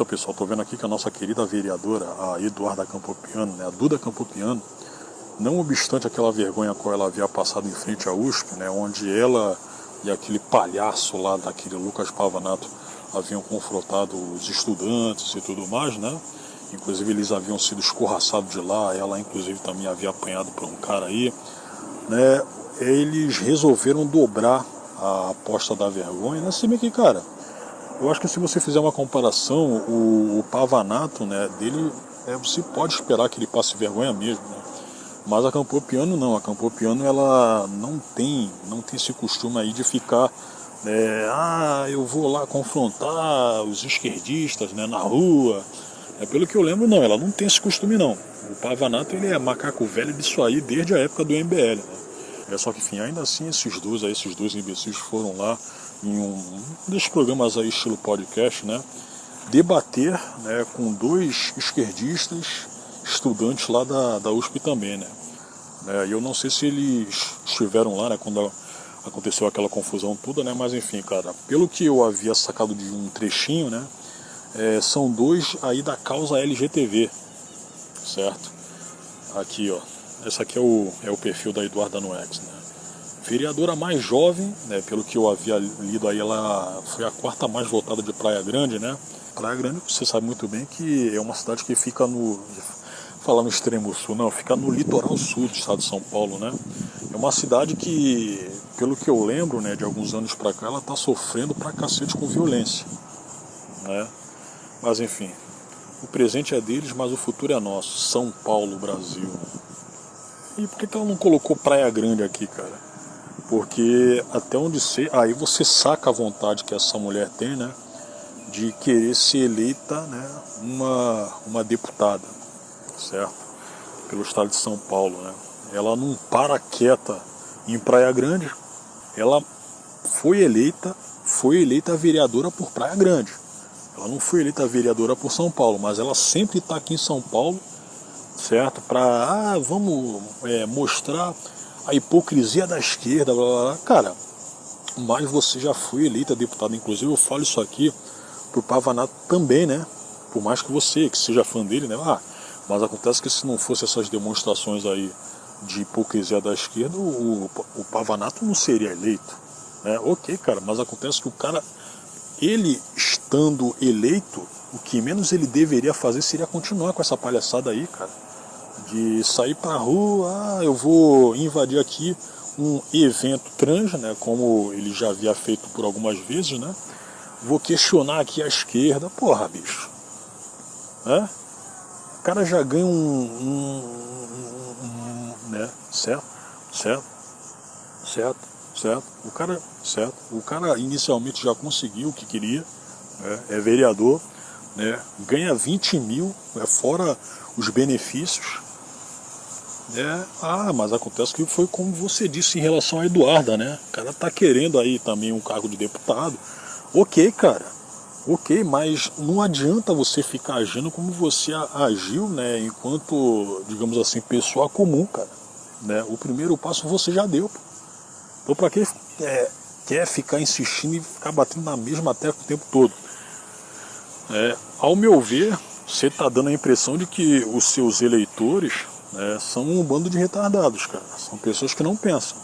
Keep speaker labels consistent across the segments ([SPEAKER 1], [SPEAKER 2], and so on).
[SPEAKER 1] Então, pessoal, estou vendo aqui que a nossa querida vereadora, a Eduarda Campopiano, né, a Duda Campopiano, não obstante aquela vergonha a qual ela havia passado em frente à USP, né, onde ela e aquele palhaço lá, daquele Lucas Pavanato, haviam confrontado os estudantes e tudo mais, né? Inclusive eles haviam sido escorraçados de lá, ela inclusive também havia apanhado por um cara aí, né? Eles resolveram dobrar a aposta da vergonha, né? Se bem que, cara, eu acho que se você fizer uma comparação, o Pavanato, né, dele, você pode esperar que ele passe vergonha mesmo, né? Mas a Campopiano não, a Campopiano ela não tem esse costume aí de ficar, eu vou lá confrontar os esquerdistas, né, na rua. Pelo que eu lembro, não, ela não tem esse costume não. O Pavanato, ele é macaco velho disso aí desde a época do MBL, né? Só que, enfim, ainda assim esses dois imbecis foram lá em um desses programas aí estilo podcast, né, debater, né, com dois esquerdistas estudantes lá da USP também, né. E eu não sei se eles estiveram lá, né, quando aconteceu aquela confusão toda, né, mas enfim, cara, pelo que eu havia sacado de um trechinho, né, são dois aí da causa LGTV, certo? Aqui, ó, esse aqui é o perfil da Eduarda no X, né. Vereadora mais jovem, né, pelo que eu havia lido aí, ela foi a quarta mais votada de Praia Grande, né? Praia Grande, você sabe muito bem que é uma cidade que fica falar no extremo sul, não, fica no litoral sul do estado de São Paulo, né? É uma cidade que, pelo que eu lembro, né, de alguns anos pra cá, ela tá sofrendo pra cacete com violência, né? Mas enfim, o presente é deles, mas o futuro é nosso. São Paulo, Brasil. E por que ela não colocou Praia Grande aqui, cara? Porque até onde aí você saca a vontade que essa mulher tem, né, de querer ser eleita, né, uma deputada, certo? Pelo estado de São Paulo, né? Ela não para quieta em Praia Grande. Ela foi eleita vereadora por Praia Grande. Ela não foi eleita vereadora por São Paulo, mas ela sempre está aqui em São Paulo, certo? Para vamos mostrar a hipocrisia da esquerda, blá, blá, blá. Cara, mas você já foi eleita deputada, inclusive eu falo isso aqui pro Pavanato também, né? Por mais que você, que seja fã dele, né? Mas acontece que se não fosse essas demonstrações aí de hipocrisia da esquerda, o Pavanato não seria eleito, né? Ok, cara, mas acontece que o cara, ele estando eleito, o que menos ele deveria fazer seria continuar com essa palhaçada aí, cara. De sair pra rua, eu vou invadir aqui um evento trans, né, como ele já havia feito por algumas vezes, né, vou questionar aqui a esquerda, porra, bicho, né, o cara já ganha né, certo, o cara inicialmente já conseguiu o que queria, né, é vereador, né, ganha 20 mil, fora os benefícios, mas acontece que foi como você disse em relação a Eduarda, né? O cara tá querendo aí também um cargo de deputado. Ok, cara. Ok, mas não adianta você ficar agindo como você agiu, né? Enquanto, digamos assim, pessoa comum, cara. Né? O primeiro passo você já deu. Então pra que quer ficar insistindo e ficar batendo na mesma tecla o tempo todo? Ao meu ver, você tá dando a impressão de que os seus eleitores, são um bando de retardados, cara. São pessoas que não pensam.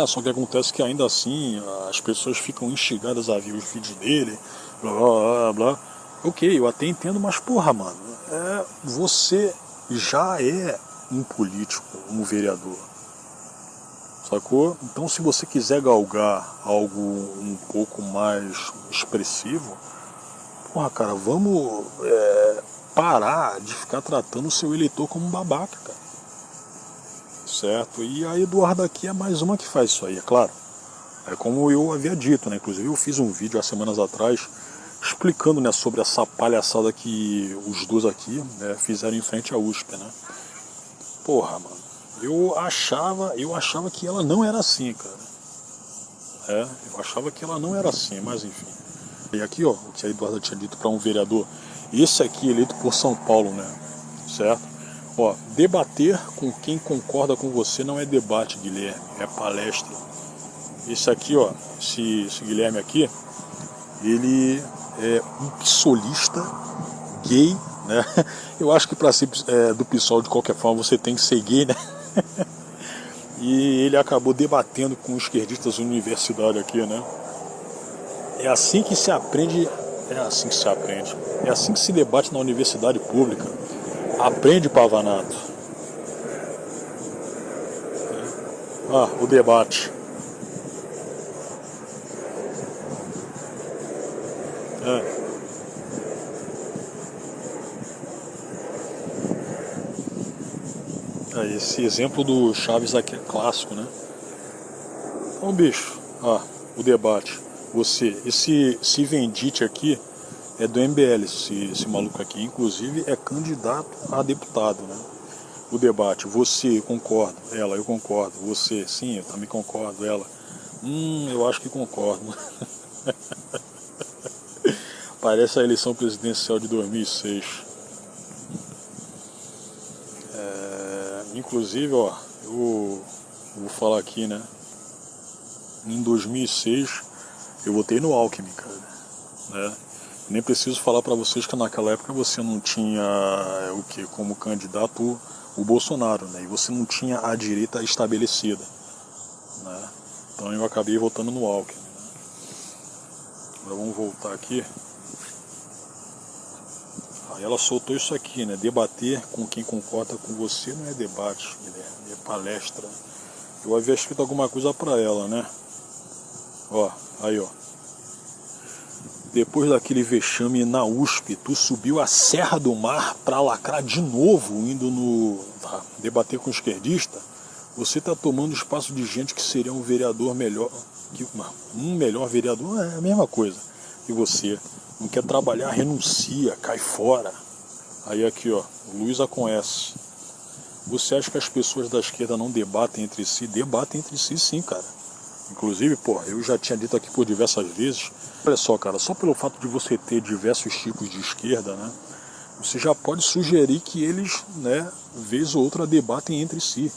[SPEAKER 1] Só que acontece que ainda assim as pessoas ficam instigadas a ver os vídeos dele, blá blá blá blá. Ok, eu até entendo, mas porra, mano, você já é um político, um vereador, sacou? Então se você quiser galgar algo um pouco mais expressivo, porra, cara, vamos parar de ficar tratando o seu eleitor como um babaca, cara. Certo? E a Eduarda aqui é mais uma que faz isso aí, é claro. É como eu havia dito, né? Inclusive eu fiz um vídeo há semanas atrás explicando, né, sobre essa palhaçada que os dois aqui, né, fizeram em frente à USP, né? Porra, mano. Eu achava que ela não era assim, cara. Eu achava que ela não era assim, mas enfim. E aqui, ó, o que a Eduarda tinha dito para um vereador, esse aqui eleito por São Paulo, né? Certo? Ó, debater com quem concorda com você não é debate, Guilherme, é palestra. Esse aqui, ó, esse Guilherme aqui, ele um psolista gay, né? Eu acho que para ser do PSOL de qualquer forma você tem que ser gay, né? E ele acabou debatendo com esquerdistas na universidade aqui, né? É assim que se aprende, é assim que se aprende, é assim que se debate na universidade pública. Aprende, Pavanato. O debate. Esse exemplo do Chaves aqui é clássico, né? Então, bicho, o debate. Esse Vendite aqui é do MBL, esse maluco aqui. Inclusive é candidato a deputado, né? O debate, você concorda? Ela, eu concordo. Você, sim, eu também concordo. Ela, eu acho que concordo. Parece a eleição presidencial de 2006. Inclusive, eu vou falar aqui, né? Em 2006 eu votei no Alckmin, cara, né? Nem preciso falar para vocês que naquela época você não tinha como candidato o Bolsonaro, né? E você não tinha a direita estabelecida, né? Então eu acabei votando no Alckmin, né? Agora vamos voltar aqui. Aí ela soltou isso aqui, né? Debater com quem concorda com você não é debate, Guilherme, é palestra. Eu havia escrito alguma coisa para ela, né? Aí. Depois daquele vexame na USP, tu subiu a Serra do Mar pra lacrar de novo, indo debater com o esquerdista. Você tá tomando espaço de gente que seria um vereador melhor, um melhor vereador, é a mesma coisa. E você não quer trabalhar, renuncia, cai fora. Aí aqui, o Luiz a conhece. Você acha que as pessoas da esquerda não debatem entre si? Debatem entre si sim, cara. Inclusive, eu já tinha dito aqui por diversas vezes. Olha só, cara, só pelo fato de você ter diversos tipos de esquerda, né? Você já pode sugerir que eles, né, vez ou outra debatem entre si,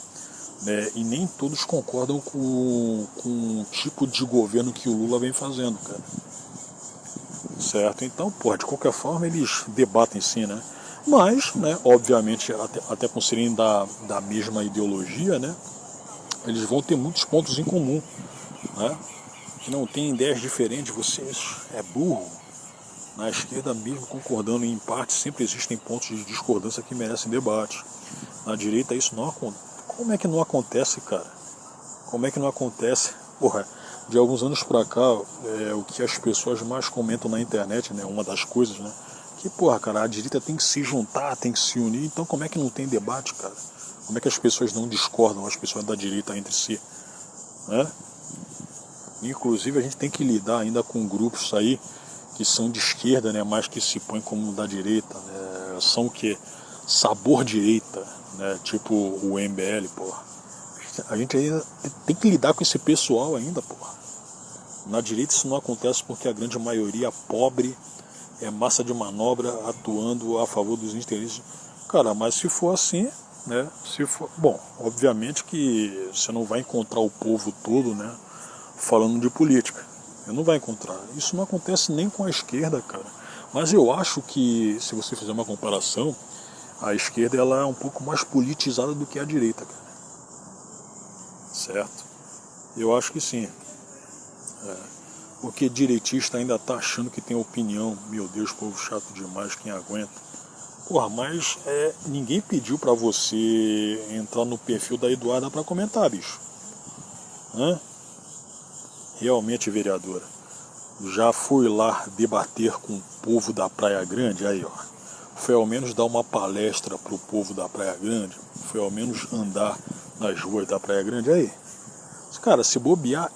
[SPEAKER 1] né? E nem todos concordam com o tipo de governo que o Lula vem fazendo, cara. Certo? Então, de qualquer forma eles debatem sim, né? Mas, né, obviamente, até por serem da mesma ideologia, né? Eles vão ter muitos pontos em comum, né? Que não tem ideias diferentes, você é burro. Na esquerda, mesmo concordando em parte, sempre existem pontos de discordância que merecem debate. Na direita isso não acontece. Como é que não acontece, cara? Como é que não acontece? De alguns anos pra cá, o que as pessoas mais comentam na internet, né? Uma das coisas, né? Que, cara, a direita tem que se juntar, tem que se unir. Então como é que não tem debate, cara? Como é que as pessoas não discordam, as pessoas da direita entre si, né? Inclusive a gente tem que lidar ainda com grupos aí que são de esquerda, né, mas que se põem como da direita, né? São o quê? Sabor direita, né? Tipo o MBL, A gente ainda tem que lidar com esse pessoal ainda, Na direita isso não acontece porque a grande maioria pobre é massa de manobra atuando a favor dos interesses. Cara, mas se for assim, né? Obviamente que você não vai encontrar o povo todo, né, falando de política. Você não vai encontrar. Isso não acontece nem com a esquerda, cara. Mas eu acho que, se você fizer uma comparação, a esquerda ela é um pouco mais politizada do que a direita, cara. Certo? Eu acho que sim. Porque direitista ainda tá achando que tem opinião. Meu Deus, povo chato demais, quem aguenta? Mas ninguém pediu pra você entrar no perfil da Eduarda pra comentar, bicho. Realmente, vereadora, já fui lá debater com o povo da Praia Grande, foi ao menos dar uma palestra pro povo da Praia Grande, foi ao menos andar nas ruas da Praia Grande, cara, se bobear,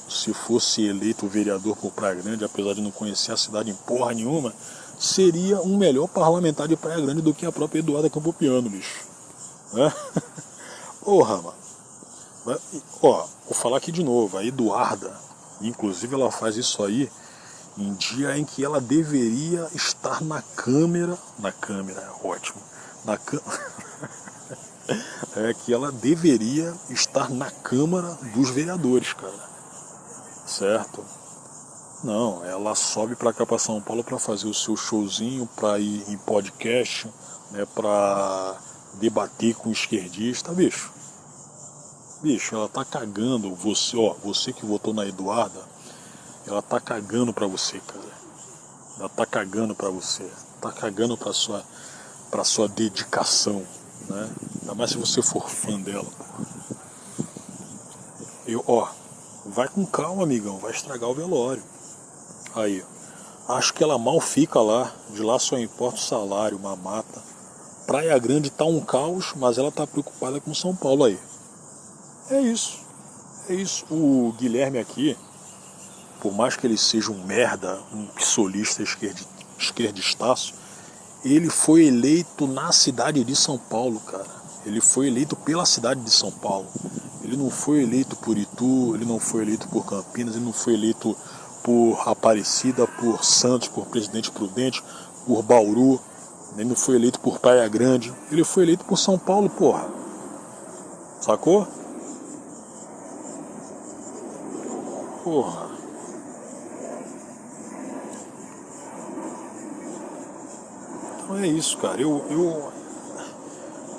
[SPEAKER 1] se fosse eleito vereador por Praia Grande, apesar de não conhecer a cidade em porra nenhuma, seria um melhor parlamentar de Praia Grande do que a própria Eduarda Campopiano, bicho. Mano. Vou falar aqui de novo, a Eduarda, inclusive ela faz isso aí em dia em que ela deveria estar na câmera, é ótimo, que ela deveria estar na Câmara dos Vereadores, cara, certo? Não, ela sobe pra cá pra São Paulo pra fazer o seu showzinho, pra ir em podcast, né, pra debater com o esquerdista, bicho. Bicho, ela tá cagando você, ó, você que votou na Eduarda, ela tá cagando pra você, cara. Ela tá cagando pra você, tá cagando pra sua dedicação, né? Ainda mais se você for fã dela. Ó, vai com calma, amigão, vai estragar o velório. Aí, acho que ela mal fica lá, de lá só importa o salário, uma mata. Praia Grande tá um caos, mas ela tá preocupada com São Paulo aí. É isso, é isso. O Guilherme aqui, por mais que ele seja um merda, um psolista esquerdistaço, ele foi eleito na cidade de São Paulo, cara. Ele foi eleito pela cidade de São Paulo. Ele não foi eleito por Itu, ele não foi eleito por Campinas, ele não foi eleito por Aparecida, por Santos, por Presidente Prudente, por Bauru. Ele não foi eleito por Praia Grande. Ele foi eleito por São Paulo, porra. Sacou? Porra. Então é isso, cara.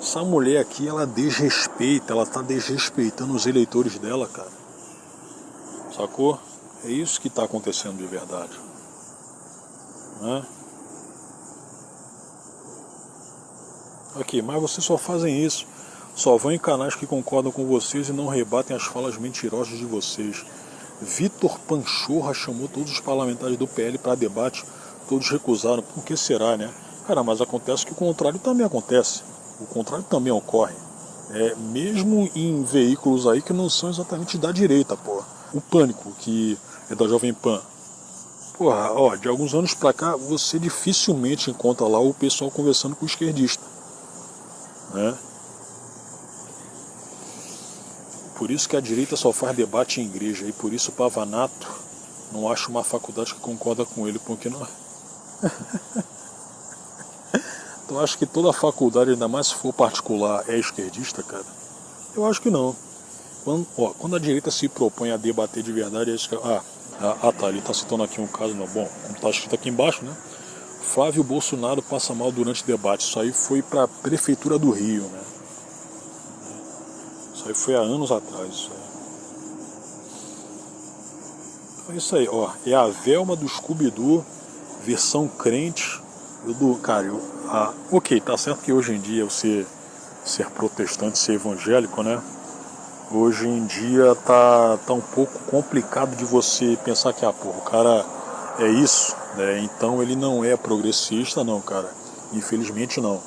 [SPEAKER 1] Essa mulher aqui, ela desrespeita, ela tá desrespeitando os eleitores dela, cara. Sacou? É isso que tá acontecendo de verdade. Né? Aqui, mas vocês só fazem isso. Só vão em canais que concordam com vocês e não rebatem as falas mentirosas de vocês. Vitor Panchorra chamou todos os parlamentares do PL para debate, todos recusaram. Por que será, né? Cara, mas acontece que o contrário também acontece. O contrário também ocorre. Mesmo em veículos aí que não são exatamente da direita, pô. O Pânico, que é da Jovem Pan. Porra, ó, de alguns anos pra cá, você dificilmente encontra lá o pessoal conversando com o esquerdista. Né? Por isso que a direita só faz debate em igreja. E por isso o Pavanato não acha uma faculdade que concorda com ele, porque não. Tu acha que toda faculdade, ainda mais se for particular, é esquerdista, cara? Eu acho que não. Quando a direita se propõe a debater de verdade, é isso que... tá, ele tá citando aqui um caso, não. Bom, como tá escrito aqui embaixo, né? Flávio Bolsonaro passa mal durante o debate. Isso aí foi pra Prefeitura do Rio, né? Isso aí foi há anos atrás. Isso aí. Então é isso aí, ó. É a Velma do Scooby-Doo, versão crente. Ok, tá certo que hoje em dia você ser protestante, ser evangélico, né? Hoje em dia tá um pouco complicado de você pensar que, porra, o cara é isso, né? Então ele não é progressista, não, cara. Infelizmente não.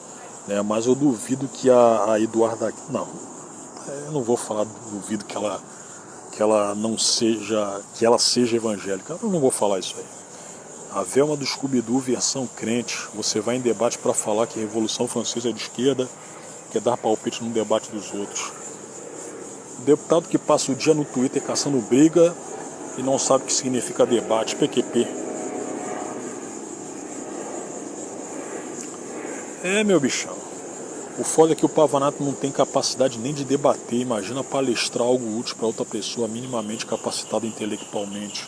[SPEAKER 1] Né? Mas eu duvido que a Eduarda... Não, eu não vou falar, duvido que ela não seja... que ela seja evangélica. Eu não vou falar isso aí. A Velma do Scooby-Doo, versão crente. Você vai em debate para falar que a Revolução Francesa é de esquerda, quer dar palpite no debate dos outros. Deputado que passa o dia no Twitter caçando briga e não sabe o que significa debate, PQP. Meu bichão. O foda é que o Pavanato não tem capacidade nem de debater. Imagina palestrar algo útil para outra pessoa minimamente capacitada intelectualmente.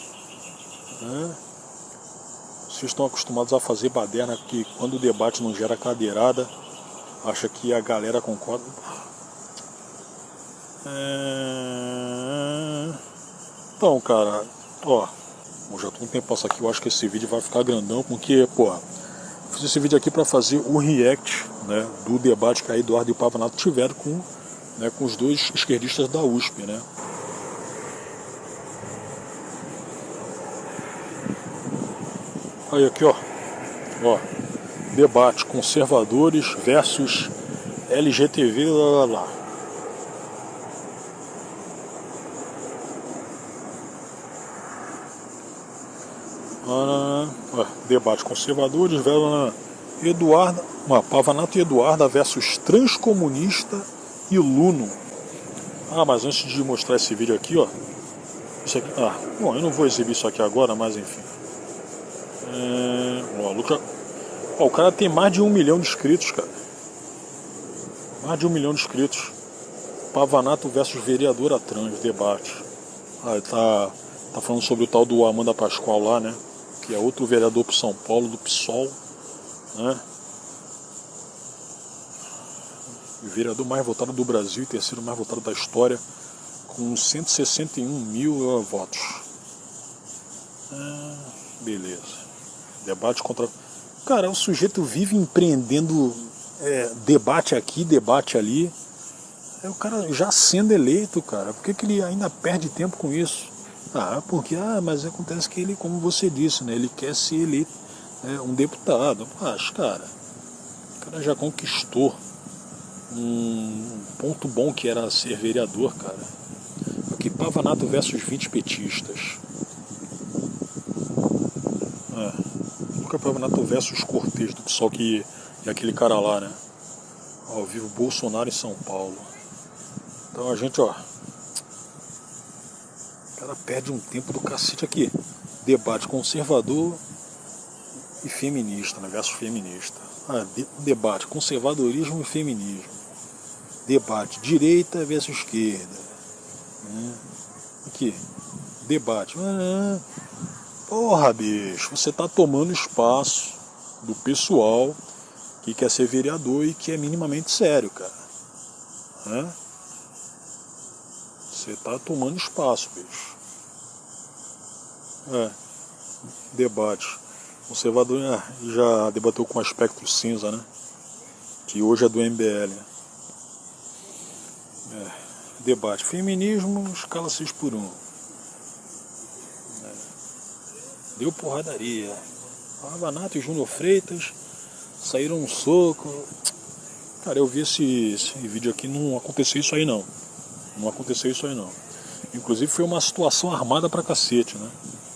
[SPEAKER 1] Vocês estão acostumados a fazer baderna que quando o debate não gera cadeirada, acha que a galera concorda. Então, cara, ó, já tô um tempo passando aqui, eu acho que esse vídeo vai ficar grandão, porque, fiz esse vídeo aqui para fazer o react, né, do debate que a Eduardo e o Pavanato tiveram com os dois esquerdistas da USP, né. Aí aqui, ó, debate conservadores versus LGTV, lá. Debate conservadores versus Pavanato e Eduarda versus transcomunista e Luno. Mas antes de mostrar esse vídeo aqui, ó, isso aqui, bom, eu não vou exibir isso aqui agora, mas enfim. O cara tem mais de 1 milhão de inscritos, cara. Mais de 1 milhão de inscritos. Pavanato versus vereadora trans, debate. Tá Tá falando sobre o tal do Amanda Pascoal lá, né? Que é outro vereador pro São Paulo, do PSOL, né? O vereador mais votado do Brasil e terceiro mais votado da história, com 161 mil votos. Beleza. Debate contra... Cara, o sujeito vive empreendendo debate aqui, debate ali. O cara já sendo eleito, cara. Por que ele ainda perde tempo com isso? Porque mas acontece que ele, como você disse, né? Ele quer ser eleito, um deputado. Mas, cara, o cara já conquistou um ponto bom que era ser vereador, cara. Aqui, Pavanato versus 20 petistas. Luca Pavanato versus Cortez, do PSOL, que é aquele cara lá, né? Ao vivo, Bolsonaro em São Paulo. Então a gente, o cara perde um tempo do cacete aqui. Debate conservador e feminista, né? Versus feminista. Debate conservadorismo e feminismo. Debate direita versus esquerda. Aqui, debate. Porra, bicho, você tá tomando espaço do pessoal que quer ser vereador e que é minimamente sério, cara. Você tá tomando espaço, bicho. Debate. Conservador já debateu com o Espectro Cinza, né? Que hoje é do MBL. Debate. Feminismo, escala 6x1. Deu porradaria. Pavanato e Júnior Freitas saíram um soco. Cara, eu vi esse vídeo aqui, não aconteceu isso aí não. Não aconteceu isso aí não. Inclusive foi uma situação armada pra cacete, né?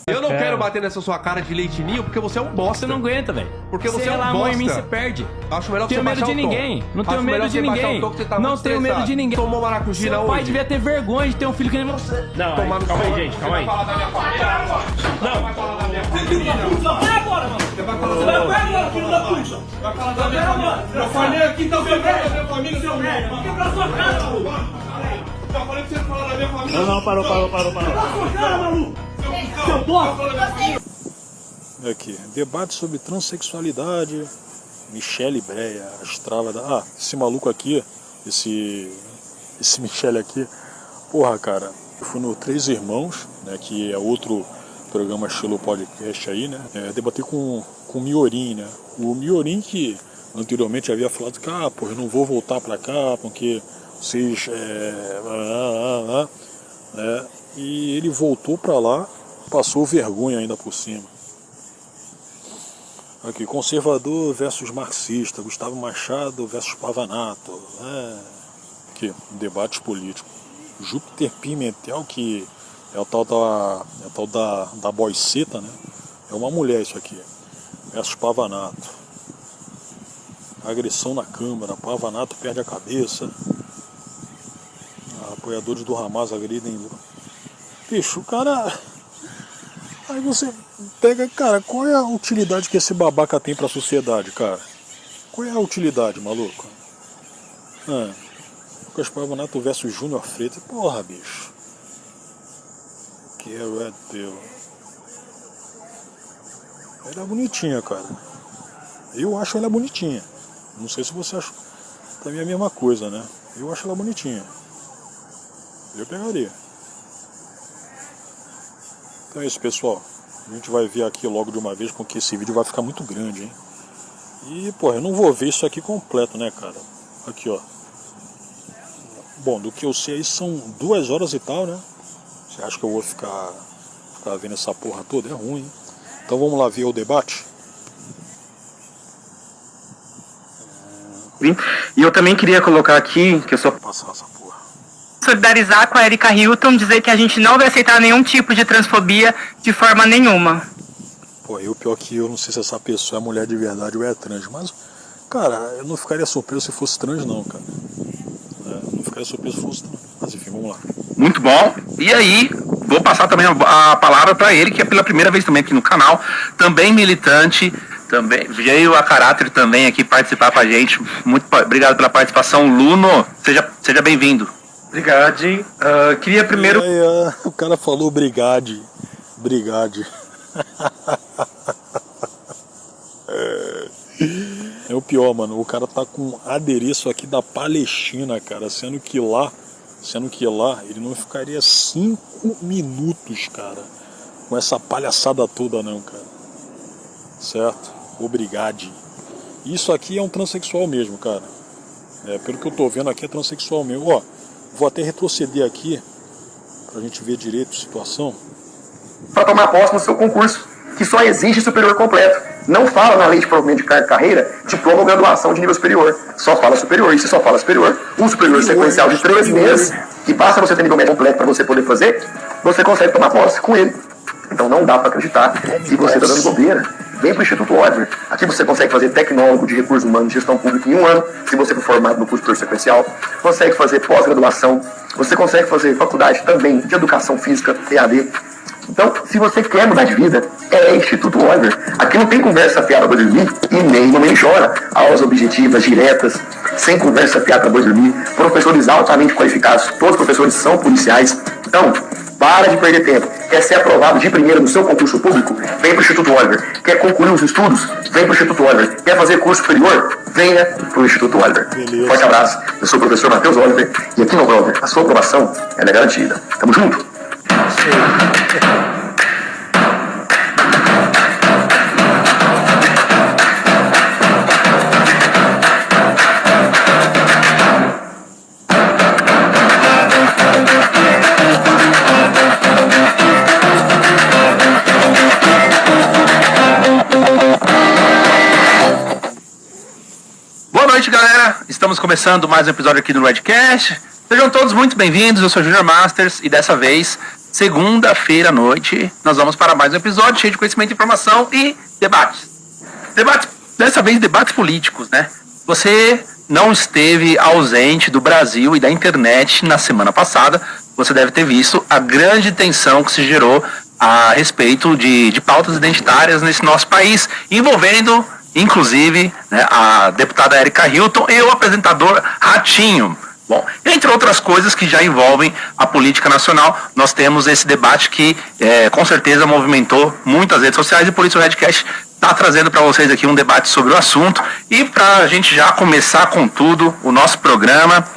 [SPEAKER 2] Eu não quero bater nessa sua cara de leitinho porque você é um bosta.
[SPEAKER 3] Você não aguenta, velho.
[SPEAKER 2] Porque você é um
[SPEAKER 3] lá,
[SPEAKER 2] bosta.
[SPEAKER 3] Em mim, você perde.
[SPEAKER 2] Acho melhor
[SPEAKER 3] Não tenho medo de ninguém. Não tenho medo de ninguém. Não tenho medo de ninguém.
[SPEAKER 2] Tomou maracujina
[SPEAKER 3] Seu
[SPEAKER 2] hoje.
[SPEAKER 3] pai devia ter vergonha de ter um filho que nem você.
[SPEAKER 2] Não, calma aí, gente. Calma aí. Você vai falar da minha família? Não. Vai falar da minha família?
[SPEAKER 4] Vai agora, mano. Você vai agora, filho da puta.
[SPEAKER 2] Vai falar da minha família. Eu falei aqui, então você vai da minha família, seu merda.
[SPEAKER 4] Vai quebrar sua cara, maluco.
[SPEAKER 2] Eu falei que você falar da minha família.
[SPEAKER 3] Não, parou.
[SPEAKER 4] Quebrar sua cara, maluco. Seu bosta.
[SPEAKER 1] Aqui, debate sobre transexualidade. Michele Breia, as travas da... esse maluco aqui, esse Michele aqui, porra, cara, eu fui no Três Irmãos, né, que é outro programa estilo podcast aí, né, debatei com o Miorim, né, o Miorim que anteriormente havia falado que, porra, eu não vou voltar pra cá, porque vocês, né, e ele voltou pra lá, passou vergonha ainda por cima. Aqui, conservador versus marxista, Gustavo Machado versus Pavanato. Aqui, debates políticos. Júpiter Pimentel, que é o tal da boiceta, né? É uma mulher isso aqui. Versus Pavanato. Agressão na Câmara, Pavanato perde a cabeça. Apoiadores do Hamas agridem. Bicho, o cara... Aí você pega, cara, qual é a utilidade que esse babaca tem pra sociedade, cara? Qual é a utilidade, maluco? Lucas Pavanato versus Júnior Freitas. Porra, bicho. Que é teu. Ela é bonitinha, cara. Eu acho ela bonitinha. Não sei se você acha também a mesma coisa, né? Eu acho ela bonitinha. Eu pegaria. Então é isso, pessoal. A gente vai ver aqui logo de uma vez, porque esse vídeo vai ficar muito grande, hein? E, porra, eu não vou ver isso aqui completo, né, cara? Aqui, ó. Bom, do que eu sei aí são 2 horas e tal, né? Você acha que eu vou ficar vendo essa porra toda? É ruim, hein? Então vamos lá ver o debate?
[SPEAKER 5] E eu também queria colocar aqui, que eu sou...
[SPEAKER 1] Passar essa porra.
[SPEAKER 5] Solidarizar com a Erika Hilton, dizer que a gente não vai aceitar nenhum tipo de transfobia de forma nenhuma.
[SPEAKER 1] Pô, o pior que eu não sei se essa pessoa é mulher de verdade ou é trans, mas, cara, eu não ficaria surpreso se fosse trans não, cara. Não ficaria surpreso se fosse trans. Mas enfim, vamos lá.
[SPEAKER 5] Muito bom. E aí, vou passar também a palavra para ele, que é pela primeira vez também aqui no canal, também militante, também veio a caráter também aqui participar com a gente. Muito obrigado pela participação, Luno. Seja bem-vindo.
[SPEAKER 6] Obrigado. Queria primeiro...
[SPEAKER 1] O cara falou obrigado. Brigade. É o pior, mano. O cara tá com adereço aqui da Palestina, cara. Sendo que lá ele não ficaria 5 minutos, cara, com essa palhaçada toda, não, cara. Certo? Obrigado. Isso aqui é um transexual mesmo, cara. Pelo que eu tô vendo aqui, é transexual mesmo. Ó, vou até retroceder aqui pra gente ver direito a situação.
[SPEAKER 6] Para tomar posse no seu concurso, que só exige superior completo. Não fala na lei de provimento de carreira, diploma ou graduação de nível superior. Só fala superior. E se só fala superior, um superior sequencial de 3 meses, que basta você ter nível médio completo para você poder fazer, você consegue tomar posse com ele. Então não dá para acreditar. Se você está dando bobeira, vem para o Instituto Oliver. Aqui você consegue fazer tecnólogo de recursos humanos e gestão pública em 1 ano, se você for formado no curso superior sequencial. Consegue fazer pós-graduação. Você consegue fazer faculdade também de educação física, EAD. Então, se você quer mudar de vida, é Instituto Oliver. Aqui não tem conversa fiada para dormir e nem mamãe chora. Aulas objetivas, diretas, sem conversa fiada para dormir. Professores altamente qualificados. Todos os professores são policiais. Então, para de perder tempo. Quer ser aprovado de primeira no seu concurso público? Vem para o Instituto Oliver. Quer concluir os estudos? Vem para o Instituto Oliver. Quer fazer curso superior? Venha para o Instituto Oliver.
[SPEAKER 1] Beleza.
[SPEAKER 6] Forte abraço. Eu sou o professor Matheus Oliver e aqui no Oliver a sua aprovação é garantida. Tamo junto?
[SPEAKER 5] Boa noite, galera. Estamos começando mais um episódio aqui do Redcast. Sejam todos muito bem-vindos. Eu sou o Junior Masters e dessa vez, segunda-feira à noite, nós vamos para mais um episódio cheio de conhecimento, informação e debates. Dessa vez, debates políticos, né? Você não esteve ausente do Brasil e da internet na semana passada. Você deve ter visto a grande tensão que se gerou a respeito de pautas identitárias nesse nosso país, envolvendo, inclusive, né, a deputada Erika Hilton e o apresentador Ratinho. Bom, entre outras coisas que já envolvem a política nacional, nós temos esse debate que com certeza movimentou muitas redes sociais e por isso o Redcast está trazendo para vocês aqui um debate sobre o assunto. E para a gente já começar com tudo o nosso programa,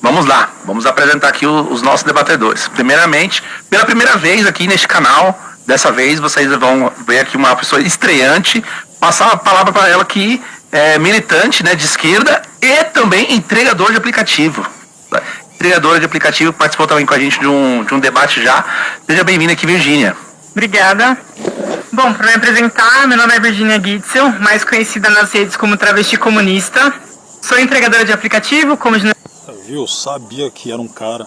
[SPEAKER 5] vamos lá, vamos apresentar aqui os nossos debatedores. Primeiramente, pela primeira vez aqui neste canal, dessa vez vocês vão ver aqui uma pessoa estreante, passar a palavra para ela que é militante, né, de esquerda e também entregador de aplicativo. Entregadora de aplicativo, participou também com a gente de um debate já. Seja bem-vinda aqui, Virgínia.
[SPEAKER 7] Obrigada. Bom, para me apresentar, meu nome é Virgínia Gitzel, mais conhecida nas redes como travesti comunista. Sou entregadora de aplicativo, como
[SPEAKER 1] Viu? Sabia que era um cara.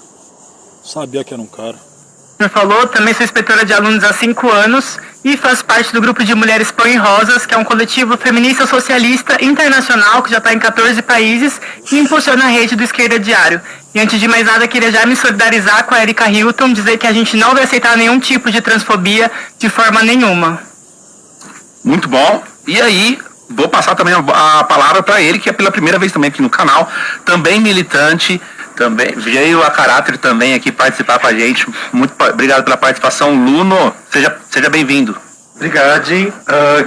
[SPEAKER 7] falou, também sou inspetora de alunos há 5 anos e faço parte do grupo de Mulheres Pão e Rosas, que é um coletivo feminista socialista internacional que já está em 14 países e impulsiona a rede do Esquerda Diário. E antes de mais nada, queria já me solidarizar com a Erika Hilton, dizer que a gente não vai aceitar nenhum tipo de transfobia de forma nenhuma.
[SPEAKER 5] Muito bom. E aí, vou passar também a palavra para ele, que é pela primeira vez também aqui no canal, também militante, também veio a caráter também aqui participar com a gente. Muito obrigado pela participação, Luno. Seja bem-vindo.
[SPEAKER 8] Obrigado.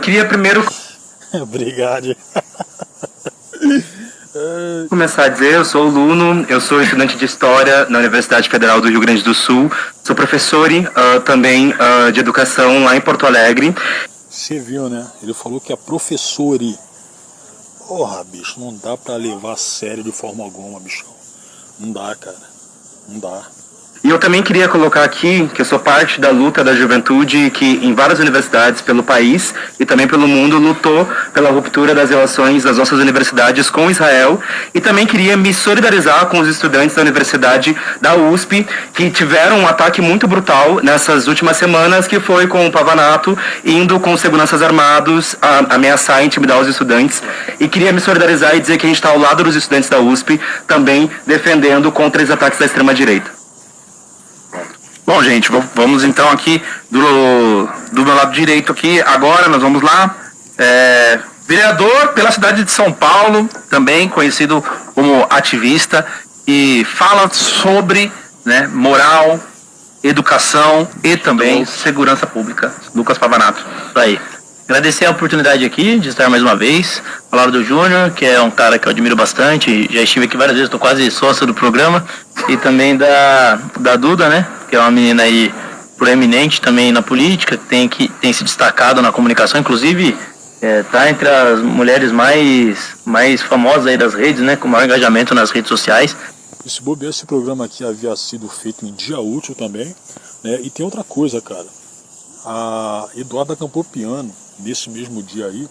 [SPEAKER 8] Queria primeiro
[SPEAKER 1] Obrigado.
[SPEAKER 8] começar a dizer, eu sou o Luno, eu sou estudante de História na Universidade Federal do Rio Grande do Sul, sou professor também de Educação lá em Porto Alegre.
[SPEAKER 1] Você viu, né? Ele falou que é professor e... Porra, bicho, não dá pra levar a sério de forma alguma, bichão. Não dá, cara. Não dá.
[SPEAKER 8] E eu também queria colocar aqui que eu sou parte da luta da juventude que em várias universidades pelo país e também pelo mundo lutou pela ruptura das relações das nossas universidades com Israel, e também queria me solidarizar com os estudantes da Universidade da USP que tiveram um ataque muito brutal nessas últimas semanas, que foi com o Pavanato indo com seguranças armados a ameaçar e intimidar os estudantes, e queria me solidarizar e dizer que a gente está ao lado dos estudantes da USP também defendendo contra os ataques da extrema-direita.
[SPEAKER 5] Bom, gente, vamos então aqui do meu lado direito aqui. Agora nós vamos lá. Vereador pela cidade de São Paulo, também conhecido como ativista, e fala sobre, né, moral, educação e também segurança pública. Lucas Pavanato.
[SPEAKER 9] Isso aí. Agradecer a oportunidade aqui de estar mais uma vez, falar do Júnior, que é um cara que eu admiro bastante, já estive aqui várias vezes, estou quase sócio do programa, e também da Duda, né, que é uma menina aí proeminente também na política, que tem se destacado na comunicação, inclusive tá entre as mulheres mais famosas aí das redes, né, com maior engajamento nas redes sociais.
[SPEAKER 1] Esse bobear, esse programa aqui havia sido feito em dia útil também, né, e tem outra coisa, cara, a Eduarda Campopiano, nesse mesmo dia aí,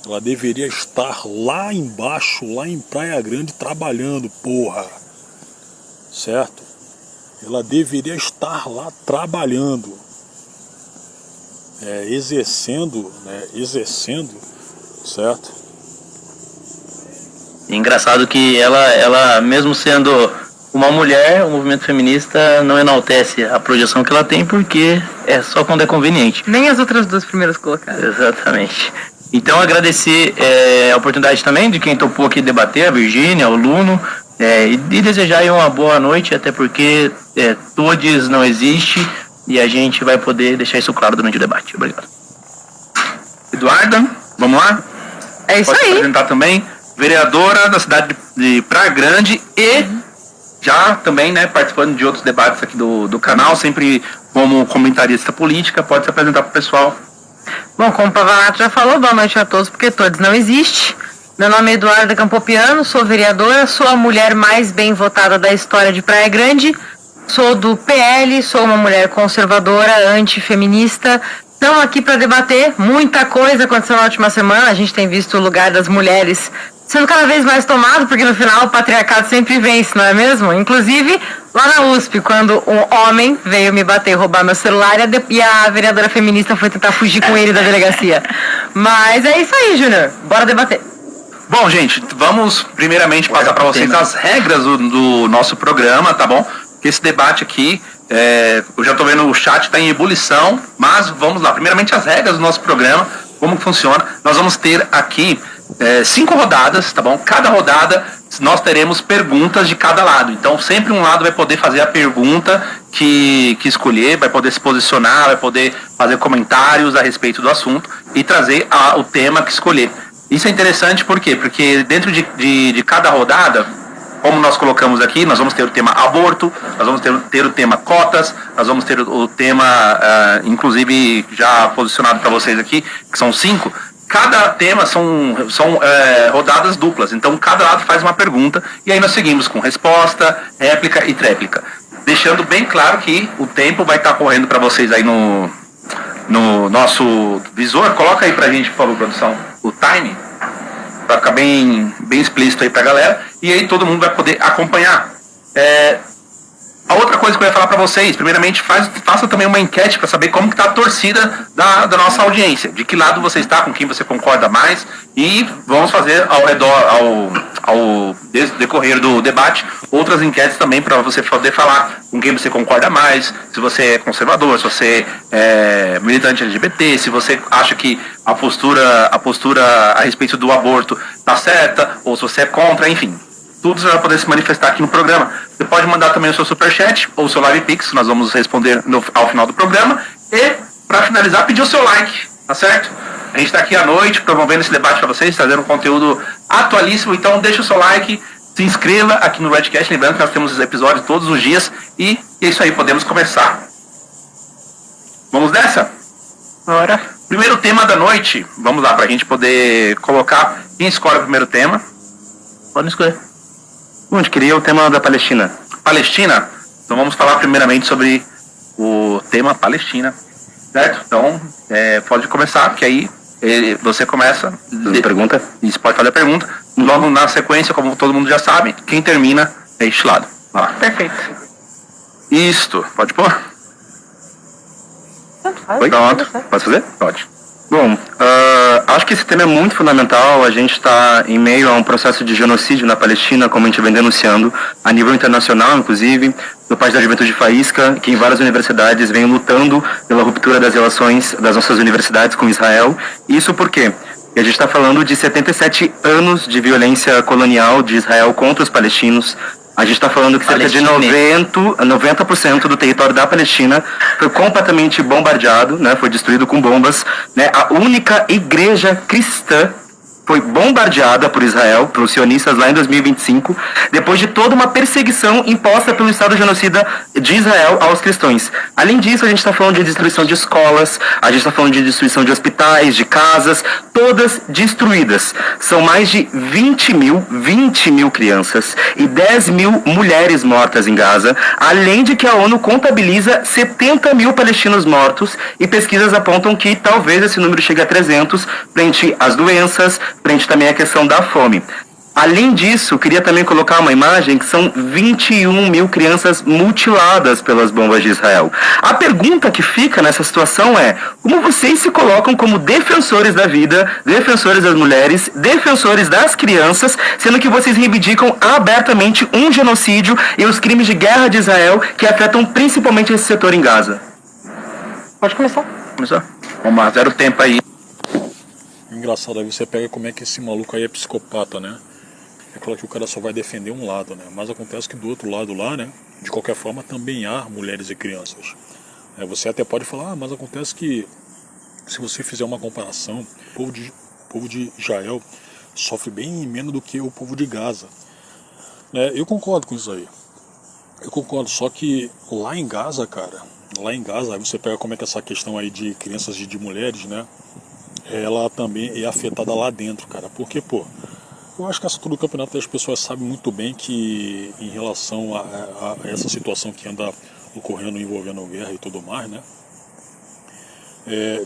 [SPEAKER 1] ela deveria estar lá embaixo, lá em Praia Grande, trabalhando, porra. Certo? Ela deveria estar lá trabalhando, exercendo, certo?
[SPEAKER 9] Engraçado que ela mesmo sendo uma mulher, o movimento feminista não enaltece a projeção que ela tem, porque é só quando é conveniente.
[SPEAKER 7] Nem as outras duas primeiras colocadas.
[SPEAKER 9] Exatamente. Então agradecer a oportunidade também de quem topou aqui debater, a Virgínia, o Luno, e desejar aí uma boa noite, até porque todos não existe e a gente vai poder deixar isso claro durante o debate. Obrigado.
[SPEAKER 5] Eduarda, vamos lá?
[SPEAKER 7] É isso
[SPEAKER 5] Pode
[SPEAKER 7] aí.
[SPEAKER 5] se apresentar também, vereadora da cidade de Praia Grande e já também, né, participando de outros debates aqui do canal, sempre como comentarista política. Pode se apresentar pro pessoal.
[SPEAKER 7] Bom, como o Pavanato já falou, boa noite a todos, porque todos não existe. Meu nome é Eduarda Campopiano, sou vereadora, sou a mulher mais bem votada da história de Praia Grande, sou do PL, sou uma mulher conservadora, antifeminista. Estamos aqui para debater. Muita coisa aconteceu na última semana, a gente tem visto o lugar das mulheres sendo cada vez mais tomado, porque no final o patriarcado sempre vence, não é mesmo? Inclusive, lá na USP, quando um homem veio me bater e roubar meu celular, e a vereadora feminista foi tentar fugir com ele da delegacia. Mas é isso aí, Júnior. Bora debater.
[SPEAKER 5] Bom, gente, vamos primeiramente passar para vocês as regras do nosso programa, tá bom? Que esse debate aqui, eu já tô vendo o chat tá em ebulição, mas vamos lá. Primeiramente as regras do nosso programa, como que funciona. Nós vamos ter aqui 5 rodadas, tá bom? Cada rodada nós teremos perguntas de cada lado. Então sempre um lado vai poder fazer a pergunta que escolher, vai poder se posicionar, vai poder fazer comentários a respeito do assunto e trazer o tema que escolher. Isso é interessante por quê? Porque dentro de cada rodada, como nós colocamos aqui, nós vamos ter o tema aborto, nós vamos ter o tema cotas, nós vamos ter o tema, inclusive já posicionado para vocês aqui, que são 5. Cada tema são rodadas duplas, então cada lado faz uma pergunta e aí nós seguimos com resposta, réplica e tréplica. Deixando bem claro que o tempo vai estar correndo para vocês aí no nosso visor. Coloca aí pra gente, por favor, produção, o time, para ficar bem explícito aí pra galera, e aí todo mundo vai poder acompanhar. A outra coisa que eu ia falar para vocês, primeiramente, faça também uma enquete para saber como que tá a torcida da nossa audiência, de que lado você está, com quem você concorda mais, e vamos fazer ao decorrer do debate outras enquetes também para você poder falar com quem você concorda mais, se você é conservador, se você é militante LGBT, se você acha que a postura a respeito do aborto tá certa, ou se você é contra, enfim. Tudo você vai poder se manifestar aqui no programa. Você pode mandar também o seu superchat ou o seu live pix, nós vamos responder ao final do programa. E, para finalizar, pedir o seu like, tá certo? A gente está aqui à noite promovendo esse debate para vocês, trazendo um conteúdo atualíssimo. Então deixa o seu like, se inscreva aqui no Redcast. Lembrando que nós temos episódios todos os dias. E é isso aí, podemos começar. Vamos nessa?
[SPEAKER 7] Bora.
[SPEAKER 5] Primeiro tema da noite. Vamos lá, para a gente poder colocar. Quem escolhe o primeiro tema?
[SPEAKER 9] Pode escolher.
[SPEAKER 8] Bom, a gente queria o tema da Palestina.
[SPEAKER 5] Palestina? Então vamos falar primeiramente sobre o tema Palestina, certo? Então, pode começar, que aí você começa.
[SPEAKER 8] Pergunta?
[SPEAKER 5] Isso, pode fazer a pergunta. Logo na sequência, como todo mundo já sabe, quem termina é este lado. Vai lá.
[SPEAKER 7] Perfeito.
[SPEAKER 5] Isto, pode pôr?
[SPEAKER 8] Pronto. Posso fazer?
[SPEAKER 5] Pode.
[SPEAKER 8] Bom, acho que esse tema é muito fundamental. A gente está em meio a um processo de genocídio na Palestina, como a gente vem denunciando, a nível internacional, inclusive, do parte da Juventude Faísca, que em várias universidades vem lutando pela ruptura das relações das nossas universidades com Israel. Isso por quê? E a gente está falando de 77 anos de violência colonial de Israel contra os palestinos, A gente está falando que cerca de 90% do território da Palestina foi completamente bombardeado, né, foi destruído com bombas. Né, a única igreja cristã foi bombardeada por Israel, pelos sionistas lá em 2025, depois de toda uma perseguição imposta pelo Estado genocida de Israel aos cristãos. Além disso, a gente está falando de destruição de escolas, a gente está falando de destruição de hospitais, de casas, todas destruídas. São mais de 20 mil crianças e 10 mil mulheres mortas em Gaza, além de que a ONU contabiliza 70 mil palestinos mortos e pesquisas apontam que talvez esse número chegue a 300 frente às doenças, frente também à questão da fome. Além disso, queria também colocar uma imagem que são 21 mil crianças mutiladas pelas bombas de Israel. A pergunta que fica nessa situação é: como vocês se colocam como defensores da vida, defensores das mulheres, defensores das crianças, sendo que vocês reivindicam abertamente um genocídio e os crimes de guerra de Israel que afetam principalmente esse setor em Gaza? Pode começar.
[SPEAKER 5] Vamos lá, 0 tempo aí.
[SPEAKER 1] Engraçado, aí você pega como é que esse maluco aí é psicopata, né? É claro que o cara só vai defender um lado, né? Mas acontece que do outro lado lá, né? De qualquer forma, também há mulheres e crianças. Você até pode falar, mas acontece que se você fizer uma comparação, o povo de Israel sofre bem menos do que o povo de Gaza. Eu concordo com isso aí. Eu concordo, só que lá em Gaza, cara, aí você pega como é que essa questão aí de crianças e de mulheres, né? Ela também é afetada lá dentro, cara. Porque, pô, eu acho que essa altura do campeonato as pessoas sabem muito bem que em relação a essa situação que anda ocorrendo envolvendo guerra e tudo mais, né?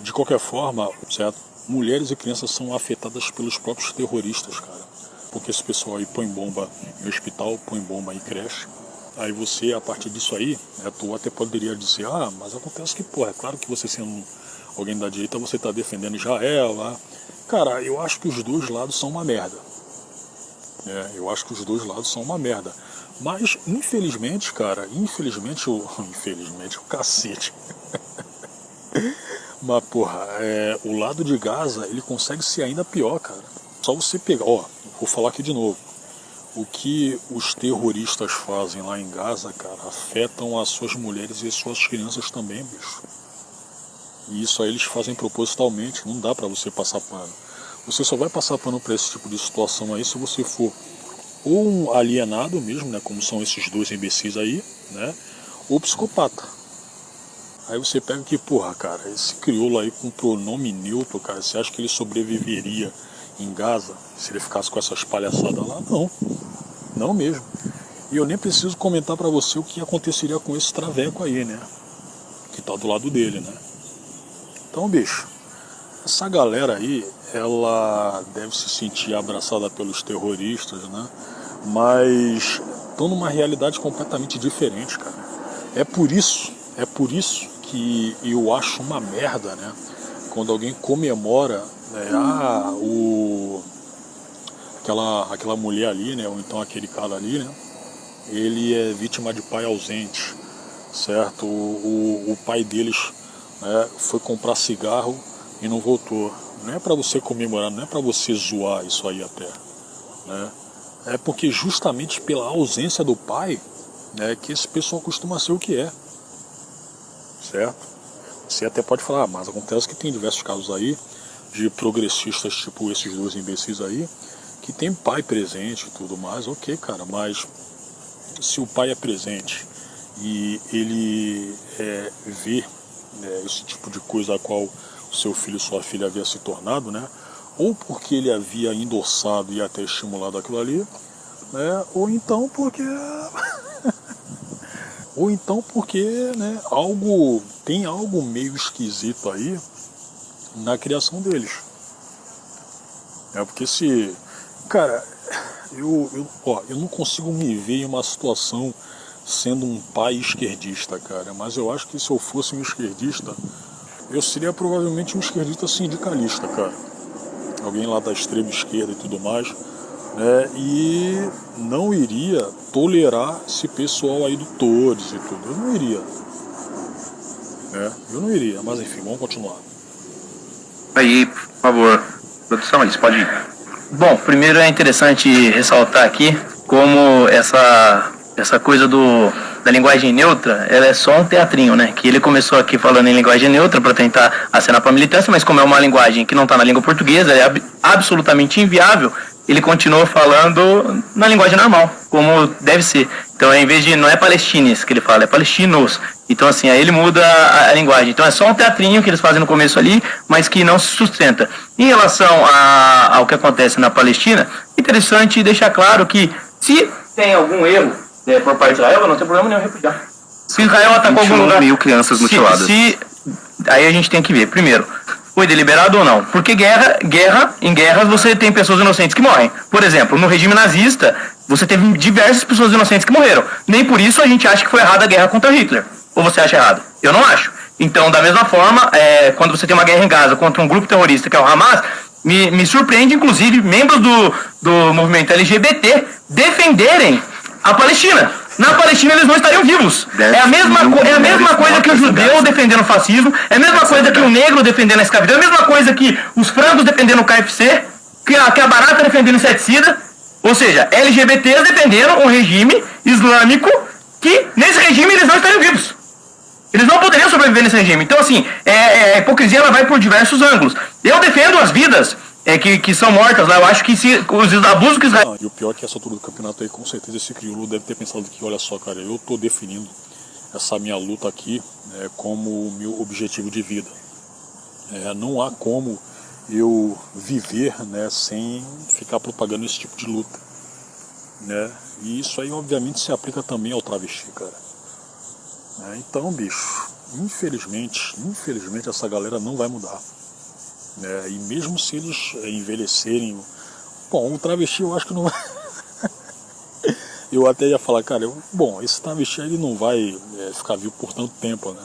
[SPEAKER 1] De qualquer forma, certo? Mulheres e crianças são afetadas pelos próprios terroristas, cara. Porque esse pessoal aí põe bomba em hospital, põe bomba em creche. Aí você, a partir disso aí, né, tu até poderia dizer, mas acontece que, pô, é claro que você sendo alguém da direita, você está defendendo Israel lá. Cara, eu acho que os dois lados são uma merda. Eu acho que os dois lados são uma merda. Mas, infelizmente, cara, infelizmente o cacete. Mas, porra, o lado de Gaza, ele consegue ser ainda pior, cara. Só você pegar, vou falar aqui de novo. O que os terroristas fazem lá em Gaza, cara, afetam as suas mulheres e as suas crianças também, bicho. E isso aí eles fazem propositalmente, não dá pra você passar pano. Você só vai passar pano pra esse tipo de situação aí se você for ou um alienado mesmo, né, como são esses dois imbecis aí, né, ou psicopata. Aí você pega que, porra, cara, esse crioulo aí com pronome neutro, cara, você acha que ele sobreviveria em Gaza se ele ficasse com essas palhaçadas lá? Não mesmo. E eu nem preciso comentar pra você o que aconteceria com esse traveco aí, né, que tá do lado dele, né. Então, bicho, essa galera aí, ela deve se sentir abraçada pelos terroristas, né? Mas estão numa realidade completamente diferente, cara. É por isso que eu acho uma merda, né? Quando alguém comemora, né, aquela mulher ali, né? Ou então aquele cara ali, né? Ele é vítima de pai ausente, certo? O pai deles, né, foi comprar cigarro e não voltou. Não é pra você comemorar, não é pra você zoar isso aí até, né? É porque justamente pela ausência do pai, né, que esse pessoal costuma ser o que é, certo? Você até pode falar, mas acontece que tem diversos casos aí de progressistas tipo esses dois imbecis aí, que tem pai presente e tudo mais, ok, cara, mas se o pai é presente e ele vê, né, esse tipo de coisa a qual o seu filho ou sua filha havia se tornado, né, ou porque ele havia endossado e até estimulado aquilo ali, né, ou então porque né, tem algo meio esquisito aí na criação deles. Porque se, cara, eu não consigo me ver em uma situação sendo um pai esquerdista, cara, mas eu acho que se eu fosse um esquerdista, eu seria provavelmente um esquerdista sindicalista, cara. Alguém lá da extrema esquerda e tudo mais, né? E não iria tolerar esse pessoal aí do Todes e tudo. Eu não iria. Eu não iria, mas enfim, vamos continuar.
[SPEAKER 5] Aí, por favor, produção, eles podem ir.
[SPEAKER 9] Bom, primeiro é interessante ressaltar aqui como essa essa coisa da linguagem neutra, ela é só um teatrinho, né? Que ele começou aqui falando em linguagem neutra para tentar acenar para a militância, mas como é uma linguagem que não está na língua portuguesa, é absolutamente inviável, ele continuou falando na linguagem normal, como deve ser. Então, em vez de, não é palestines que ele fala, é palestinos. Então, assim, aí ele muda a linguagem. Então, é só um teatrinho que eles fazem no começo ali, mas que não se sustenta. Em relação ao que acontece na Palestina, interessante deixar claro que, se tem algum erro por parte de Israel, não tem problema nenhum repudiar. Se Israel atacou algum lugar...
[SPEAKER 8] 21.000 crianças mutiladas.
[SPEAKER 9] Aí a gente tem que ver, primeiro, foi deliberado ou não? Porque em guerras você tem pessoas inocentes que morrem. Por exemplo, no regime nazista, você teve diversas pessoas inocentes que morreram. Nem por isso a gente acha que foi errada a guerra contra Hitler. Ou você acha errado? Eu não acho. Então, da mesma forma, quando você tem uma guerra em Gaza contra um grupo terrorista que é o Hamas, me surpreende, inclusive, membros do movimento LGBT defenderem a Palestina. Na Palestina eles não estariam vivos. É a mesma coisa que o judeu defendendo o fascismo, é a mesma coisa que o negro defendendo a escravidão, é a mesma coisa que os frangos defendendo o KFC, que a barata defendendo o inseticida, ou seja, LGBTs defendendo um regime islâmico que, nesse regime, eles não estariam vivos. Eles não poderiam sobreviver nesse regime. Então, assim, a hipocrisia ela vai por diversos ângulos. Eu defendo as vidas que são mortas lá. Eu acho que se os abusos que Israel...
[SPEAKER 1] E o pior é que essa altura do campeonato aí, com certeza, esse crioulo deve ter pensado que, olha só, cara, eu tô definindo essa minha luta aqui como meu objetivo de vida. Não há como eu viver, né, sem ficar propagando esse tipo de luta, né? E isso aí, obviamente, se aplica também ao travesti, cara. Então, bicho, infelizmente essa galera não vai mudar. E mesmo se eles envelhecerem... Bom, o travesti eu acho que não vai... Eu até ia falar, cara, bom, esse travesti ele não vai ficar vivo por tanto tempo, né?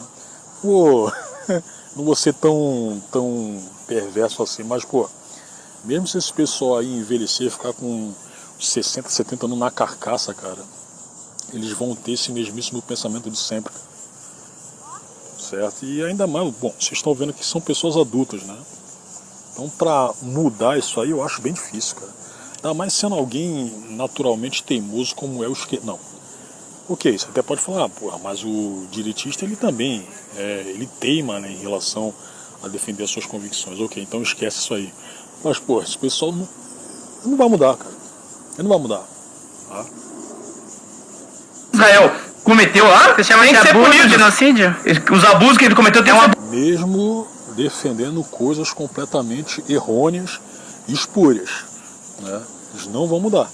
[SPEAKER 1] Pô, não vou ser tão perverso assim, mas, pô, mesmo se esse pessoal aí envelhecer, ficar com 60, 70 anos na carcaça, cara, eles vão ter esse mesmíssimo pensamento de sempre, certo? E ainda mais, bom, vocês estão vendo que são pessoas adultas, né? Então, pra mudar isso aí, eu acho bem difícil, cara. Ainda mais sendo alguém naturalmente teimoso como é o esquerdo. Não. Ok, você até pode falar, porra, mas o direitista, ele também, ele teima, né, em relação a defender as suas convicções. Ok, então esquece isso aí. Mas, porra, esse pessoal não vai mudar, cara. Ele não vai mudar. Tá?
[SPEAKER 9] Israel cometeu lá, tem que ser punido.
[SPEAKER 7] Genocídio?
[SPEAKER 9] Os abusos que ele cometeu tem uma...
[SPEAKER 1] Mesmo defendendo coisas completamente errôneas e espúrias, né? Eles não vão mudar.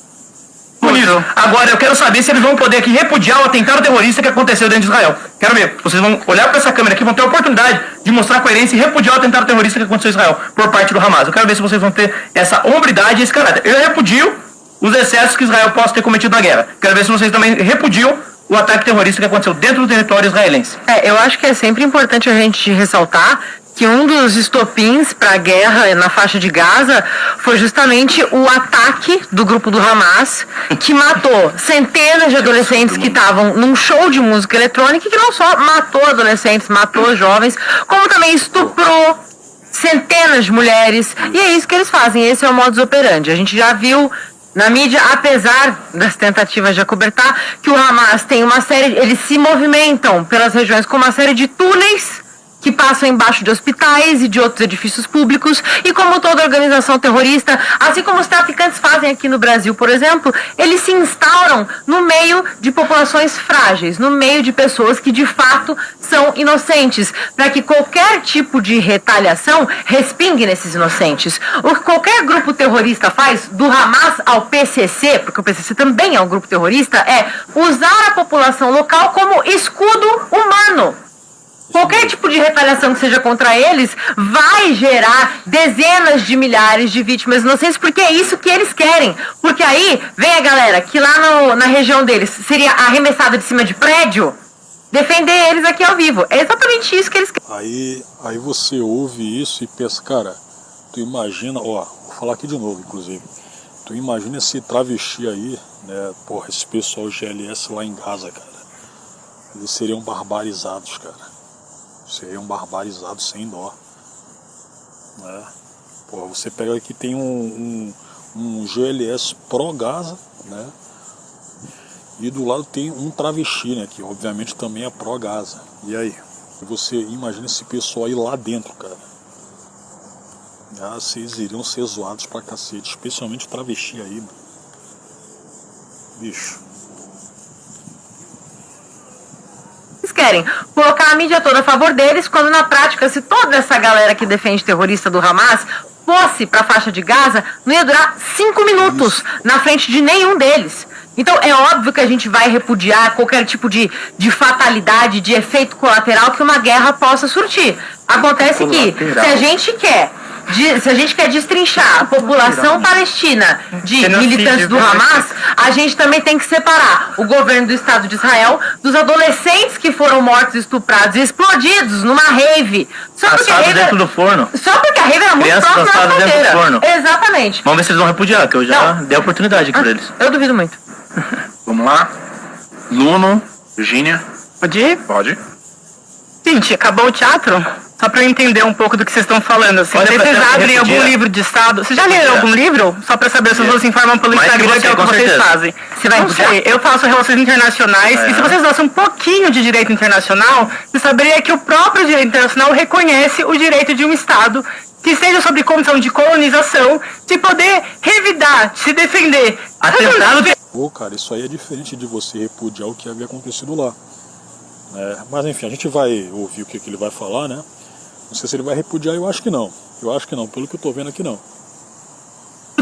[SPEAKER 9] Punido. Agora, eu quero saber se eles vão poder aqui repudiar o atentado terrorista que aconteceu dentro de Israel. Quero ver. Vocês vão olhar para essa câmera aqui, vão ter a oportunidade de mostrar coerência e repudiar o atentado terrorista que aconteceu em Israel por parte do Hamas. Eu quero ver se vocês vão ter essa hombridade e esse caráter. Eu repudio os excessos que Israel possa ter cometido na guerra. Quero ver se vocês também repudiam o ataque terrorista que aconteceu dentro do território israelense.
[SPEAKER 7] Eu acho que é sempre importante a gente ressaltar que um dos estopins para a guerra na faixa de Gaza foi justamente o ataque do grupo do Hamas, que matou centenas de adolescentes que estavam num show de música eletrônica, que não só matou adolescentes, matou jovens, como também estuprou centenas de mulheres. E é isso que eles fazem, esse é o modus operandi. A gente já viu na mídia, apesar das tentativas de acobertar, que o Hamas tem uma série, eles se movimentam pelas regiões com uma série de túneis que passam embaixo de hospitais e de outros edifícios públicos, e como toda organização terrorista, assim como os traficantes fazem aqui no Brasil, por exemplo, eles se instauram no meio de populações frágeis, no meio de pessoas que de fato são inocentes, para que qualquer tipo de retaliação respingue nesses inocentes. O que qualquer grupo terrorista faz, do Hamas ao PCC, porque o PCC também é um grupo terrorista, é usar a população local como escudo humano. Qualquer tipo de retaliação que seja contra eles vai gerar dezenas de milhares de vítimas inocentes, porque é isso que eles querem. Porque aí vem a galera que lá na região deles seria arremessada de cima de prédio, defender eles aqui ao vivo. É exatamente isso que eles querem.
[SPEAKER 1] Aí você ouve isso e pensa, cara, tu imagina, vou falar aqui de novo, inclusive. Tu imagina esse travesti aí, né, porra, esse pessoal GLS lá em Gaza, cara. Eles seriam barbarizados, cara. Seriam barbarizados sem dó, né? Pô, você pega aqui, tem um GLS pró-Gaza, né? E do lado tem um travesti, né, que obviamente também é pró-Gaza. E aí? Você imagina esse pessoal aí lá dentro, cara. Ah, vocês iriam ser zoados pra cacete, especialmente travesti aí, mano. Bicho.
[SPEAKER 10] Eles querem colocar a mídia toda a favor deles, quando na prática, se toda essa galera que defende terrorista do Hamas fosse pra faixa de Gaza, não ia durar 5 minutos na frente de nenhum deles. Então é óbvio que a gente vai repudiar qualquer tipo de fatalidade, de efeito colateral que uma guerra possa surtir. Acontece que se a gente quer destrinchar a população palestina de militantes do Hamas, a gente também tem que separar o governo do Estado de Israel dos adolescentes que foram mortos, estuprados e explodidos numa rave. Só porque a rave
[SPEAKER 9] dentro do forno.
[SPEAKER 10] Só porque a rave era muito
[SPEAKER 9] Crianças
[SPEAKER 10] próxima da
[SPEAKER 9] dentro do
[SPEAKER 10] fronteira.
[SPEAKER 9] forno.
[SPEAKER 10] Exatamente.
[SPEAKER 9] Vamos ver se eles vão repudiar, que eu já dei a oportunidade aqui pra eles.
[SPEAKER 10] Eu duvido muito.
[SPEAKER 5] Vamos lá. Luno, Virgínia.
[SPEAKER 7] Pode ir?
[SPEAKER 5] Pode.
[SPEAKER 7] Gente, acabou o teatro? Só pra eu entender um pouco do que vocês estão falando. Assim,
[SPEAKER 9] Pode
[SPEAKER 7] vocês
[SPEAKER 9] fazer
[SPEAKER 7] abrem
[SPEAKER 9] repudia.
[SPEAKER 7] algum livro de Estado? Vocês já leram algum livro? Só pra saber se vocês se informam pelo
[SPEAKER 9] Mais que
[SPEAKER 7] Instagram,
[SPEAKER 9] você,
[SPEAKER 7] que é o que
[SPEAKER 9] com
[SPEAKER 7] vocês
[SPEAKER 9] certeza.
[SPEAKER 7] fazem. Você vai sei, eu faço relações internacionais, e se vocês gostam um pouquinho de direito internacional, você saberia que o próprio direito internacional reconhece o direito de um Estado que seja sob condição de colonização, de poder revidar, se defender.
[SPEAKER 9] Atentado.
[SPEAKER 1] Pô, cara, isso aí é diferente de você repudiar o que havia acontecido lá. Mas enfim, a gente vai ouvir o que ele vai falar, né? Não sei se ele vai repudiar, eu acho que não. Eu acho que não, pelo que eu tô vendo aqui não.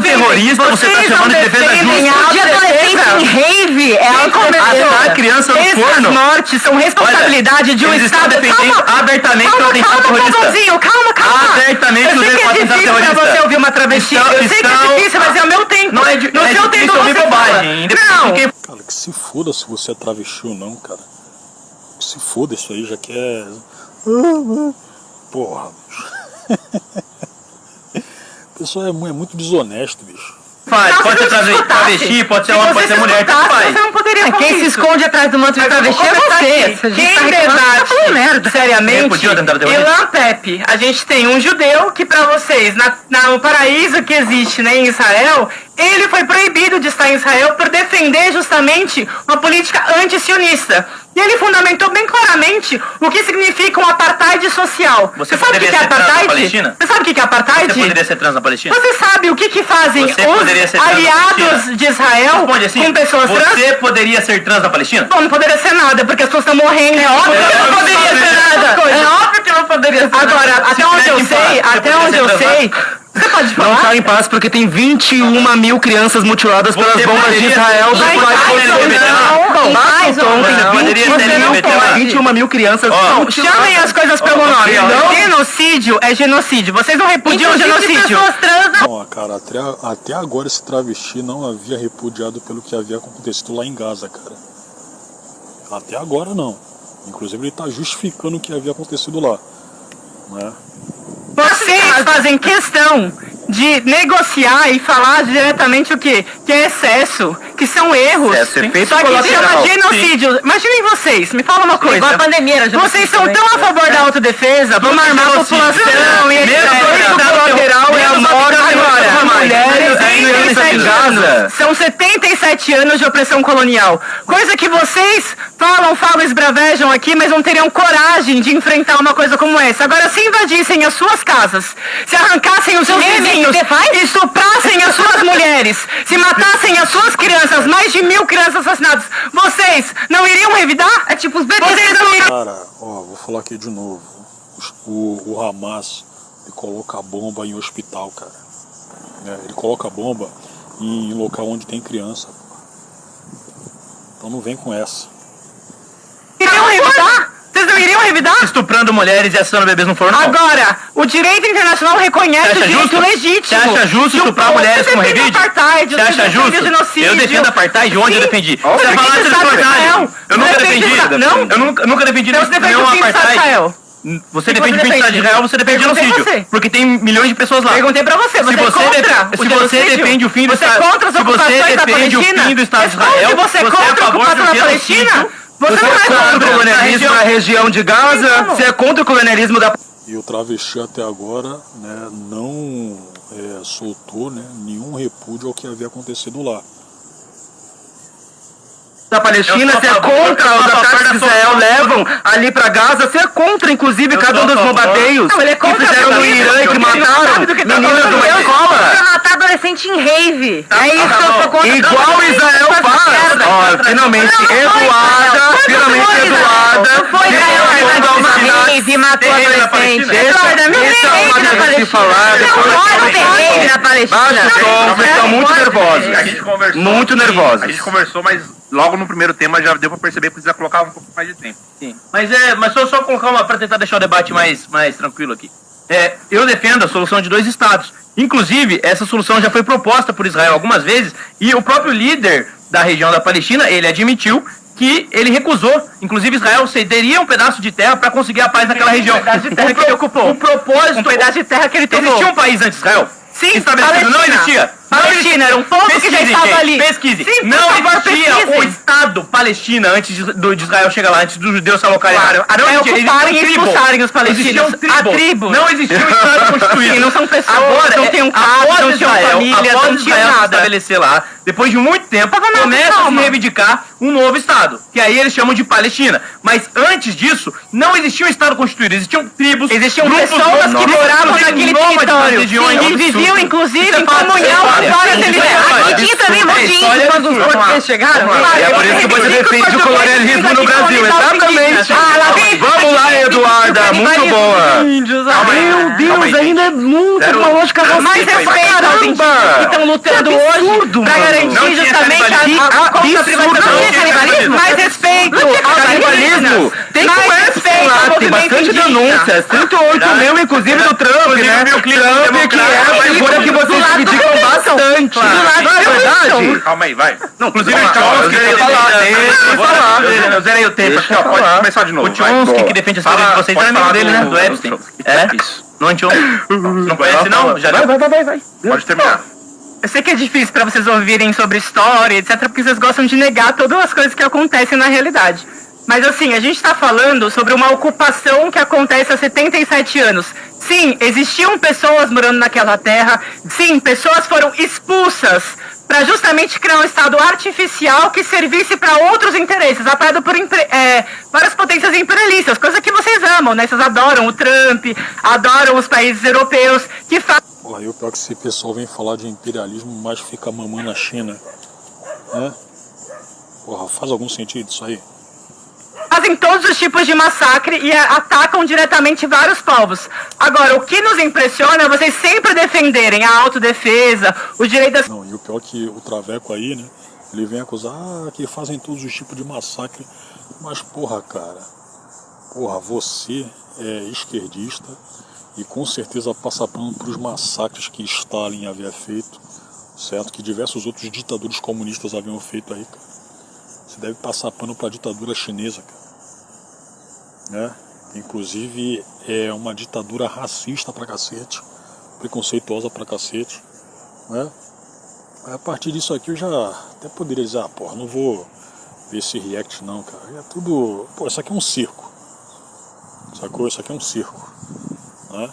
[SPEAKER 9] Terrorista, você tá chamando de defesa justa.
[SPEAKER 10] De adolescente em rave é
[SPEAKER 9] A criança no
[SPEAKER 7] Essas
[SPEAKER 9] forno.
[SPEAKER 7] mortes são responsabilidade de um
[SPEAKER 9] Eles estão
[SPEAKER 7] Estado.
[SPEAKER 9] defendendo abertamente o atentado terrorista.
[SPEAKER 7] Calma.
[SPEAKER 9] Abertamente
[SPEAKER 7] Eu
[SPEAKER 9] o
[SPEAKER 7] sei que é
[SPEAKER 9] atentado
[SPEAKER 7] difícil pra
[SPEAKER 9] terrorista.
[SPEAKER 7] você ouvir uma travesti. Eu sei que é difícil, mas é o meu tempo.
[SPEAKER 9] Não é
[SPEAKER 7] No seu
[SPEAKER 9] difícil
[SPEAKER 7] tempo
[SPEAKER 9] ouvir
[SPEAKER 7] você
[SPEAKER 9] bobagem,
[SPEAKER 7] fala.
[SPEAKER 9] independente
[SPEAKER 7] Não.
[SPEAKER 9] de quem.
[SPEAKER 1] Cara, que se foda se você é travesti ou não, cara. Que se foda, isso aí já quer... Porra, bicho. O pessoal é muito desonesto, bicho.
[SPEAKER 9] Faz, pode ser travesti, pode ser homem, pode ser mulher, tanto faz.
[SPEAKER 7] Você não poderia fazer
[SPEAKER 10] Quem se
[SPEAKER 7] isso.
[SPEAKER 10] esconde atrás do manto de travesti é você.
[SPEAKER 7] Quem debate seriamente,
[SPEAKER 9] Repudiou o atentado terrorista?
[SPEAKER 7] Ilan Pepe, a gente tem um judeu que pra vocês, no paraíso que existe, né, em Israel, ele foi proibido de estar em Israel por defender justamente uma política anti-sionista. E ele fundamentou bem claramente o que significa um apartheid social.
[SPEAKER 9] Você
[SPEAKER 7] sabe o que
[SPEAKER 9] poderia
[SPEAKER 7] é
[SPEAKER 9] ser trans na
[SPEAKER 7] apartheid?
[SPEAKER 9] Palestina?
[SPEAKER 7] Você sabe o que é apartheid?
[SPEAKER 9] Você poderia ser trans na Palestina?
[SPEAKER 7] Você sabe o que fazem
[SPEAKER 9] Você poderia ser
[SPEAKER 7] os
[SPEAKER 9] trans na
[SPEAKER 7] aliados
[SPEAKER 9] Palestina?
[SPEAKER 7] de Israel
[SPEAKER 9] Responde assim,
[SPEAKER 7] com pessoas trans?
[SPEAKER 9] você poderia ser trans na Palestina?
[SPEAKER 7] Bom, não poderia ser nada, porque as pessoas estão morrendo. É óbvio que não poderia ser nada. É óbvio que não poderia ser nada. Agora, até onde eu sei, você pode falar?
[SPEAKER 8] Não tá em paz porque tem 21 mil crianças mutiladas pelas
[SPEAKER 9] Você
[SPEAKER 8] poderia de Israel do
[SPEAKER 9] ser- poderia ser LGBT lá.
[SPEAKER 8] 21 mil crianças
[SPEAKER 7] Não, chamem as coisas pelo nome. Genocídio é genocídio. Vocês não repudiam o genocídio.
[SPEAKER 1] Não, cara, até agora esse travesti não havia repudiado pelo que havia acontecido lá em Gaza, cara. Até agora não. Inclusive ele tá justificando o que havia acontecido lá, né?
[SPEAKER 7] Vocês fazem questão de negociar e falar diretamente o quê? Que é excesso, que são erros.
[SPEAKER 8] Excesso, efeito
[SPEAKER 7] Só que
[SPEAKER 8] colateral.
[SPEAKER 7] chama genocídio. Imaginem vocês, me fala uma coisa.
[SPEAKER 10] Igual a pandemia era genocídio
[SPEAKER 7] Vocês são
[SPEAKER 10] também.
[SPEAKER 7] tão a favor da autodefesa, vamos armar a população e etc.
[SPEAKER 9] Efeito
[SPEAKER 7] colateral é a morte agora. Mulheres em 77
[SPEAKER 8] Gaza.
[SPEAKER 7] anos. São 77 anos de opressão colonial. Coisa que vocês falam, esbravejam aqui, mas não teriam coragem de enfrentar uma coisa como essa. Agora, se invadissem as suas casas, se arrancassem os seus vizinhos, estuprassem as suas mulheres, se matassem as suas crianças, mais de 1000 crianças assassinadas, vocês não iriam revidar? É tipo os bebês. Vocês não iriam...
[SPEAKER 1] Cara, ó, vou falar aqui de novo. O Hamas, ele coloca a bomba em hospital, cara. Ele coloca a bomba em local onde tem criança. Então não vem com essa.
[SPEAKER 7] iriam revidar? Vocês não iriam revidar?
[SPEAKER 9] Estuprando mulheres e assando bebês no forno?
[SPEAKER 7] Agora, o direito internacional reconhece o direito legítimo.
[SPEAKER 9] Você acha justo estuprar mulheres como revide?
[SPEAKER 7] Você
[SPEAKER 9] acha justo? Eu defendo apartheid onde eu defendi. Você vai falar de reportagem. Eu nunca defendi.
[SPEAKER 7] Não?
[SPEAKER 9] Eu nunca defendi nenhum apartheid. Você defende o fim do Estado de Israel, você defende o genocídio. Porque tem milhões de pessoas lá.
[SPEAKER 7] Perguntei pra você, você é contra o
[SPEAKER 9] se você defende o fim do Estado,
[SPEAKER 7] você é contra as ocupações da Palestina?
[SPEAKER 9] fim do Estado de Israel,
[SPEAKER 7] Você é contra a ocupação da Palestina? Você não é
[SPEAKER 8] contra o colonialismo na região de Gaza? Você é contra o colonialismo da...
[SPEAKER 1] E o travesti até agora, né, não soltou, né, nenhum repúdio ao que havia acontecido lá.
[SPEAKER 8] da Palestina, você é contra os ataques que Israel levam ali pra Gaza, você é contra, inclusive, cada um dos bombardeios que fizeram no Irã e que mataram meninas de uma escola.
[SPEAKER 10] Pra matar adolescente em rave. É isso que eu tô contra.
[SPEAKER 8] Igual Israel faz. Ó, finalmente, Eduarda.
[SPEAKER 10] Não foi Israel que uma rave matou adolescente. Eduarda, não tem rave na Palestina. Não tem rave na Palestina.
[SPEAKER 8] Baixa o som, vocês estão muito nervosos.
[SPEAKER 5] A gente conversou.
[SPEAKER 8] Muito nervosos.
[SPEAKER 5] A gente conversou, mas logo no primeiro tema já deu pra perceber que precisa colocar um pouco mais de tempo.
[SPEAKER 9] Sim. Mas só colocar pra tentar deixar o debate mais tranquilo aqui. Eu defendo a solução de 2 estados. Inclusive, essa solução já foi proposta por Israel algumas vezes e o próprio líder da região da Palestina, ele admitiu que ele recusou. Inclusive, Israel cederia um pedaço de terra para conseguir a paz naquela região.
[SPEAKER 10] Um pedaço de terra que ele ocupou.
[SPEAKER 9] O propósito...
[SPEAKER 10] Um pedaço de terra que ele tomou.
[SPEAKER 9] Existia um país antes de Israel?
[SPEAKER 10] Sim,
[SPEAKER 9] estabelecido. Não existia.
[SPEAKER 10] Palestina, era um povo que já estava ali.
[SPEAKER 9] Pesquise.
[SPEAKER 10] Sim,
[SPEAKER 9] não existia o Estado Palestina antes de Israel chegar lá, antes dos judeus se alocarem lá.
[SPEAKER 10] Claro, até ocuparem e expulsarem os palestinos.
[SPEAKER 9] A tribo. Não existia um Estado constituído.
[SPEAKER 10] Sim, não são pessoas,
[SPEAKER 9] agora,
[SPEAKER 10] não tem um caso, não tinha família, não tinha
[SPEAKER 9] Israel se
[SPEAKER 10] nada.
[SPEAKER 9] estabelecer lá, depois de muito tempo, começa a se reivindicar um novo Estado, que aí eles chamam de Palestina. Mas antes disso, não existia um Estado constituído, existiam tribos,
[SPEAKER 10] existiam pessoas que moravam naquele território, e viviam, inclusive, em comunhão com várias religiões. Aqui tinha também um monte de índios quando os portugueses chegaram.
[SPEAKER 8] É por isso que você defende o colonialismo no Brasil, exatamente. Vamos lá, Eduarda, muito boa. Meu Deus, ainda é muito uma lógica racista.
[SPEAKER 10] Mais respeito aos indígenas que estão lutando hoje pra garantir justamente a contra a privatização. Não tinha canibalismo? Mais respeito ao
[SPEAKER 8] Canibalismo. Tem começo lá, tem bastante denúncia. 108 mil, inclusive, do Trump, né? Trump, que é a figura que vocês criticam bastante. Não é verdade?
[SPEAKER 5] Calma aí, vai.
[SPEAKER 8] Não, inclusive,
[SPEAKER 9] Eu zerei o tempo aqui, ó.
[SPEAKER 5] Pode começar de novo.
[SPEAKER 9] O Chomsky, que defende a teoria de vocês, é amigo dele, né? Do Epstein.
[SPEAKER 5] Isso.
[SPEAKER 9] Não é Chomsky? Não conhece, não? Já
[SPEAKER 8] vai.
[SPEAKER 5] Pode terminar.
[SPEAKER 7] Eu sei que é difícil pra vocês ouvirem sobre história, etc, porque vocês gostam de negar todas as coisas que acontecem na realidade. Mas assim, a gente tá falando sobre uma ocupação que acontece há 77 anos. Sim, existiam pessoas morando naquela terra. Sim, pessoas foram expulsas para justamente criar um estado artificial que servisse para outros interesses, apoiado por várias potências imperialistas, coisa que vocês amam, né? Vocês adoram o Trump, adoram os países europeus, que fazem...
[SPEAKER 1] Porra, e o pior que esse pessoal vem falar de imperialismo, mas fica mamando a China, né? Porra, faz algum sentido isso aí?
[SPEAKER 7] Fazem todos os tipos de massacre e atacam diretamente vários povos. Agora, o que nos impressiona é vocês sempre defenderem a autodefesa, o direito das...
[SPEAKER 1] Não, e o pior é que o Traveco aí, né, ele vem acusar que fazem todos os tipos de massacre, mas porra, cara, você é esquerdista e com certeza passa pano pros massacres que Stalin havia feito, certo? Que diversos outros ditadores comunistas haviam feito aí, cara. Você deve passar pano para a ditadura chinesa, cara. Né? Inclusive é uma ditadura racista pra cacete, preconceituosa pra cacete. Né? A partir disso aqui eu já até poderia dizer, porra, não vou ver esse react não, cara. É tudo... Pô, isso aqui é um circo. Sacou? Isso aqui é um circo. Né?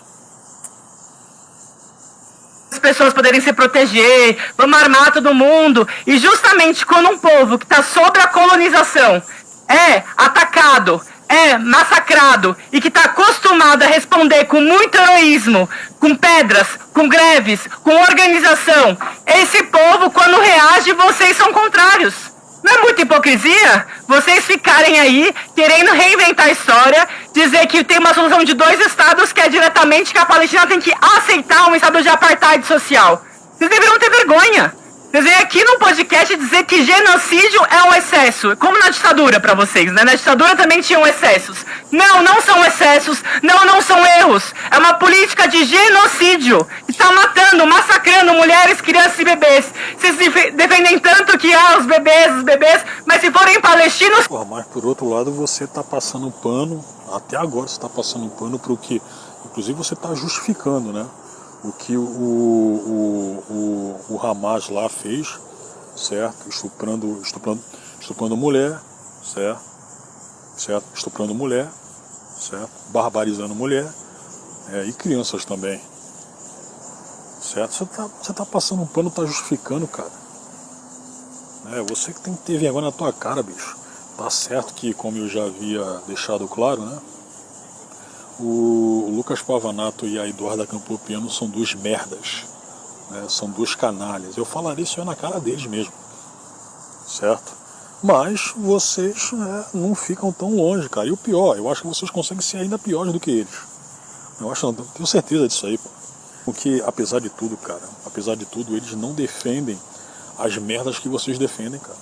[SPEAKER 7] As pessoas poderem se proteger, vamos armar todo mundo. E justamente quando um povo que está sob a colonização é atacado, é massacrado e que está acostumado a responder com muito heroísmo, com pedras, com greves, com organização, esse povo, quando reage, vocês são contrários. Não é muita hipocrisia vocês ficarem aí querendo reinventar a história, dizer que tem uma solução de 2 estados que é diretamente que a Palestina tem que aceitar um estado de apartheid social. Vocês deveriam ter vergonha. Vocês vêm aqui no podcast dizer que genocídio é um excesso, como na ditadura pra vocês, né? Na ditadura também tinham excessos. Não, não são excessos, não são erros. É uma política de genocídio. Está matando, massacrando mulheres, crianças e bebês. Vocês defendem tanto que os bebês, mas se forem palestinos...
[SPEAKER 1] Porra, mas por outro lado você tá passando pano, até agora você tá passando pano pro que, inclusive você tá justificando, né? O que o Hamas lá fez, certo? Estuprando mulher, certo? Estuprando mulher, certo? Barbarizando mulher, e crianças também, certo? Você tá passando um pano, tá justificando, cara. Você que tem que ter vergonha na tua cara, bicho. Tá certo que, como eu já havia deixado claro, né? O Lucas Pavanato e a Eduarda Campopiano são duas merdas, né? São duas canalhas. Eu falaria isso na cara deles mesmo, certo? Mas vocês não ficam tão longe, cara. E o pior, eu acho que vocês conseguem ser ainda piores do que eles. Eu tenho certeza disso aí, pô. Porque, apesar de tudo, cara, eles não defendem as merdas que vocês defendem, cara.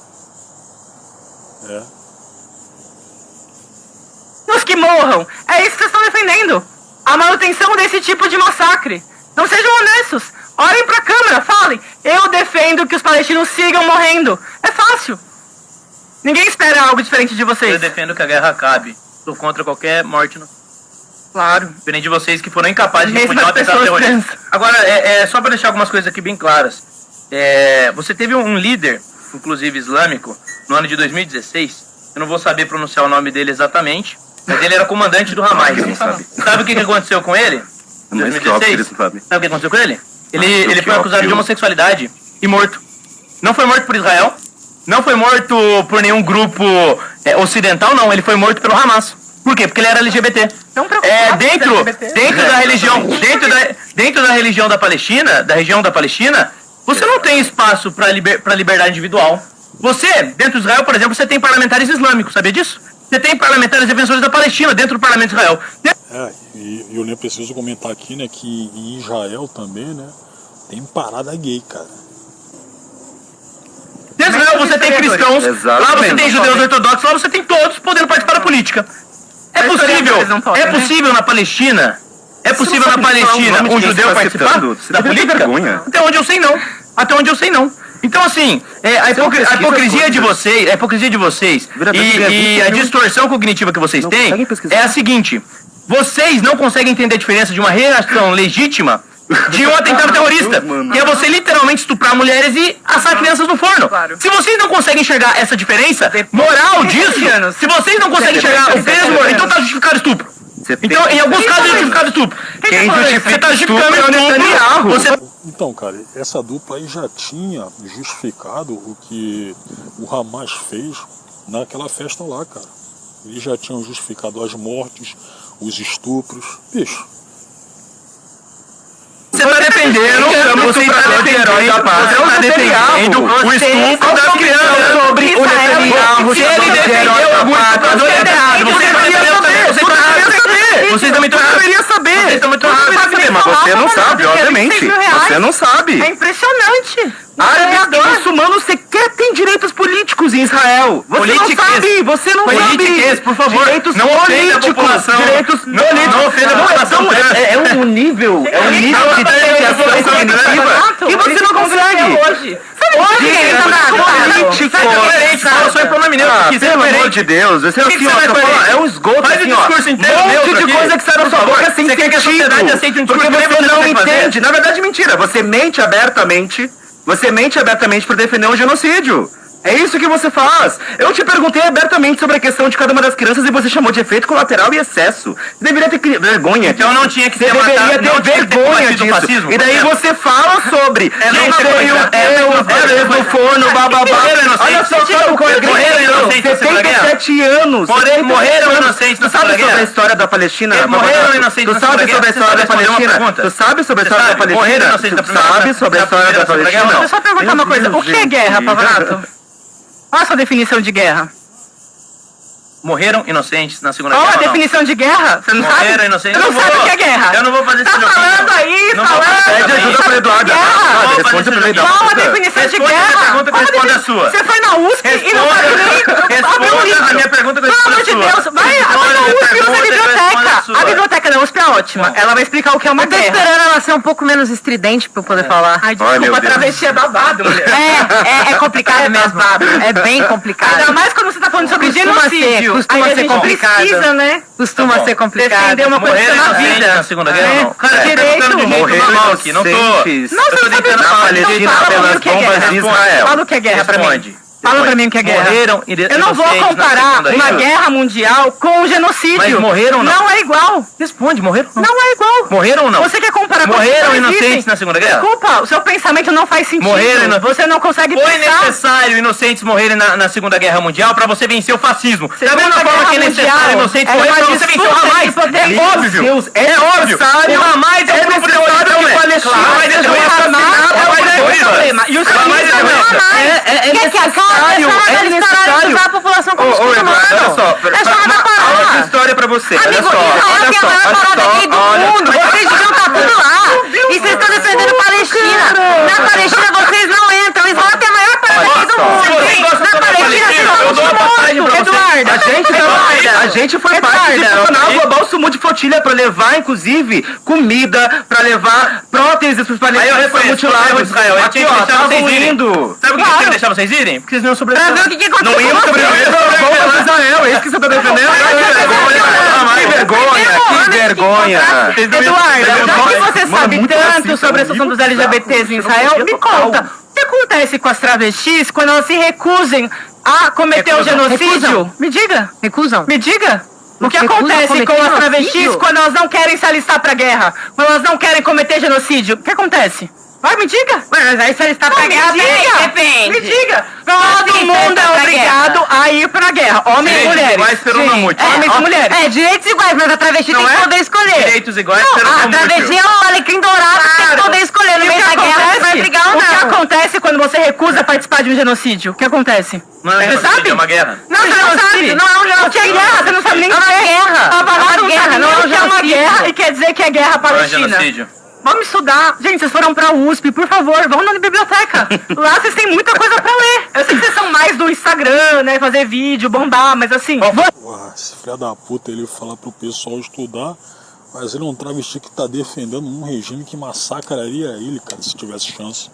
[SPEAKER 7] Os que morram, é isso que vocês estão defendendo. A manutenção desse tipo de massacre. Não sejam honestos. Olhem pra câmera, falem. Eu defendo que os palestinos sigam morrendo. É fácil. Ninguém espera algo diferente de vocês.
[SPEAKER 9] Eu defendo que a guerra acabe. Sou contra qualquer morte no...
[SPEAKER 7] Claro.
[SPEAKER 9] Diferente de vocês que foram incapazes de
[SPEAKER 7] Mesmo
[SPEAKER 9] repudiar um
[SPEAKER 7] as
[SPEAKER 9] atentado
[SPEAKER 7] pessoas
[SPEAKER 9] terrorista. Agora, só para deixar algumas coisas aqui bem claras. Você teve um líder, inclusive islâmico, no ano de 2016. Eu não vou saber pronunciar o nome dele exatamente, mas ele era comandante do Hamas. Sabe o que aconteceu com ele? Em 2016? Sabe o que aconteceu com ele? Ele foi acusado de homossexualidade e morto. Não foi morto por Israel, não foi morto por nenhum grupo ocidental, não. Ele foi morto pelo Hamas. Por quê? Porque ele era LGBT. Dentro da religião da Palestina, da região da Palestina, você não tem espaço para liberdade individual. Você, dentro de Israel, por exemplo, você tem parlamentares islâmicos, sabia disso? Você tem parlamentares defensores da Palestina dentro do parlamento de Israel.
[SPEAKER 1] E eu nem preciso comentar aqui, né, que em Israel também, né, tem parada gay, cara.
[SPEAKER 9] Dentro de Israel você tem cristãos, lá você tem judeus ortodoxos, lá você tem todos podendo participar da política. É possível na Palestina, um judeu participar da política? Até onde eu sei não. Então assim, a hipocrisia de vocês e a distorção cognitiva que vocês têm é a seguinte: vocês não conseguem entender a diferença de uma reação legítima de um atentado terrorista, que é você literalmente estuprar mulheres e assar crianças no forno. Se vocês não conseguem enxergar essa diferença moral disso, se vocês não conseguem enxergar o peso moral, então tá justificado estupro. Então, em alguns casos é justificado estupro. Você tá justificando estupro.
[SPEAKER 1] Então, cara, essa dupla aí já tinha justificado o que o Hamas fez naquela festa lá, cara. Eles já tinham justificado as mortes, os estupros. Bicho.
[SPEAKER 9] Você tá defendendo o estupro das crianças sobre o Netanyahu. Se ele defendeu o estuprador, é errado. Vocês também deveriam saber.
[SPEAKER 8] Mas você não sabe, obviamente. Você não sabe.
[SPEAKER 7] É impressionante.
[SPEAKER 8] Árabes muçulmanos sequer têm direitos políticos em Israel. Você não sabe.
[SPEAKER 9] Políticos, por favor.
[SPEAKER 8] Direitos
[SPEAKER 9] não ofenda a população. Não ofenda a população.
[SPEAKER 8] É um nível de diferenciação cognitiva que você não consegue. Pelo amor de Deus, você é um esgoto.
[SPEAKER 9] Faz o discurso inteiro.
[SPEAKER 8] Um monte de coisa que sai da sua boca sem sentido. Porque você não entende. Na verdade, mentira. Você mente abertamente. Você mente abertamente para defender um genocídio. É isso que você faz. Eu te perguntei abertamente sobre a questão de cada uma das crianças e você chamou de efeito colateral e excesso. Você deveria ter vergonha disso.
[SPEAKER 9] Então não tinha que ter
[SPEAKER 8] Você deveria ter vergonha disso. E daí você fala sobre no forno, bababá. Olha só, você tem 77 anos.
[SPEAKER 9] Morreram inocentes na Segunda Guerra.
[SPEAKER 8] Tu sabe sobre a história da Palestina?
[SPEAKER 9] Morreram inocentes na Segunda Guerra.
[SPEAKER 8] Tu sabe sobre a história da Palestina? Tu sabe sobre a história da Palestina?
[SPEAKER 9] Morreram inocentes na Primeira Guerra.
[SPEAKER 8] Sabe sobre a história da Palestina?
[SPEAKER 7] Deixa eu só perguntar uma coisa. O que é guerra, Pavanato? Qual a sua definição de guerra?
[SPEAKER 9] Morreram inocentes na Segunda
[SPEAKER 7] Qual
[SPEAKER 9] Guerra.
[SPEAKER 7] Qual a definição de guerra? Você não sabe?
[SPEAKER 9] Morreram inocentes.
[SPEAKER 7] Você não sabe o que é guerra?
[SPEAKER 9] Eu não vou fazer
[SPEAKER 7] tá
[SPEAKER 9] isso.
[SPEAKER 7] Tá falando aí,
[SPEAKER 8] Pede ajuda para Eduardo. Responde para Eduardo.
[SPEAKER 7] Qual a definição de guerra?
[SPEAKER 9] Pergunta que responde a sua.
[SPEAKER 7] Você foi na USP e não sabe nem...
[SPEAKER 9] Responda a minha pergunta que responde a sua.
[SPEAKER 7] Pelo amor de Deus, vai na USP e usa a biblioteca. A biblioteca da USP é ótima. Ela vai explicar o que é uma guerra.
[SPEAKER 10] Eu tô esperando ela ser um pouco menos estridente pra eu poder falar.
[SPEAKER 7] Ai, desculpa, travesti é babado, mulher.
[SPEAKER 10] É complicado mesmo. É bem complicado.
[SPEAKER 7] Ainda mais quando você tá falando sobre genocídio.
[SPEAKER 10] Costuma ser complicado.
[SPEAKER 7] Precisa, né?
[SPEAKER 10] Costuma ser complicado.
[SPEAKER 7] Defender uma coisa na vida.
[SPEAKER 9] Na Segunda Guerra, não.
[SPEAKER 7] Cara, direito.
[SPEAKER 8] Morreram
[SPEAKER 9] aqui. Não tô
[SPEAKER 8] inocentes
[SPEAKER 7] na
[SPEAKER 8] Palestina pelas bombas de Israel.
[SPEAKER 7] Fala o que é guerra pra mim. Fala pra mim o que é guerra.
[SPEAKER 9] Morreram
[SPEAKER 7] Eu não vou comparar uma guerra mundial com um genocídio.
[SPEAKER 9] Mas morreram não?
[SPEAKER 7] Não é igual.
[SPEAKER 9] Responde, morreram não?
[SPEAKER 7] Não é igual.
[SPEAKER 9] Morreram ou não?
[SPEAKER 7] Você quer comparar com
[SPEAKER 9] Morreram
[SPEAKER 7] não
[SPEAKER 9] inocentes
[SPEAKER 7] existem.
[SPEAKER 9] na Segunda Guerra?
[SPEAKER 7] Desculpa, o seu pensamento não faz sentido.
[SPEAKER 9] Morreram inocentes.
[SPEAKER 7] Você não consegue
[SPEAKER 9] Foi
[SPEAKER 7] pensar.
[SPEAKER 9] necessário inocentes morrerem na Segunda Guerra Mundial pra você vencer o fascismo. Da
[SPEAKER 7] Segunda
[SPEAKER 9] mesma forma que é
[SPEAKER 7] Guerra
[SPEAKER 9] necessário
[SPEAKER 7] Mundial
[SPEAKER 9] inocentes
[SPEAKER 7] é
[SPEAKER 9] morrerem
[SPEAKER 7] uma
[SPEAKER 9] pra você vencer o
[SPEAKER 7] disputa
[SPEAKER 9] Hamas.
[SPEAKER 7] de poder.
[SPEAKER 9] É óbvio.
[SPEAKER 8] Deus,
[SPEAKER 9] É óbvio. O Hamas é um grupo terrorista, não é?
[SPEAKER 8] Palestina
[SPEAKER 9] Claro, mas é
[SPEAKER 8] seja
[SPEAKER 9] terrorista.
[SPEAKER 8] assassinado,
[SPEAKER 9] É
[SPEAKER 8] mas é
[SPEAKER 9] terrorista.
[SPEAKER 7] problema. E o
[SPEAKER 9] O Hamas é
[SPEAKER 7] sionismo não é
[SPEAKER 9] terrorista.
[SPEAKER 10] Quer que acabe? Eles pararam de usar a população como escudo humano.
[SPEAKER 8] olha só,
[SPEAKER 10] É só
[SPEAKER 8] uma aula de
[SPEAKER 10] parar.
[SPEAKER 8] história pra você.
[SPEAKER 10] Amigo,
[SPEAKER 8] Olha só,
[SPEAKER 10] Israel tem a maior parada aqui do mundo. Vocês deviam estar tudo lá. E vocês estão defendendo Palestina. Na Palestina vocês não entram. Israel tem a maior parada aqui do mundo.
[SPEAKER 9] Se vocês gostam
[SPEAKER 10] Na
[SPEAKER 9] da
[SPEAKER 10] Palestina vocês
[SPEAKER 9] Palestina, eu dou uma passagem pra vocês.
[SPEAKER 7] Eduardo,
[SPEAKER 8] a gente foi parte do Tribunal Global Sumo de Flotilha pra levar, inclusive, comida, pra levar próteses pros
[SPEAKER 9] Aí eu
[SPEAKER 8] palestinos
[SPEAKER 9] reconheço
[SPEAKER 8] mutilados.
[SPEAKER 9] Israel. Eu
[SPEAKER 8] Aqui,
[SPEAKER 9] tinha que
[SPEAKER 8] ó,
[SPEAKER 9] deixar
[SPEAKER 8] tava
[SPEAKER 9] vocês irem.
[SPEAKER 8] indo.
[SPEAKER 9] Sabe por que eu tinha que deixar vocês irem? Porque vocês não iam
[SPEAKER 10] Pra
[SPEAKER 9] sobreviver.
[SPEAKER 10] ver o que aconteceu
[SPEAKER 8] Não íamos
[SPEAKER 10] com
[SPEAKER 8] sobreviver
[SPEAKER 10] vocês.
[SPEAKER 8] ao povo de Israel, é isso que você tá defendendo? Que vergonha, que vergonha.
[SPEAKER 7] Eduardo, já que você
[SPEAKER 8] Mano,
[SPEAKER 7] sabe
[SPEAKER 8] muito
[SPEAKER 7] tanto
[SPEAKER 8] racista,
[SPEAKER 7] sobre a situação dos LGBTs em Israel, me conta, o que acontece com as travestis quando elas se recusem a cometer o genocídio?
[SPEAKER 10] Recusam.
[SPEAKER 7] Me diga.
[SPEAKER 10] Recusam.
[SPEAKER 7] Me diga. O que
[SPEAKER 10] Recusam
[SPEAKER 7] acontece
[SPEAKER 10] cometer
[SPEAKER 7] com as
[SPEAKER 10] genocídio?
[SPEAKER 7] travestis quando elas não querem se alistar pra guerra? Quando elas não querem cometer genocídio? O que acontece? Vai, me diga.
[SPEAKER 10] Mas aí se alistar pra guerra, depende.
[SPEAKER 7] Me diga. Todo
[SPEAKER 10] Sim,
[SPEAKER 7] mundo
[SPEAKER 10] tá
[SPEAKER 7] é
[SPEAKER 10] pra
[SPEAKER 7] obrigado a ir pra guerra. Homens e
[SPEAKER 9] Direitos
[SPEAKER 7] mulheres.
[SPEAKER 9] iguais pelo mamute.
[SPEAKER 7] Homens e mulheres.
[SPEAKER 10] É, direitos iguais, mas a travesti tem
[SPEAKER 7] Não
[SPEAKER 10] que
[SPEAKER 7] é?
[SPEAKER 10] poder escolher.
[SPEAKER 9] Direitos iguais
[SPEAKER 10] Não,
[SPEAKER 9] pelo
[SPEAKER 10] a
[SPEAKER 9] mamute.
[SPEAKER 10] travesti é um alecrim dourado que tem que poder escolher no
[SPEAKER 7] E o
[SPEAKER 10] meio
[SPEAKER 7] que
[SPEAKER 10] da guerra se vai
[SPEAKER 7] acontece?
[SPEAKER 10] brigar ou
[SPEAKER 7] O que
[SPEAKER 10] não.
[SPEAKER 7] acontece quando você recusa participar de um genocídio? O que acontece?
[SPEAKER 9] Não é
[SPEAKER 7] Você
[SPEAKER 9] genocídio,
[SPEAKER 7] sabe?
[SPEAKER 9] é uma guerra.
[SPEAKER 7] Não, você não sabe.
[SPEAKER 10] Não é um genocídio.
[SPEAKER 7] O que é guerra? Você não sabe nem
[SPEAKER 10] É
[SPEAKER 7] o
[SPEAKER 10] uma
[SPEAKER 7] que é.
[SPEAKER 10] guerra.
[SPEAKER 7] A Baná
[SPEAKER 10] É uma
[SPEAKER 7] não
[SPEAKER 10] guerra,
[SPEAKER 7] sabe
[SPEAKER 10] não é
[SPEAKER 7] nem
[SPEAKER 10] um
[SPEAKER 7] o que é uma
[SPEAKER 10] genocídio.
[SPEAKER 7] guerra e quer dizer que é guerra
[SPEAKER 9] Não é
[SPEAKER 7] palestina.
[SPEAKER 9] genocídio.
[SPEAKER 7] Vamos estudar. Gente, vocês foram pra USP, por favor, vão na biblioteca. Lá vocês têm muita coisa pra ler. Eu sei que vocês são mais do Instagram, né, fazer vídeo, bombar, mas assim...
[SPEAKER 1] Ué, esse filho da puta, ele fala pro pessoal estudar, mas ele é um travesti que tá defendendo um regime que massacraria ele, cara, se tivesse chance.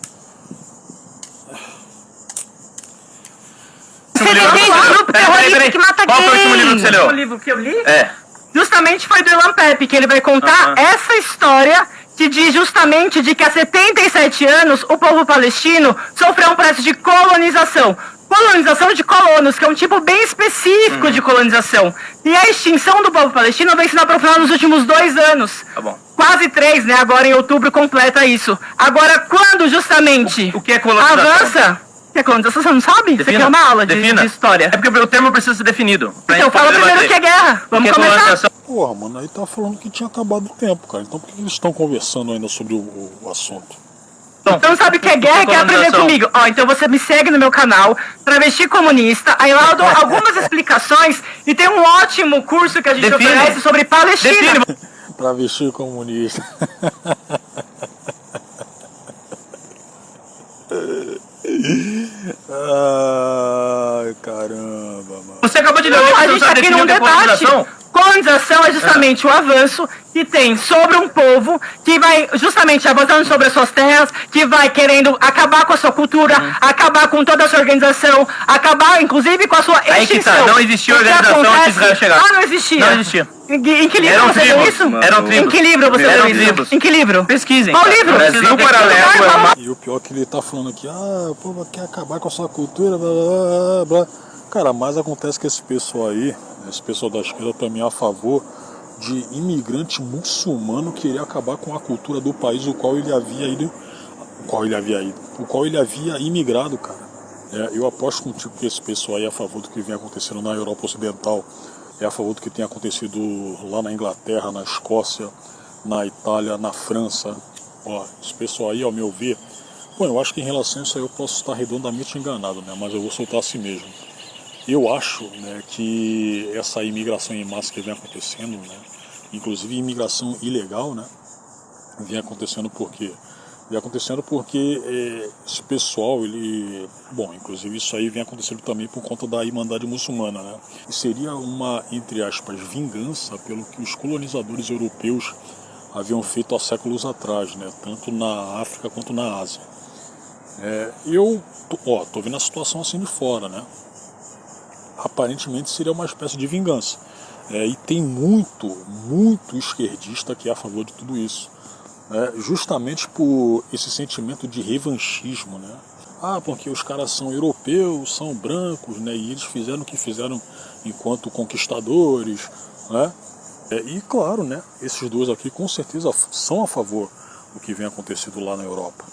[SPEAKER 10] Você defende o grupo terrorista que mata
[SPEAKER 9] Qual foi o último livro que você
[SPEAKER 7] O
[SPEAKER 9] leu?
[SPEAKER 7] livro que eu li
[SPEAKER 9] É.
[SPEAKER 7] justamente foi do Ilan Pepe, que ele vai contar essa história que diz justamente de que há 77 anos o povo palestino sofreu um processo de colonização. Colonização de colonos, que é um tipo bem específico de colonização. E a extinção do povo palestino vem sendo aprofundada nos últimos 2 anos.
[SPEAKER 9] Tá bom.
[SPEAKER 7] Quase 3, né? Agora em outubro completa isso. Agora, quando justamente
[SPEAKER 9] O que é colonização?
[SPEAKER 7] avança... O que é colonização? Você não sabe? Você quer uma aula de história?
[SPEAKER 9] É porque o termo precisa ser definido.
[SPEAKER 7] Então fala primeiro o que é guerra. Vamos começar.
[SPEAKER 1] Porra, mano, aí tá falando que tinha acabado o tempo, cara. Então por que eles estão conversando ainda sobre o assunto?
[SPEAKER 7] Então sabe o que é guerra e quer aprender comigo? Ó, então você me segue no meu canal, Travesti Comunista, aí lá eu dou algumas explicações e tem um ótimo curso que a gente
[SPEAKER 9] Define.
[SPEAKER 7] oferece sobre Palestina.
[SPEAKER 1] Travesti comunista. Ai, caramba, mano.
[SPEAKER 9] Você acabou de ler o
[SPEAKER 7] Não,
[SPEAKER 9] livro,
[SPEAKER 7] a
[SPEAKER 9] você não
[SPEAKER 7] gente
[SPEAKER 9] sabe
[SPEAKER 7] tá aqui
[SPEAKER 9] definir
[SPEAKER 7] num
[SPEAKER 9] o que é
[SPEAKER 7] debate.
[SPEAKER 9] colonização?
[SPEAKER 7] Colonização é justamente o avanço que tem sobre um povo que vai justamente avançando sobre as suas terras, que vai querendo acabar com a sua cultura, acabar com toda a sua organização, acabar inclusive com a sua
[SPEAKER 9] Aí que
[SPEAKER 7] extinção.
[SPEAKER 9] tá, não existia
[SPEAKER 7] O que
[SPEAKER 9] organização antes de
[SPEAKER 7] acontece-
[SPEAKER 9] Israel chegar.
[SPEAKER 7] Ah, não existia?
[SPEAKER 9] Não existia.
[SPEAKER 7] Em que livro
[SPEAKER 9] Eram
[SPEAKER 7] você leu
[SPEAKER 9] tribos,
[SPEAKER 7] isso?
[SPEAKER 9] eram tribos.
[SPEAKER 7] Em que livro você
[SPEAKER 9] Eram
[SPEAKER 7] leu isso?
[SPEAKER 9] tribos.
[SPEAKER 7] Em que livro?
[SPEAKER 9] Pesquisem.
[SPEAKER 7] Qual
[SPEAKER 9] cara.
[SPEAKER 7] livro?
[SPEAKER 9] Brasil
[SPEAKER 7] Vai,
[SPEAKER 9] paralelo.
[SPEAKER 7] vamos-
[SPEAKER 1] E o pior é que ele tá falando aqui, o povo quer acabar com a sua cultura, blá, blá, blá, blá. Cara, mas acontece que esse pessoal aí, esse pessoal da esquerda também é a favor de imigrante muçulmano querer acabar com a cultura do país o qual ele havia imigrado, cara. Eu aposto contigo que esse pessoal aí é a favor do que vem acontecendo na Europa Ocidental, é a favor do que tem acontecido lá na Inglaterra, na Escócia, na Itália, na França. Ó, esse pessoal aí, ao meu ver, bom, eu acho que em relação a isso aí eu posso estar redondamente enganado, né? Mas eu vou soltar assim mesmo. Eu acho, né, que essa imigração em massa que vem acontecendo, né, inclusive imigração ilegal, né, vem acontecendo por quê? Vem acontecendo porque esse pessoal, ele... Bom, inclusive isso aí vem acontecendo também por conta da Irmandade Muçulmana, né? E seria uma, entre aspas, vingança pelo que os colonizadores europeus haviam feito há séculos atrás, né? Tanto na África quanto na Ásia. Eu tô vendo a situação assim de fora, né? Aparentemente seria uma espécie de vingança. E tem muito esquerdista que é a favor de tudo isso. Justamente por esse sentimento de revanchismo, né? Ah, porque os caras são europeus, são brancos, né? E eles fizeram o que fizeram enquanto conquistadores, né? E claro, né? Esses dois aqui com certeza são a favor do que vem acontecendo lá na Europa.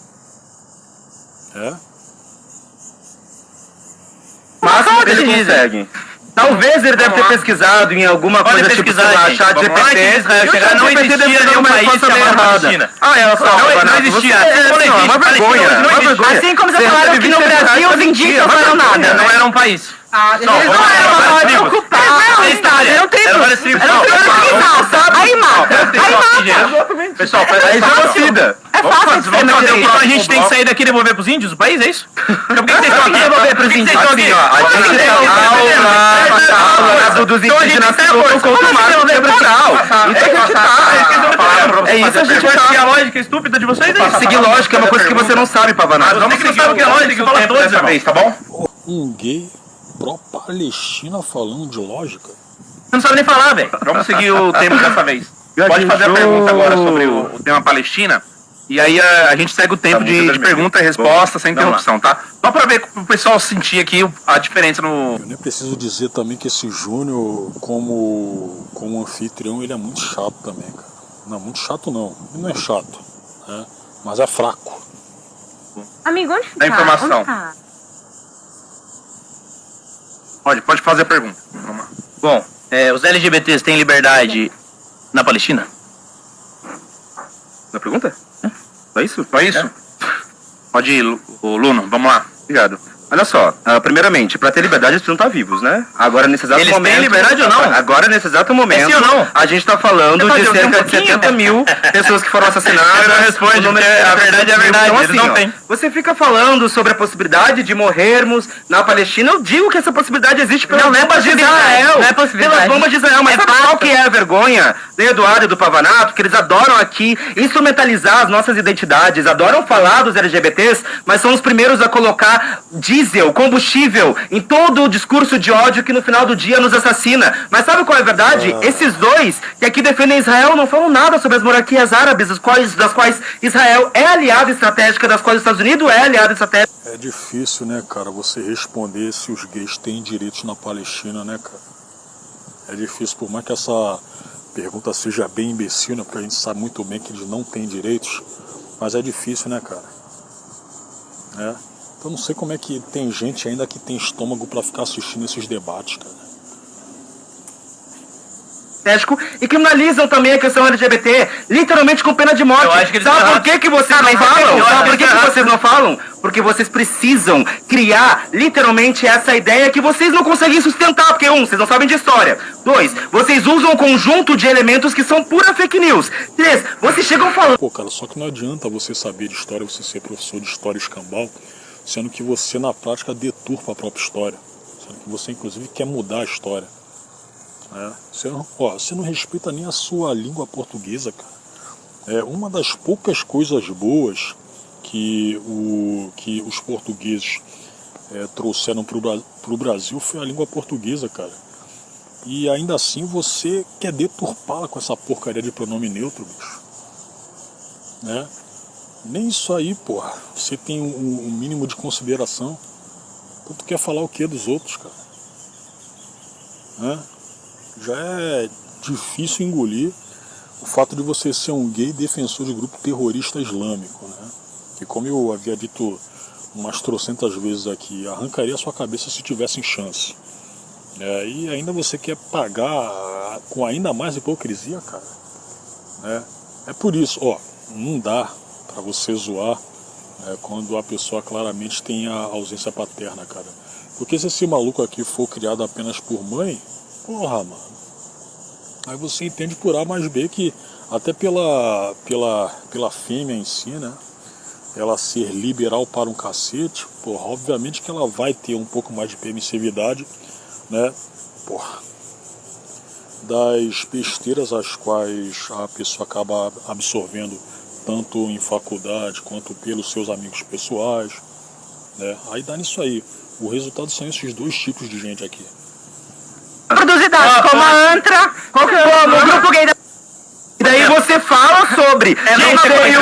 [SPEAKER 8] Mas ele consegue. Talvez ele deve ter pesquisado em alguma coisa tipo, sei lá, chat GPT.
[SPEAKER 9] Não existia nenhum país chamado Palestina.
[SPEAKER 8] Ela só
[SPEAKER 9] não existia.
[SPEAKER 8] É uma vergonha.
[SPEAKER 10] Assim como vocês falaram que no Brasil os indígenas não falaram nada.
[SPEAKER 9] Não era um país.
[SPEAKER 10] Eles não eram ocupados. Não tem. Aí mata.
[SPEAKER 9] Pessoal,
[SPEAKER 8] é genocida.
[SPEAKER 10] É fácil de
[SPEAKER 9] vamos fazer então a gente tem que sair daqui e devolver pros índios o país, é isso? Então por que vocês estão aqui? Devolver pros índios?
[SPEAKER 8] A gente tá dos indígenas que lutam contra o marco temporal. Isso a gente tá. É isso a gente
[SPEAKER 9] vai seguir a lógica estúpida de vocês?
[SPEAKER 8] Seguir lógica é uma coisa que você não sabe, Pavanato.
[SPEAKER 9] Vamos seguir o que é lógica, que fala todos, irmão.
[SPEAKER 8] Tá bom?
[SPEAKER 1] Um gay pró-Palestina falando de lógica?
[SPEAKER 9] Você não sabe nem falar, velho.
[SPEAKER 5] Vamos seguir o tempo dessa vez. Pode fazer a pergunta agora sobre o tema Palestina. E aí a gente segue o tempo de pergunta e resposta sem interrupção, tá? Só pra ver o pessoal sentir aqui a diferença no...
[SPEAKER 1] Eu nem preciso dizer também que esse Júnior, como anfitrião, ele é muito chato também, cara. Não, muito chato não. Ele não é chato, né? Mas é fraco.
[SPEAKER 10] Amigo, onde
[SPEAKER 5] Da
[SPEAKER 10] tá?
[SPEAKER 5] informação.
[SPEAKER 10] Onde tá?
[SPEAKER 5] Pode fazer a pergunta. Vamos lá.
[SPEAKER 9] Bom, os LGBTs têm liberdade na Palestina?
[SPEAKER 8] Na pergunta? Só isso?
[SPEAKER 5] Só isso? Pode ir, Luno, vamos lá.
[SPEAKER 8] Obrigado. Olha só, primeiramente, pra ter liberdade eles precisam estar vivos, né? Agora, nesse exato
[SPEAKER 9] Eles
[SPEAKER 8] momento...
[SPEAKER 9] têm liberdade ou não?
[SPEAKER 8] Agora, nesse exato momento,
[SPEAKER 9] sim ou não?
[SPEAKER 8] a gente tá falando de cerca de 70 mil pessoas que foram assassinadas.
[SPEAKER 9] Não responde, porque a verdade é a verdade,
[SPEAKER 8] então,
[SPEAKER 9] eles
[SPEAKER 8] assim,
[SPEAKER 9] não
[SPEAKER 8] ó,
[SPEAKER 9] têm.
[SPEAKER 8] você fica falando sobre a possibilidade de morrermos na Palestina. Eu digo que essa possibilidade existe pelas bombas de Israel.
[SPEAKER 10] Não é possibilidade.
[SPEAKER 8] Pelas bombas de Israel. Mas sabe qual que é a vergonha do Eduardo e do Pavanato? Que eles adoram aqui instrumentalizar as nossas identidades, adoram falar dos LGBTs, mas são os primeiros a colocar diesel, combustível, em todo o discurso de ódio que no final do dia nos assassina. Mas sabe qual é a verdade? Esses dois que aqui defendem Israel não falam nada sobre as monarquias árabes, das quais Israel é aliada estratégica, das quais os Estados Unidos é aliado estratégico.
[SPEAKER 1] É difícil, né, cara, você responder se os gays têm direitos na Palestina, né, cara? É difícil, por mais que essa pergunta seja bem imbecil, né, porque a gente sabe muito bem que eles não têm direitos, mas é difícil, né, cara? Eu não sei como é que tem gente ainda que tem estômago pra ficar assistindo esses debates, cara.
[SPEAKER 8] E criminalizam também a questão LGBT, literalmente com pena de morte.
[SPEAKER 9] Eu acho que eles
[SPEAKER 8] Sabe por que vocês não falam? Sabe por que vocês não falam? Porque vocês precisam criar literalmente essa ideia que vocês não conseguem sustentar. Porque vocês não sabem de história. 2, vocês usam um conjunto de elementos que são pura fake news. 3, vocês chegam falando...
[SPEAKER 1] Pô, cara, só que não adianta você saber de história, você ser professor de história escambau, sendo que você na prática deturpa a própria história. Sendo que você inclusive quer mudar a história. Você não respeita nem a sua língua portuguesa, cara. Uma das poucas coisas boas que os portugueses trouxeram pro Brasil foi a língua portuguesa, cara. E ainda assim você quer deturpá-la com essa porcaria de pronome neutro, bicho. Nem isso aí, porra. Você tem um mínimo de consideração. Então tu quer falar o que dos outros, cara? Já é difícil engolir o fato de você ser um gay defensor de grupo terrorista islâmico, né? Que, como eu havia dito umas trocentas vezes aqui, arrancaria a sua cabeça se tivessem chance. E ainda você quer pagar com ainda mais hipocrisia, cara. É por isso, não dá pra você zoar quando a pessoa claramente tem a ausência paterna, cara. Porque se esse maluco aqui for criado apenas por mãe, porra, mano. Aí você entende por A mais B que até pela fêmea em si, né? Ela ser liberal para um cacete, porra, obviamente que ela vai ter um pouco mais de permissividade, né? Porra, das besteiras as quais a pessoa acaba absorvendo tanto em faculdade quanto pelos seus amigos pessoais, né? Aí dá nisso aí. O resultado são esses dois tipos de gente aqui.
[SPEAKER 10] Produzidade, como a Antra, como o grupo gay da...
[SPEAKER 8] E daí você fala sobre não tenho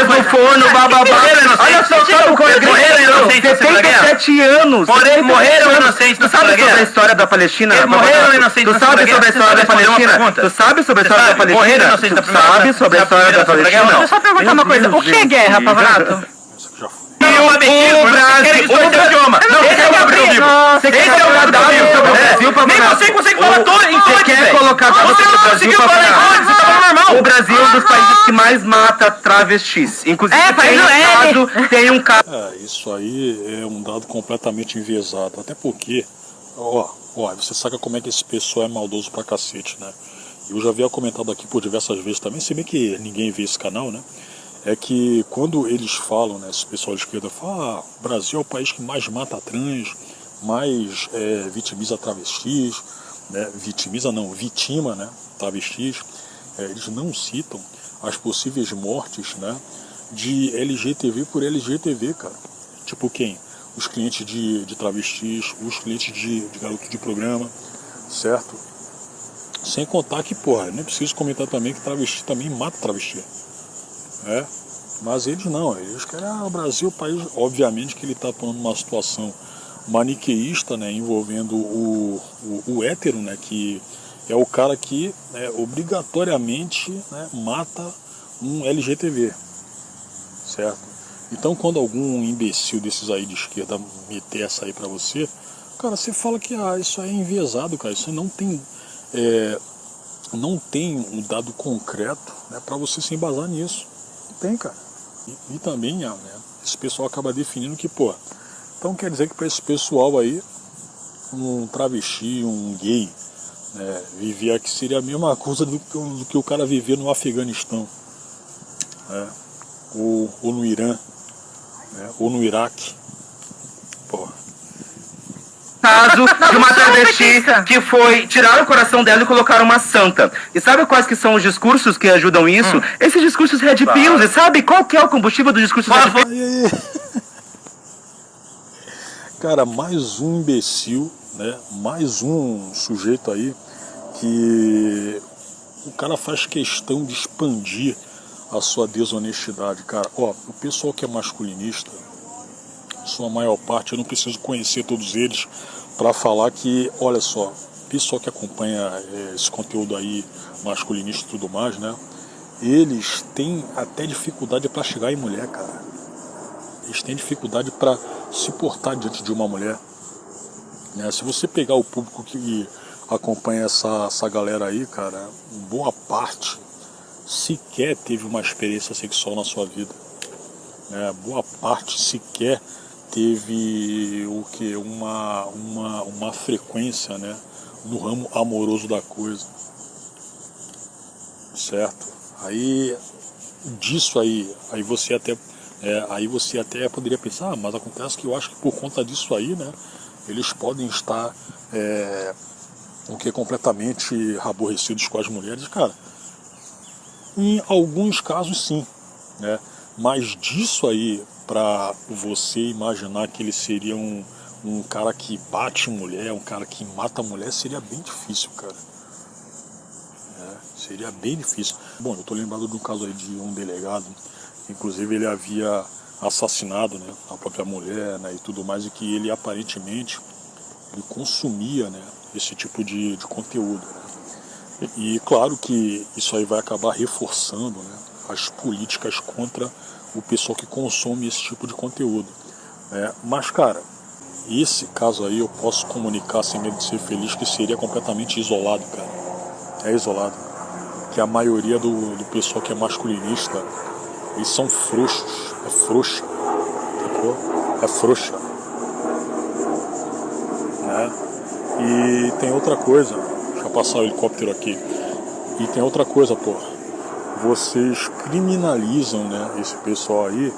[SPEAKER 8] no forno, bababá. Olha só, sabe coisa?
[SPEAKER 9] Morreram inocentes na guerra.
[SPEAKER 8] 77 anos.
[SPEAKER 9] Morreram inocentes
[SPEAKER 8] Tu sabe sobre a história da Palestina?
[SPEAKER 9] Morreram inocentes
[SPEAKER 8] Tu sabe sobre a história da Palestina? Tu sabe sobre a história da Palestina?
[SPEAKER 9] Morreram inocentes
[SPEAKER 8] Tu sabe sobre a história da Palestina?
[SPEAKER 10] Deixa eu só perguntar uma coisa. O que é guerra, Pavanato?
[SPEAKER 8] O Brasil... Não, esse é o Brasil. Esse é o Brasil, Pavanato.
[SPEAKER 9] Nem você consegue falar em
[SPEAKER 8] Você quer colocar
[SPEAKER 9] você não conseguiu falar em todos, você tá normal.
[SPEAKER 8] O Brasil é um dos países que mais mata travestis. Inclusive tem um caso...
[SPEAKER 1] Isso aí é um dado completamente enviesado. Até porque, você sabe como é que esse pessoal é maldoso pra cacete, né? Eu já havia comentado aqui por diversas vezes também, se bem que ninguém vê esse canal, né? É que quando eles falam, né, esse pessoal de esquerda fala, o Brasil é o país que mais mata trans, mais vitimiza travestis, né? Vitima, né, travestis. Eles não citam as possíveis mortes, né, de LGTV por LGTV, cara. Tipo quem? Os clientes de travestis, os clientes de garoto de programa, certo? Sem contar que, nem preciso comentar também que travesti também mata travesti. Mas eles não, eles querem o Brasil, o país, obviamente que ele está pondo uma situação maniqueísta, né, envolvendo o hétero, né, que é o cara que obrigatoriamente, né, mata um LGTV, certo? Então quando algum imbecil desses aí de esquerda meter essa aí pra você, cara, você fala que isso aí é enviesado, cara, isso não tem um dado concreto, né, para você se embasar nisso. Tem, cara. E também, né, esse pessoal acaba definindo que, então quer dizer que para esse pessoal aí, um travesti, um gay, né, viver aqui seria a mesma coisa do que o cara viver no Afeganistão, né, ou no Irã, né, ou no Iraque.
[SPEAKER 8] Caso de uma travesti que foi tirar o coração dela e colocar uma santa. E sabe quais que são os discursos que ajudam isso? Esses discursos red pills. E sabe qual que é o combustível dos discursos red pills?
[SPEAKER 1] Cara, mais um imbecil, né? Mais um sujeito aí que o cara faz questão de expandir a sua desonestidade, cara. O pessoal que é masculinista, sua maior parte, eu não preciso conhecer todos eles para falar que, olha só, o pessoal que acompanha esse conteúdo aí masculinista e tudo mais, né, eles têm até dificuldade para chegar em mulher, cara. Eles têm dificuldade para se portar diante de uma mulher, né? Se você pegar o público que acompanha essa galera aí, cara, boa parte sequer teve uma experiência sexual na sua vida, né? Boa parte sequer teve uma frequência, né, no ramo amoroso da coisa, certo? Aí disso aí você até poderia pensar, mas acontece que eu acho que por conta disso aí, né, eles podem estar completamente aborrecidos com as mulheres, cara. Em alguns casos sim, né? Mas disso aí, para você imaginar que ele seria um cara que bate mulher, um cara que mata mulher, seria bem difícil, cara. Seria bem difícil. Bom, eu tô lembrado de um caso aí de um delegado, inclusive ele havia assassinado, né, a própria mulher, né, e tudo mais, e que ele aparentemente consumia, né, esse tipo de conteúdo, né? E claro que isso aí vai acabar reforçando, né, as políticas contra o pessoal que consome esse tipo de conteúdo, né? Mas, cara, esse caso aí eu posso comunicar sem medo de ser feliz que seria completamente isolado, cara. É isolado. Que a maioria do pessoal que é masculinista, eles são frouxos. É frouxa. Entendeu? É frouxa. Né? E tem outra coisa. Deixa eu passar o helicóptero aqui. E tem outra coisa, vocês criminalizam, né, esse pessoal aí,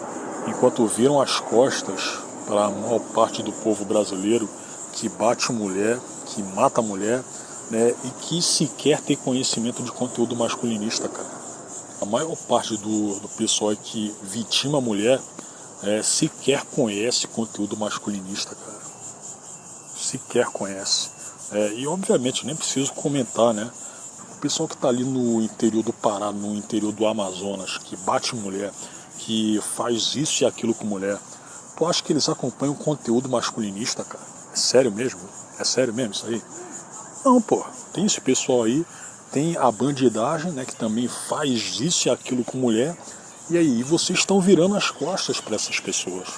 [SPEAKER 1] enquanto viram as costas para a maior parte do povo brasileiro que bate mulher, que mata mulher, né, e que sequer tem conhecimento de conteúdo masculinista, cara. A maior parte do pessoal que vitima a mulher sequer conhece conteúdo masculinista, cara. Sequer conhece. E obviamente nem preciso comentar, né, pessoal que tá ali no interior do Pará, no interior do Amazonas, que bate mulher, que faz isso e aquilo com mulher, tu acha que eles acompanham conteúdo masculinista, cara? É sério mesmo? É sério mesmo isso aí? Não, pô. Tem esse pessoal aí, tem a bandidagem, né, que também faz isso e aquilo com mulher, e aí vocês estão virando as costas para essas pessoas.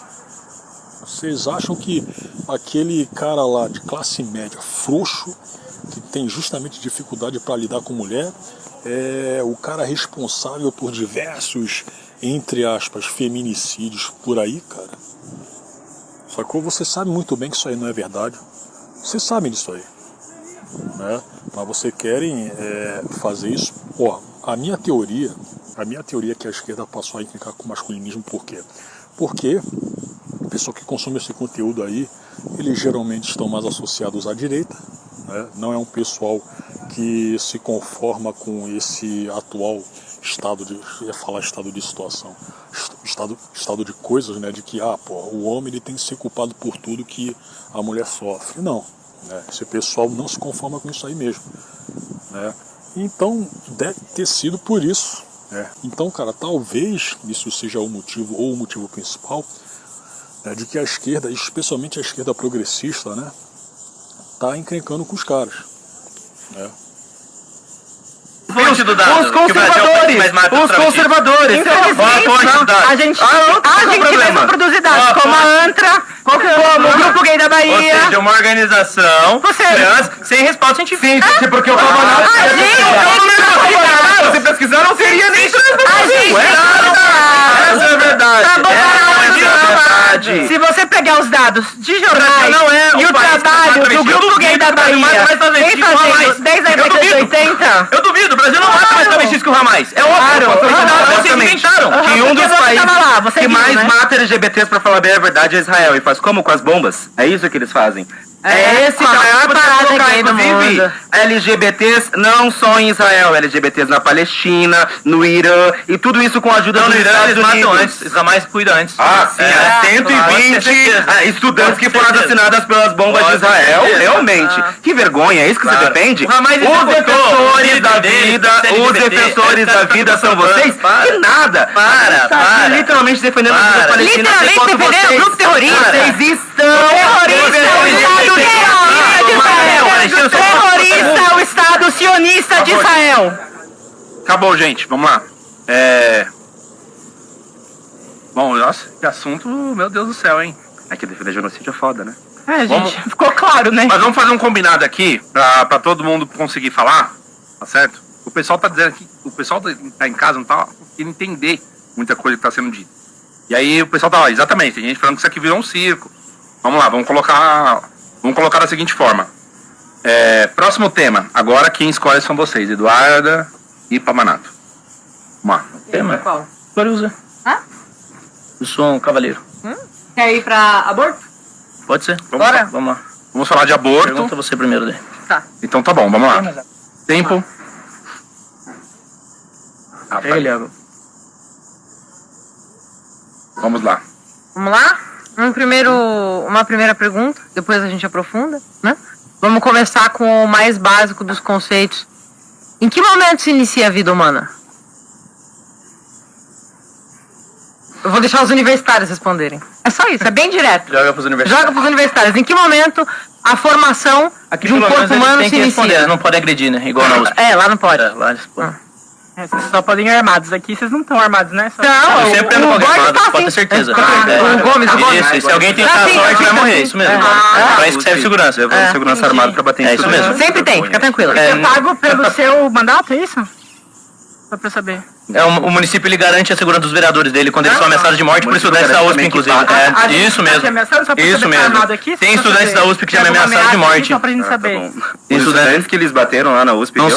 [SPEAKER 1] Vocês acham que aquele cara lá de classe média, frouxo, que tem justamente dificuldade para lidar com mulher, é o cara responsável por diversos, entre aspas, feminicídios por aí, cara? Sacou? Você sabe muito bem que isso aí não é verdade. Vocês sabem disso aí, né? Mas vocês querem fazer isso. Ó, a minha teoria é que a esquerda passou a implicar com o masculinismo. Por quê? Porque o pessoal que consome esse conteúdo aí, eles geralmente estão mais associados à direita, né? Não é um pessoal que se conforma com esse atual estado de, eu ia falar estado de situação, estado de coisas, né? De que o homem ele tem que ser culpado por tudo que a mulher sofre. Não, né? Esse pessoal não se conforma com isso aí mesmo, né? Então deve ter sido por isso, né? Então, cara, talvez isso seja o motivo, ou o motivo principal, né, de que a esquerda, especialmente a esquerda progressista, né, tá encrencando com os caras, né?
[SPEAKER 7] Os conservadores,
[SPEAKER 10] infelizmente, a gente mesmo produzir dados, como a ANTRA, como o Grupo Gay da Bahia.
[SPEAKER 9] Ou seja, uma organização sem respaldo científico.
[SPEAKER 8] Sim, porque o Cabanal... Se pesquisar, não seria nem
[SPEAKER 9] Essa é verdade.
[SPEAKER 10] Se você pegar os dados de jornais e o trabalho do Grupo Gay da Bahia vem fazendo desde a década de 80...
[SPEAKER 9] Eu duvido, o Brasil não mata mais travestis que o Hamas. É óbvio, vocês inventaram.
[SPEAKER 8] Que um dos países que mais mata LGBTs, pra falar bem a verdade, é Israel. E faz como com as bombas? É isso que eles fazem. Esse
[SPEAKER 10] a maior parada gay do mundo.
[SPEAKER 8] LGBTs não só em Israel, LGBTs na Palestina, no Irã, e tudo isso com a ajuda dos Estados
[SPEAKER 9] eles
[SPEAKER 8] Unidos.
[SPEAKER 9] matam antes, os Hamas cuidam antes.
[SPEAKER 8] Sim, 120 estudantes que foram assassinadas pelas bombas de Israel, realmente. Que vergonha, é isso que você defende? Os defensores da vida são vocês? Que nada!
[SPEAKER 9] Para.
[SPEAKER 8] Literalmente defendendo a Palestina.
[SPEAKER 10] Literalmente defendendo o grupo terrorista.
[SPEAKER 8] Vocês estão
[SPEAKER 10] terrorista, o Estado sionista de Israel.
[SPEAKER 5] Acabou, gente. Vamos lá. Bom, nossa, que assunto, meu Deus do céu, hein?
[SPEAKER 8] É que defender genocídio é foda, né?
[SPEAKER 10] Gente, ficou claro, né?
[SPEAKER 5] Mas vamos fazer um combinado aqui, pra todo mundo conseguir falar, tá certo? O pessoal tá dizendo aqui, o pessoal tá em casa, não tá querendo entender muita coisa que tá sendo dita. E aí o pessoal tá, exatamente, tem gente falando que isso aqui virou um circo. Vamos lá, vamos colocar da seguinte forma. Próximo tema. Agora quem escolhe são vocês, Eduarda e Pamanato. Vamos lá.
[SPEAKER 9] Tema?
[SPEAKER 10] Qual?
[SPEAKER 9] Florusa. Eu sou um cavaleiro.
[SPEAKER 10] Quer ir pra aborto?
[SPEAKER 9] Pode ser.
[SPEAKER 10] Bora.
[SPEAKER 9] Vamos lá.
[SPEAKER 5] Vamos falar de aborto.
[SPEAKER 9] Pergunta você primeiro, daí.
[SPEAKER 10] Tá.
[SPEAKER 5] Então tá bom, vamos lá. Tempo.
[SPEAKER 9] Pega ele, água.
[SPEAKER 5] Vamos lá.
[SPEAKER 10] Vamos lá? Uma primeira pergunta, depois a gente aprofunda, né? Vamos começar com o mais básico dos conceitos. Em que momento se inicia a vida humana? Eu vou deixar os universitários responderem. É só isso, é bem direto.
[SPEAKER 9] Joga pros universitários.
[SPEAKER 10] Em que momento a formação
[SPEAKER 9] Aqui,
[SPEAKER 10] de um corpo humano se inicia?
[SPEAKER 9] Eles não podem agredir, né? Igual na USP.
[SPEAKER 10] Lá não pode.
[SPEAKER 9] Lá eles podem.
[SPEAKER 7] Vocês só podem ir armados. Aqui vocês não estão armados, né?
[SPEAKER 10] Não,
[SPEAKER 9] Eu sempre ando com alguém armado, pode ter certeza.
[SPEAKER 10] O Gomes.
[SPEAKER 9] Isso, se alguém tentar a sorte, vai morrer, isso mesmo. Pra isso que serve segurança.
[SPEAKER 8] Segurança armada pra bater em
[SPEAKER 9] isso mesmo.
[SPEAKER 10] Sempre tem, fica tranquilo.
[SPEAKER 7] Você é pago pelo seu mandato, é isso? Só pra eu saber.
[SPEAKER 9] O município ele garante a segurança dos vereadores dele quando eles são ameaçados de morte por estudantes da USP, inclusive. Isso mesmo. Isso mesmo. Tem estudantes da USP que já me ameaçaram de morte.
[SPEAKER 7] Só pra gente saber.
[SPEAKER 8] Tem estudantes que eles bateram lá na USP.
[SPEAKER 9] Não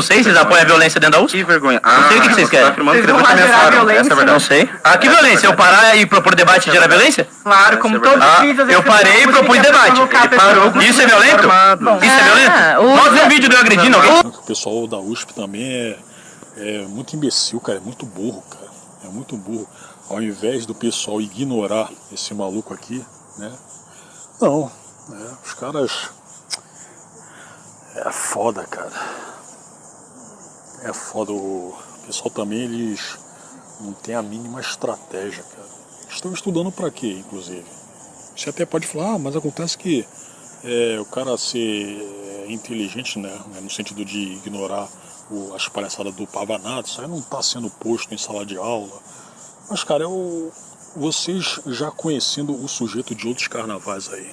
[SPEAKER 9] sei se eles apoiam a violência dentro da USP.
[SPEAKER 8] Que vergonha.
[SPEAKER 9] Não sei o que vocês querem.
[SPEAKER 7] Vocês vão fazer a violência?
[SPEAKER 8] Essa é a verdade.
[SPEAKER 9] Não sei. Que violência? Eu parar e propor debate gera violência?
[SPEAKER 7] Claro, como todos os vídeos...
[SPEAKER 9] Eu parei e propus debate. Isso é violento? Isso é violento? Mostra um vídeo de eu agredindo alguém.
[SPEAKER 1] O pessoal da USP também é muito imbecil, cara, é muito burro, cara, é muito burro. Ao invés do pessoal ignorar esse maluco aqui, né? Não, os caras... É foda, cara. É foda, o pessoal também, eles não tem a mínima estratégia, cara. Estão estudando pra quê, inclusive? Você até pode falar, mas acontece que o cara ser inteligente, né, no sentido de ignorar as palhaçadas do Pavanato, isso aí não está sendo posto em sala de aula. Mas, cara, vocês já conhecendo o sujeito de outros carnavais aí,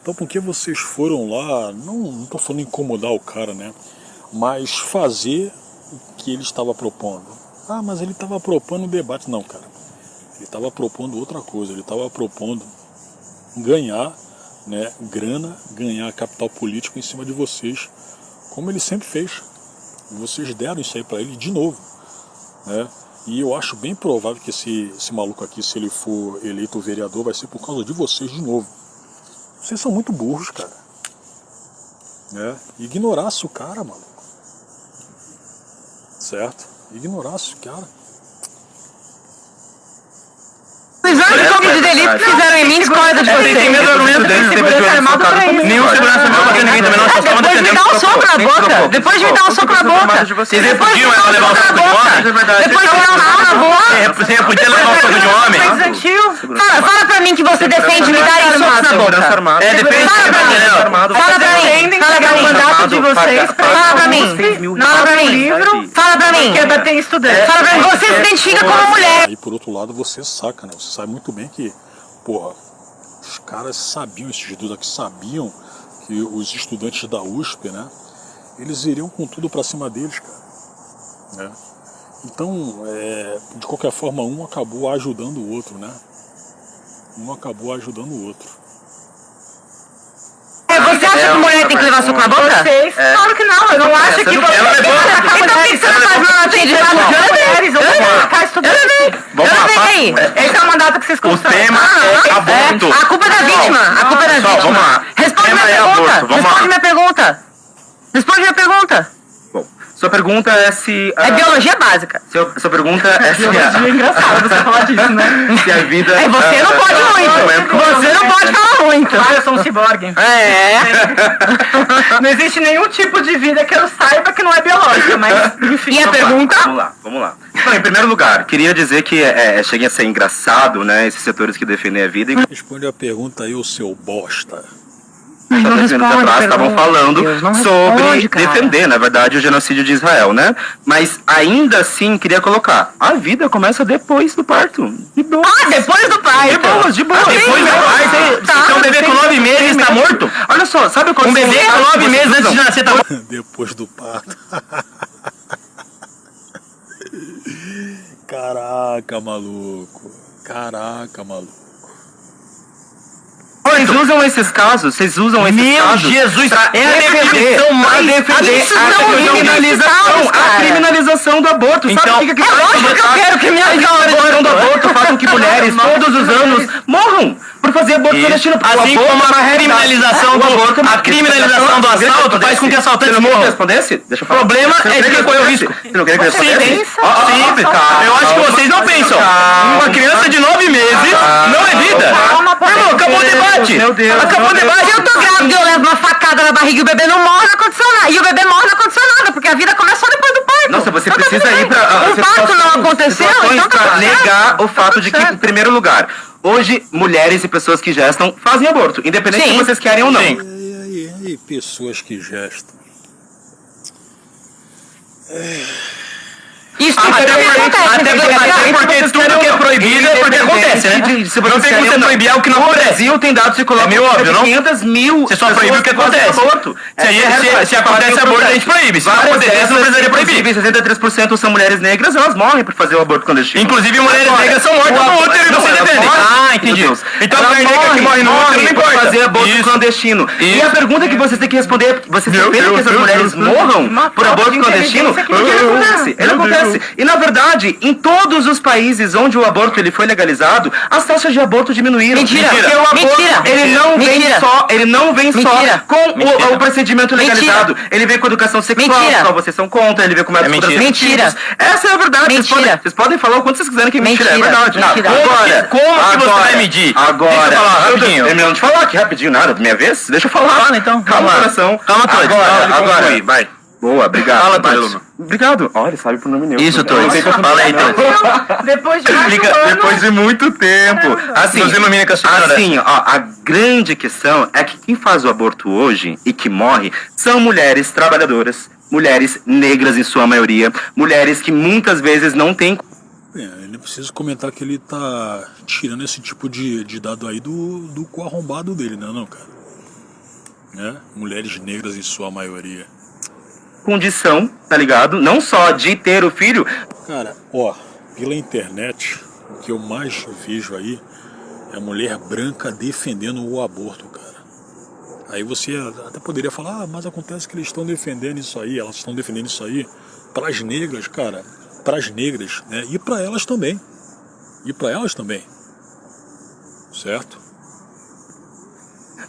[SPEAKER 1] então por que vocês foram lá, não tô falando incomodar o cara, né, mas fazer o que ele estava propondo? Ah, mas ele estava propondo um debate. Não, cara, ele estava propondo outra coisa, ele estava propondo ganhar, né, grana, ganhar capital político em cima de vocês, como ele sempre fez. E vocês deram isso aí para ele de novo, né? E eu acho bem provável que esse maluco aqui, se ele for eleito vereador, vai ser por causa de vocês de novo. Vocês são muito burros, cara, né? Ignorasse o cara, maluco, certo? Ignorasse o cara.
[SPEAKER 10] Os exames de corpo de delito que fizeram em mim discorda de vocês.
[SPEAKER 9] Tem mesmo argumento de segurança armado pra isso. Nenhum segurança armado bateu ninguém também. Nós estamos
[SPEAKER 10] Depois me dá um soco na boca. Depois me dá um soco na boca.
[SPEAKER 9] Vocês repudiam ela levar um soco de homem?
[SPEAKER 10] Depois me dá um soco na boca.
[SPEAKER 9] Você repudia levar um soco de homem?
[SPEAKER 10] Fala pra mim que você defende me dar socos na boca.
[SPEAKER 9] Depende.
[SPEAKER 10] Fala pra mim. Fala pra mim.
[SPEAKER 7] O mandato de vocês
[SPEAKER 10] Fala pra mim. Fala pra mim. Fala pra mim.
[SPEAKER 7] quer bater em estudante.
[SPEAKER 10] Fala pra mim. Você se identifica como mulher.
[SPEAKER 1] Aí por outro lado você saca, né? Você sabe muito bem que, porra, os caras sabiam, esses estudantes aqui sabiam que os estudantes da USP, né, eles iriam com tudo pra cima deles, cara, né? Então, de qualquer forma, um acabou ajudando o outro, né? Um acabou ajudando o outro.
[SPEAKER 10] Você acha que mulher tem que levar soco na boca?
[SPEAKER 7] Vocês? Claro que não, eu não acho que você...
[SPEAKER 10] Então por que você não faz mandato de
[SPEAKER 5] Vamos lá,
[SPEAKER 10] aí.
[SPEAKER 7] Esse é o mandato que vocês
[SPEAKER 5] o
[SPEAKER 7] constroem.
[SPEAKER 5] tema é aborto.
[SPEAKER 10] A culpa é da vítima. A culpa é da
[SPEAKER 5] Pessoal,
[SPEAKER 10] vítima.
[SPEAKER 5] vamos lá.
[SPEAKER 10] Responde
[SPEAKER 5] O tema
[SPEAKER 10] minha
[SPEAKER 5] é
[SPEAKER 10] pergunta.
[SPEAKER 5] aborto, vamos
[SPEAKER 10] Responde
[SPEAKER 5] lá.
[SPEAKER 10] minha pergunta. Responde minha pergunta.
[SPEAKER 8] Bom, sua pergunta é se...
[SPEAKER 10] É biologia básica.
[SPEAKER 8] Sua pergunta é se...
[SPEAKER 7] É engraçado você falar disso, né?
[SPEAKER 8] Se a vida...
[SPEAKER 10] Você não pode muito. Você não pode falar muito.
[SPEAKER 7] Ah, eu sou um ciborgue. Não existe nenhum tipo de vida que eu saiba que não é biológica, mas enfim.
[SPEAKER 10] E a pergunta?
[SPEAKER 8] Vamos lá. Então, em primeiro lugar, queria dizer que chega a ser engraçado, né, esses setores que defendem a vida e
[SPEAKER 1] Responde a pergunta aí, ô seu bosta.
[SPEAKER 10] Não
[SPEAKER 8] 10 minutos
[SPEAKER 10] responde,
[SPEAKER 8] atrás estavam
[SPEAKER 10] pelo
[SPEAKER 8] falando
[SPEAKER 10] amor de Deus, não
[SPEAKER 8] sobre
[SPEAKER 10] responde, cara.
[SPEAKER 8] defender, na verdade, o genocídio de Israel, né? Mas ainda assim, queria colocar, a vida começa depois do parto. De boa.
[SPEAKER 10] Depois do pai.
[SPEAKER 8] De boas, de boas.
[SPEAKER 9] Depois do parto, se um bebê com 9 meses tá morto?
[SPEAKER 8] Olha só, sabe quando
[SPEAKER 9] Um bebê com 9 meses antes de nascer tá morto?
[SPEAKER 1] Depois do parto. Caraca, maluco. Caraca, maluco.
[SPEAKER 8] Vocês usam esses casos,
[SPEAKER 9] Meu Jesus, é a definição mais
[SPEAKER 8] a criminalização do aborto.
[SPEAKER 9] Então,
[SPEAKER 8] Sabe o que
[SPEAKER 10] É lógico que eu quero que minha
[SPEAKER 8] criminalização do aborto faça com que mulheres todos os anos morram por fazer aborto clandestino.
[SPEAKER 9] Assim como a criminalização do assalto faz com que assaltantes
[SPEAKER 8] Você não quer que eu
[SPEAKER 9] morram.
[SPEAKER 8] respondesse? Deixa eu falar.
[SPEAKER 9] O problema é de quem corre o risco.
[SPEAKER 8] Você não quer que eu respondesse?
[SPEAKER 9] Simples. Eu acho que vocês não pensam. Uma criança de 9 meses não é vida. Irmão, acabou o debate.
[SPEAKER 8] Meu Deus.
[SPEAKER 10] Acabou o debate. Se eu tô grávida, eu levo uma facada na barriga e o bebê não morre, não aconteceu nada. E o bebê morre, não aconteceu nada, porque a vida começa só depois do parto.
[SPEAKER 8] Nossa, você
[SPEAKER 10] Então tá
[SPEAKER 8] precisa
[SPEAKER 10] tudo
[SPEAKER 8] ir
[SPEAKER 10] bem.
[SPEAKER 8] pra...
[SPEAKER 10] O parto não aconteceu, então tá
[SPEAKER 8] pra
[SPEAKER 10] tudo certo.
[SPEAKER 8] negar o fato de que, em primeiro lugar, hoje, mulheres e pessoas que gestam fazem aborto, independente
[SPEAKER 10] Sim.
[SPEAKER 8] se vocês querem ou não.
[SPEAKER 1] E aí, pessoas que gestam.
[SPEAKER 10] Isso
[SPEAKER 9] Até
[SPEAKER 10] acontece.
[SPEAKER 9] porque tudo que é proibido é porque acontece, né? Não tem como você proibir algo que não
[SPEAKER 8] No
[SPEAKER 9] acontece.
[SPEAKER 8] Brasil tem dados que colocam
[SPEAKER 9] É meio óbvio, não?
[SPEAKER 8] 500 mil
[SPEAKER 9] Você só proíbe o que
[SPEAKER 8] pessoas
[SPEAKER 9] acontece.
[SPEAKER 8] fazem aborto.
[SPEAKER 9] Se acontece aborto, a gente proíbe. Se não acontecer, não precisaria proibir.
[SPEAKER 8] Inclusive, 63% são mulheres negras, elas morrem por fazer o aborto clandestino.
[SPEAKER 9] Inclusive, mulheres
[SPEAKER 8] Agora,
[SPEAKER 9] negras são mortas no útero e você defende. Ah, entendi. Então, a mulher negra que morre no útero não
[SPEAKER 8] por
[SPEAKER 9] importa.
[SPEAKER 8] fazer aborto
[SPEAKER 9] Isso.
[SPEAKER 8] clandestino. E
[SPEAKER 9] Isso.
[SPEAKER 8] a pergunta que vocês têm que responder, vocês defendem que essas mulheres morram por aborto clandestino? Porque ele acontece. E, na verdade, em todos os países onde o aborto ele foi legalizado, as taxas de aborto diminuíram.
[SPEAKER 10] Mentira.
[SPEAKER 8] Porque o aborto,
[SPEAKER 10] Mentira.
[SPEAKER 8] ele não vem só
[SPEAKER 10] Mentira.
[SPEAKER 8] com o procedimento legalizado. Ele vem com educação sexual,
[SPEAKER 10] Mentira.
[SPEAKER 8] só vocês são contra, ele vem com métodos
[SPEAKER 9] mentira.
[SPEAKER 8] contraceptivos. Essa é a verdade.
[SPEAKER 10] Mentira.
[SPEAKER 8] Vocês podem falar o quanto vocês quiserem que é mentira. É
[SPEAKER 10] Mentira.
[SPEAKER 8] verdade.
[SPEAKER 10] Mentira.
[SPEAKER 9] Como que você vai medir?
[SPEAKER 8] Agora.
[SPEAKER 9] Deixa eu falar rapidinho.
[SPEAKER 8] Terminando de falar aqui rapidinho, nada. Minha vez? Deixa eu falar.
[SPEAKER 9] Fala, então.
[SPEAKER 8] Calma,
[SPEAKER 9] Vamos lá.
[SPEAKER 8] coração.
[SPEAKER 9] Calma, Todd.
[SPEAKER 8] Agora.
[SPEAKER 9] Conclui, vai.
[SPEAKER 8] Boa, obrigado.
[SPEAKER 9] Fala,
[SPEAKER 8] Vai,
[SPEAKER 9] Todd.
[SPEAKER 8] Bruno. Obrigado. Olha, ele sabe pro nome neutro.
[SPEAKER 9] Isso, Torres. Fala aí, Torres.
[SPEAKER 10] Depois de mais
[SPEAKER 9] Explica,
[SPEAKER 8] Depois de muito tempo. Assim,
[SPEAKER 9] Nos ilumina com a senhora.
[SPEAKER 8] assim, ó, a grande questão é que quem faz o aborto hoje e que morre são mulheres trabalhadoras, mulheres negras em sua maioria, mulheres que muitas vezes não têm...
[SPEAKER 1] Eu preciso comentar que ele tá tirando esse tipo de dado aí do cu arrombado dele, né, não, cara? Né? Mulheres negras em sua maioria.
[SPEAKER 8] condição, tá ligado? Não só de ter o filho.
[SPEAKER 1] Cara, ó, pela internet, o que eu mais vejo aí é mulher branca defendendo o aborto, cara. Aí você até poderia falar, mas acontece que eles estão defendendo isso aí, elas estão defendendo isso aí pras negras, cara, pras negras, né? E pra elas também. E pra elas também. Certo?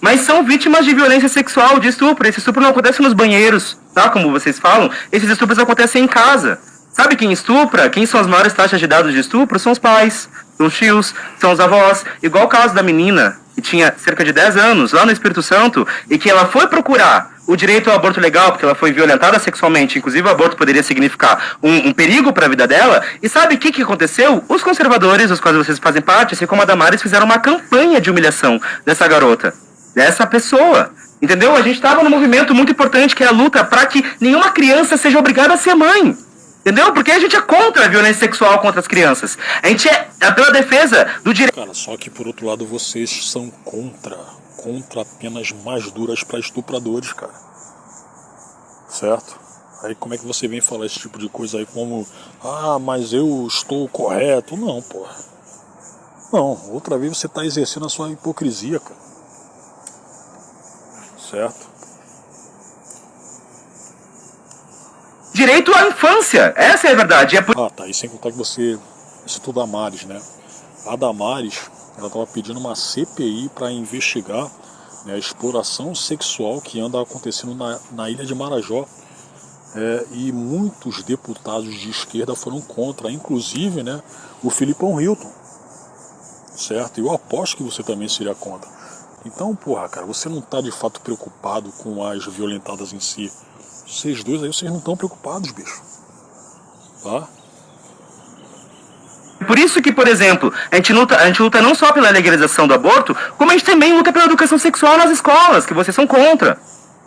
[SPEAKER 8] Mas são vítimas de violência sexual, de estupro. Esse estupro não acontece nos banheiros, tá? Como vocês falam, esses estupros acontecem em casa. Sabe quem estupra? Quem são as maiores taxas de dados de estupro? São os pais, são os tios, são os avós. Igual o caso da menina, que tinha cerca de 10 anos, lá no Espírito Santo, e que ela foi procurar o direito ao aborto legal, porque ela foi violentada sexualmente, inclusive o aborto poderia significar um perigo para a vida dela. E sabe o que aconteceu? Os conservadores, dos quais vocês fazem parte, assim como a Damares, fizeram uma campanha de humilhação dessa garota, dessa pessoa. Entendeu? A gente estava num movimento muito importante, que é a luta para que nenhuma criança seja obrigada a ser mãe. Entendeu? Porque a gente é contra a violência sexual contra as crianças. A gente é pela defesa do direito.
[SPEAKER 1] Cara, só que por outro lado vocês são contra penas mais duras para estupradores, cara. Certo? Aí como é que você vem falar esse tipo de coisa aí como, ah, mas eu estou correto? Não, porra. Não, outra vez você está exercendo a sua hipocrisia, cara. Certo?
[SPEAKER 8] Direito à infância, essa é a verdade.
[SPEAKER 1] Ah, tá, e sem contar que você citou Damares, né? A Damares, ela estava pedindo uma CPI para investigar, né, a exploração sexual que anda acontecendo na ilha de Marajó. E muitos deputados de esquerda foram contra, inclusive, né, o Filipão Hilton. Certo? E eu aposto que você também seria contra. Então, porra, cara, você não está de fato preocupado com as violentadas em si. Vocês dois aí, vocês não estão preocupados, bicho. Tá?
[SPEAKER 8] Por isso que, por exemplo, a gente luta não só pela legalização do aborto, como a gente também luta pela educação sexual nas escolas, que vocês são contra.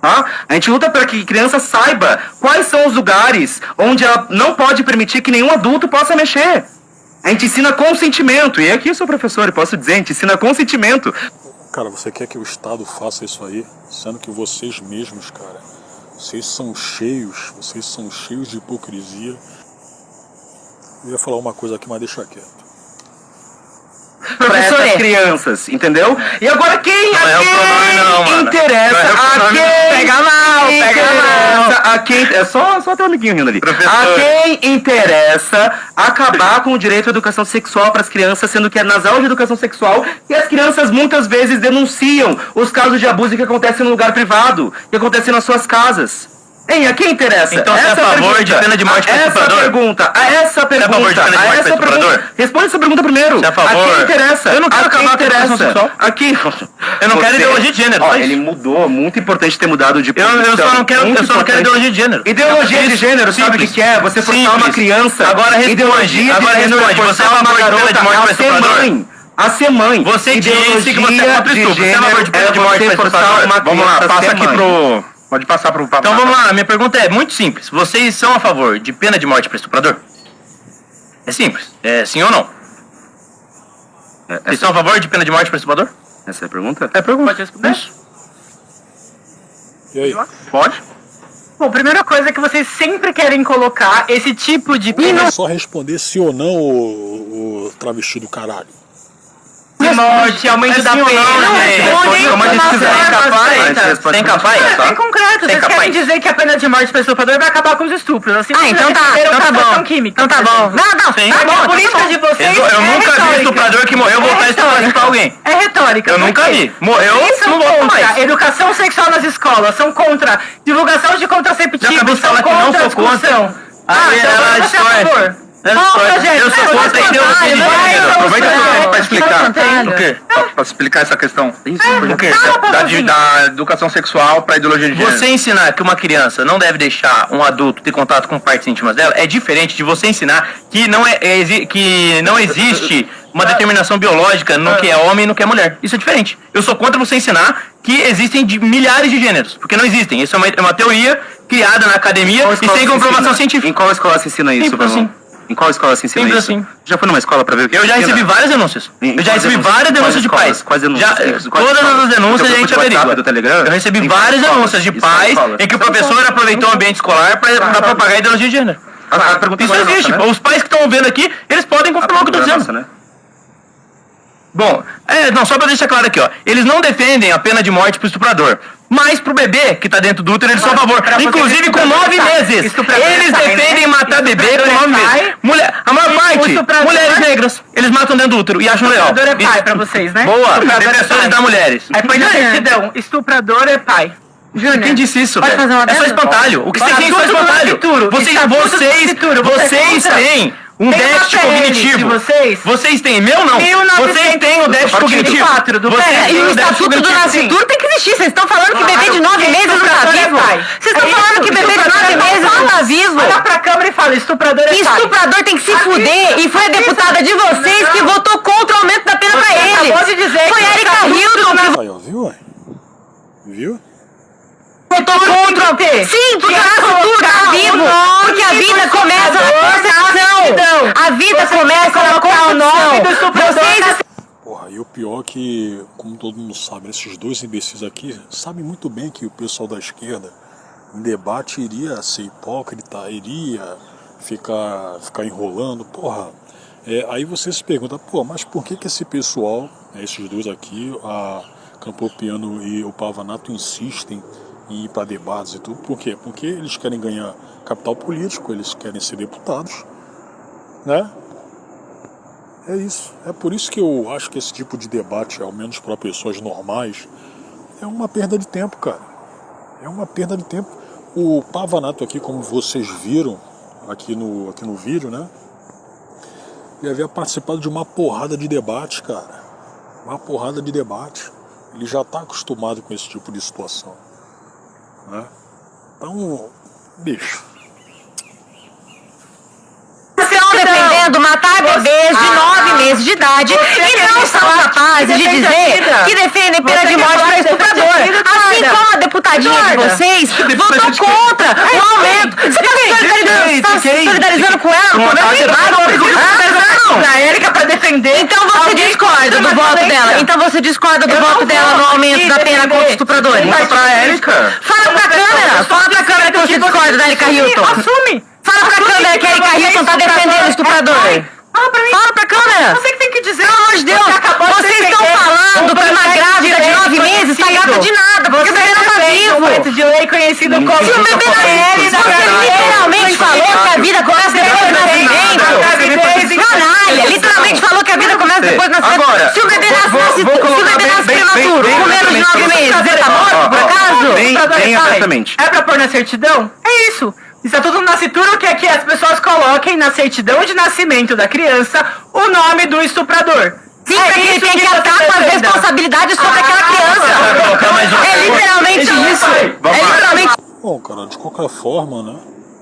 [SPEAKER 8] Tá? A gente luta para que a criança saiba quais são os lugares onde ela não pode permitir que nenhum adulto possa mexer. A gente ensina consentimento, e aqui eu sou professor e posso dizer, a gente ensina consentimento.
[SPEAKER 1] Cara, você quer que o Estado faça isso aí, sendo que vocês mesmos, cara, vocês são cheios de hipocrisia. Eu ia falar uma coisa aqui, mas deixa quieto.
[SPEAKER 8] Para essas crianças, entendeu? E agora quem interessa a quem
[SPEAKER 9] pega mal.
[SPEAKER 8] A quem é só teu amiguinho rindo ali. A quem interessa acabar com o direito à educação sexual para as crianças, sendo que é nas aulas de educação sexual que as crianças muitas vezes denunciam os casos de abuso que acontecem no lugar privado, que acontecem nas suas casas. Hein, a quem interessa?
[SPEAKER 9] Então você é a favor de pena de morte para estuprador?
[SPEAKER 8] Essa pergunta. Responde essa pergunta primeiro.
[SPEAKER 9] Você é a favor?
[SPEAKER 8] A quem interessa?
[SPEAKER 9] Eu não quero acabar com a educação sexual.
[SPEAKER 8] Aqui.
[SPEAKER 9] Eu não quero ideologia de gênero.
[SPEAKER 8] Ó, ele mudou, muito importante ter mudado de posição.
[SPEAKER 9] Eu só não quero ideologia de gênero.
[SPEAKER 8] Ideologia de gênero, sabe o que é? Você forçar uma criança.
[SPEAKER 9] Agora responde.
[SPEAKER 8] Ideologia de gênero é forçar uma garota a ser mãe.
[SPEAKER 9] Você disse que você é contra estupro. Você é a favor de pena de morte para estuprador?
[SPEAKER 8] Vamos lá, passa aqui pro... Pode passar pro papo.
[SPEAKER 9] Então vamos lá, minha pergunta é muito simples. Vocês são a favor de pena de morte para estuprador? É simples. É sim ou não? Vocês são a favor de pena de morte para estuprador?
[SPEAKER 8] Essa é a pergunta?
[SPEAKER 9] É a pergunta. Pode responder? Isso.
[SPEAKER 1] E aí?
[SPEAKER 8] Pode?
[SPEAKER 7] Bom, primeira coisa é que vocês sempre querem colocar esse tipo de pena.
[SPEAKER 1] É só responder sim ou não, o travesti do caralho.
[SPEAKER 7] De morte, aumento da pena.
[SPEAKER 8] Como a gente quiser.
[SPEAKER 9] Sem capaz?
[SPEAKER 7] É concreto. Vocês querem dizer que a pena de morte para estuprador vai acabar com os estupros. Assim,
[SPEAKER 10] então tá bom. Então tá bom. Não.
[SPEAKER 7] A política de vocês
[SPEAKER 9] eu nunca vi estuprador que morreu voltar a estuprar pra alguém.
[SPEAKER 7] É retórica.
[SPEAKER 9] Eu nunca vi. Morreu, não volta mais.
[SPEAKER 7] Educação sexual nas escolas, são contra divulgação de contraceptivos, são contra a discussão.
[SPEAKER 9] Aí ela
[SPEAKER 7] você é a favor.
[SPEAKER 5] Eu sou contra a ideologia de gênero. Aproveita o tempo para explicar. O quê? Para explicar essa questão. O quê? Da educação sexual para a ideologia de gênero.
[SPEAKER 9] Você ensinar que uma criança não deve deixar um adulto ter contato com partes íntimas dela é diferente de você ensinar que não existe uma determinação biológica no que é homem e no que é mulher. Isso é diferente. Eu sou contra você ensinar que existem milhares de gêneros, porque não existem. Isso é uma teoria criada na academia e sem comprovação científica.
[SPEAKER 8] Em qual escola se ensina isso,
[SPEAKER 9] Simples assim.
[SPEAKER 8] Em qual escola se ensina
[SPEAKER 9] Simples
[SPEAKER 8] isso?
[SPEAKER 9] assim.
[SPEAKER 8] Já foi numa escola pra ver o que
[SPEAKER 9] Eu já recebi várias denúncias. Eu já recebi várias denúncias de pais.
[SPEAKER 8] Quais denúncias?
[SPEAKER 9] Todas as denúncias a gente averigua. Eu recebi várias denúncias de pais em que o professor aproveitou o ambiente escolar para propagar a ideologia de gênero. Isso existe. Os pais que estão vendo aqui, eles podem confirmar o que eu estou dizendo. Bom, só pra deixar claro aqui, ó. Eles não defendem a pena de morte pro estuprador. Mas pro bebê que tá dentro do útero, eles são a favor. Inclusive com 9 meses. Eles defendem matar bebê com 9 meses. A maior parte, mulheres negras. Eles matam dentro do útero e acham legal.
[SPEAKER 7] Estuprador é pai pra vocês, né?
[SPEAKER 9] Boa, defensores das mulheres.
[SPEAKER 7] Aí põe na certidão, estuprador é pai. Júnior,
[SPEAKER 9] quem disse isso,
[SPEAKER 7] pode fazer uma
[SPEAKER 9] velho? É só espantalho. O que vocês têm é só espantalho. Vocês têm um déficit cognitivo. Vocês têm, meu não. Vocês têm um déficit cognitivo.
[SPEAKER 10] E o estatuto do nascituro tem que existir. Vocês estão falando que bebê de 9 meses não tá vivo? Vocês estão falando que bebê de 9 meses não tá vivo?
[SPEAKER 7] Olha pra câmera e fala, estuprador é pai.
[SPEAKER 10] Estuprador tem que se fuder. E foi a deputada de vocês que votou contra o aumento da pena pra ele. Foi Erika Hilton que
[SPEAKER 1] Aí, ó, viu? Viu?
[SPEAKER 10] votou contra o quê? Sim, porque o nascituro tá vivo. Porque a vida começa na concepção. A vida começa na concepção. Vocês...
[SPEAKER 1] Porra, e o pior é que, como todo mundo sabe, esses dois imbecis aqui sabem muito bem que o pessoal da esquerda, em debate, iria ser hipócrita, iria ficar enrolando. Porra, aí você se pergunta, pô, mas por que esse pessoal, esses dois aqui, a Campopiano e o Pavanato, insistem em ir para debates e tudo? Por quê? Porque eles querem ganhar capital político, eles querem ser deputados, né? É isso. É por isso que eu acho que esse tipo de debate, ao menos para pessoas normais, é uma perda de tempo, cara. É uma perda de tempo. O Pavanato aqui, como vocês viram aqui no vídeo, né? Ele havia participado de uma porrada de debate, cara. Uma porrada de debate. Ele já está acostumado com esse tipo de situação, né? Então, bicho.
[SPEAKER 10] Estão defendendo matar bebês de 9 meses de idade e não são capazes de dizer que defendem pena de morte para estuprador. Assim como a deputadinha de vocês votou contra o aumento. Você está se solidarizando com ela?
[SPEAKER 7] Pra Erika pra defender.
[SPEAKER 10] Então você discorda do voto dela. Então você discorda do voto dela no aumento da pena contra estupradores.
[SPEAKER 8] Pergunta pra Erika.
[SPEAKER 10] Fala pra câmera que você discorda da Erika Hilton.
[SPEAKER 7] Assume.
[SPEAKER 10] Fala pra câmera que a Erika Hilton tá defendendo o estuprador.
[SPEAKER 7] Fala pra mim.
[SPEAKER 10] Fala pra câmera.
[SPEAKER 7] Você que tem que dizer.
[SPEAKER 10] Pelo amor de Deus, vocês estão falando que uma grávida de 9 meses tá grávida de nada, porque o bebê não tá vivo.
[SPEAKER 7] Um de lei conhecido como...
[SPEAKER 10] Se o bebê você literalmente falou que a vida começa depois do nascimento. Canalha, literalmente falou que a vida começa depois do nascimento.
[SPEAKER 8] Agora,
[SPEAKER 10] se o bebê nasce prematuro, com menos de 9 meses, ele tá morto, por acaso?
[SPEAKER 8] Bem abertamente.
[SPEAKER 7] É pra pôr na certidão? É isso. Está tudo no nascituro, que é que as pessoas coloquem na certidão de nascimento da criança o nome do estuprador.
[SPEAKER 10] Sim, porque ele tem que atar com as responsabilidades sobre aquela criança. É literalmente isso. É literalmente...
[SPEAKER 1] Bom, cara, de qualquer forma, né?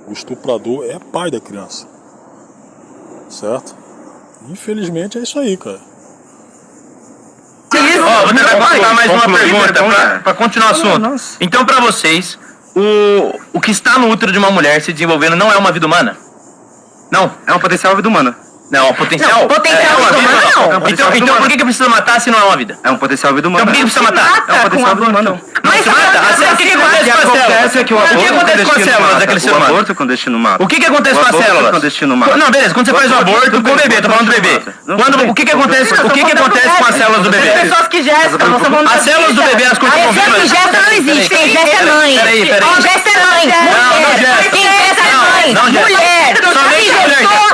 [SPEAKER 1] O estuprador é pai da criança. Certo? Infelizmente é isso aí, cara.
[SPEAKER 9] Vou tentar colocar mais uma pergunta para continuar o assunto. Então, para vocês, o que está no útero de uma mulher se desenvolvendo não é uma vida humana? Não.
[SPEAKER 8] É uma potencial vida humana.
[SPEAKER 9] Não, potencial.
[SPEAKER 10] Não, potencial vida humana não.
[SPEAKER 9] Então por que precisa matar se não é uma vida?
[SPEAKER 8] É um potencial vida humana.
[SPEAKER 9] Então por que precisa matar?
[SPEAKER 8] É um potencial vida humana.
[SPEAKER 9] Mas mata? O que acontece com as células? O que acontece com as células daquele ser humano?
[SPEAKER 8] O aborto clandestino mata.
[SPEAKER 9] O que acontece com as células?
[SPEAKER 8] Clandestino mata.
[SPEAKER 9] Não, beleza, quando você faz o aborto com o bebê, tô falando do bebê. O que acontece com as células do bebê?
[SPEAKER 7] Tem pessoas que gestam,
[SPEAKER 9] As células do bebê, as coisas
[SPEAKER 10] A pessoa que gesta não existe, quem gesta é mãe.
[SPEAKER 9] Peraí.
[SPEAKER 10] Quem gesta é mãe. Mulher. Quem gesta é mãe. Mulher.
[SPEAKER 9] Somente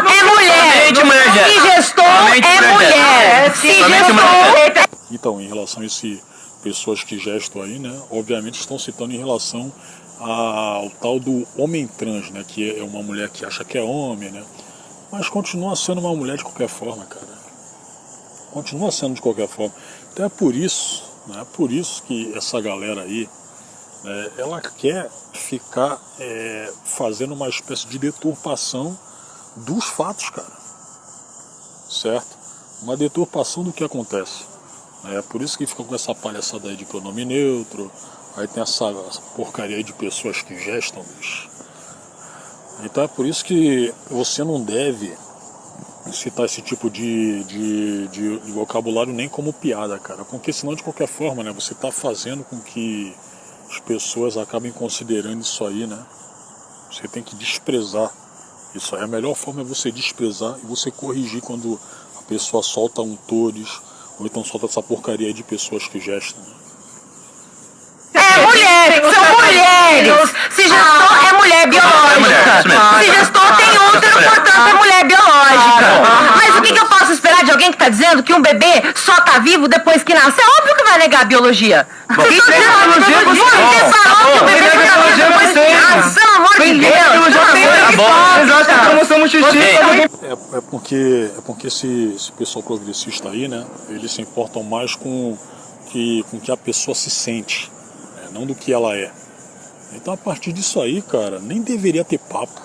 [SPEAKER 10] Quem
[SPEAKER 9] mulher
[SPEAKER 10] gestou é mulher.
[SPEAKER 9] Somente mulher gesta.
[SPEAKER 10] Se gestou é mulher. Se gestou...
[SPEAKER 1] Então, em relação a esse pessoas que gestam aí, né? Obviamente estão citando em relação ao tal do homem trans, né? Que é uma mulher que acha que é homem, né? Mas continua sendo uma mulher de qualquer forma, cara. Continua sendo de qualquer forma. Então é por isso, né? Por isso que essa galera aí, ela quer ficar fazendo uma espécie de deturpação dos fatos, cara. Certo? Uma deturpação do que acontece. É por isso que fica com essa palhaçada aí de pronome neutro. Aí tem essa porcaria aí de pessoas que gestam, bicho. Então é por isso que você não deve citar esse tipo de vocabulário nem como piada, cara. Porque senão, de qualquer forma, né, você está fazendo com que as pessoas acabem considerando isso aí, né? Você tem que desprezar isso aí. A melhor forma é você desprezar e você corrigir quando a pessoa solta um todes, ou então solta essa porcaria aí de pessoas que gestam, né?
[SPEAKER 10] Mulheres, são mulheres. Se gestor é mulher biológica. Se gestor tem útero, portanto é mulher biológica. Mas o que eu posso esperar de alguém que está dizendo que um bebê só está vivo depois que nasce? É óbvio que vai negar a biologia. Quem nega a biologia você falou que o bebê só está vivo depois que nasce. Pelo amor de Deus.
[SPEAKER 8] Vocês acham que nós somos xixi?
[SPEAKER 1] É porque esse pessoal progressista aí, né? Eles se importam mais com que a pessoa se sente, não do que ela é. Então, a partir disso aí, cara, nem deveria ter papo,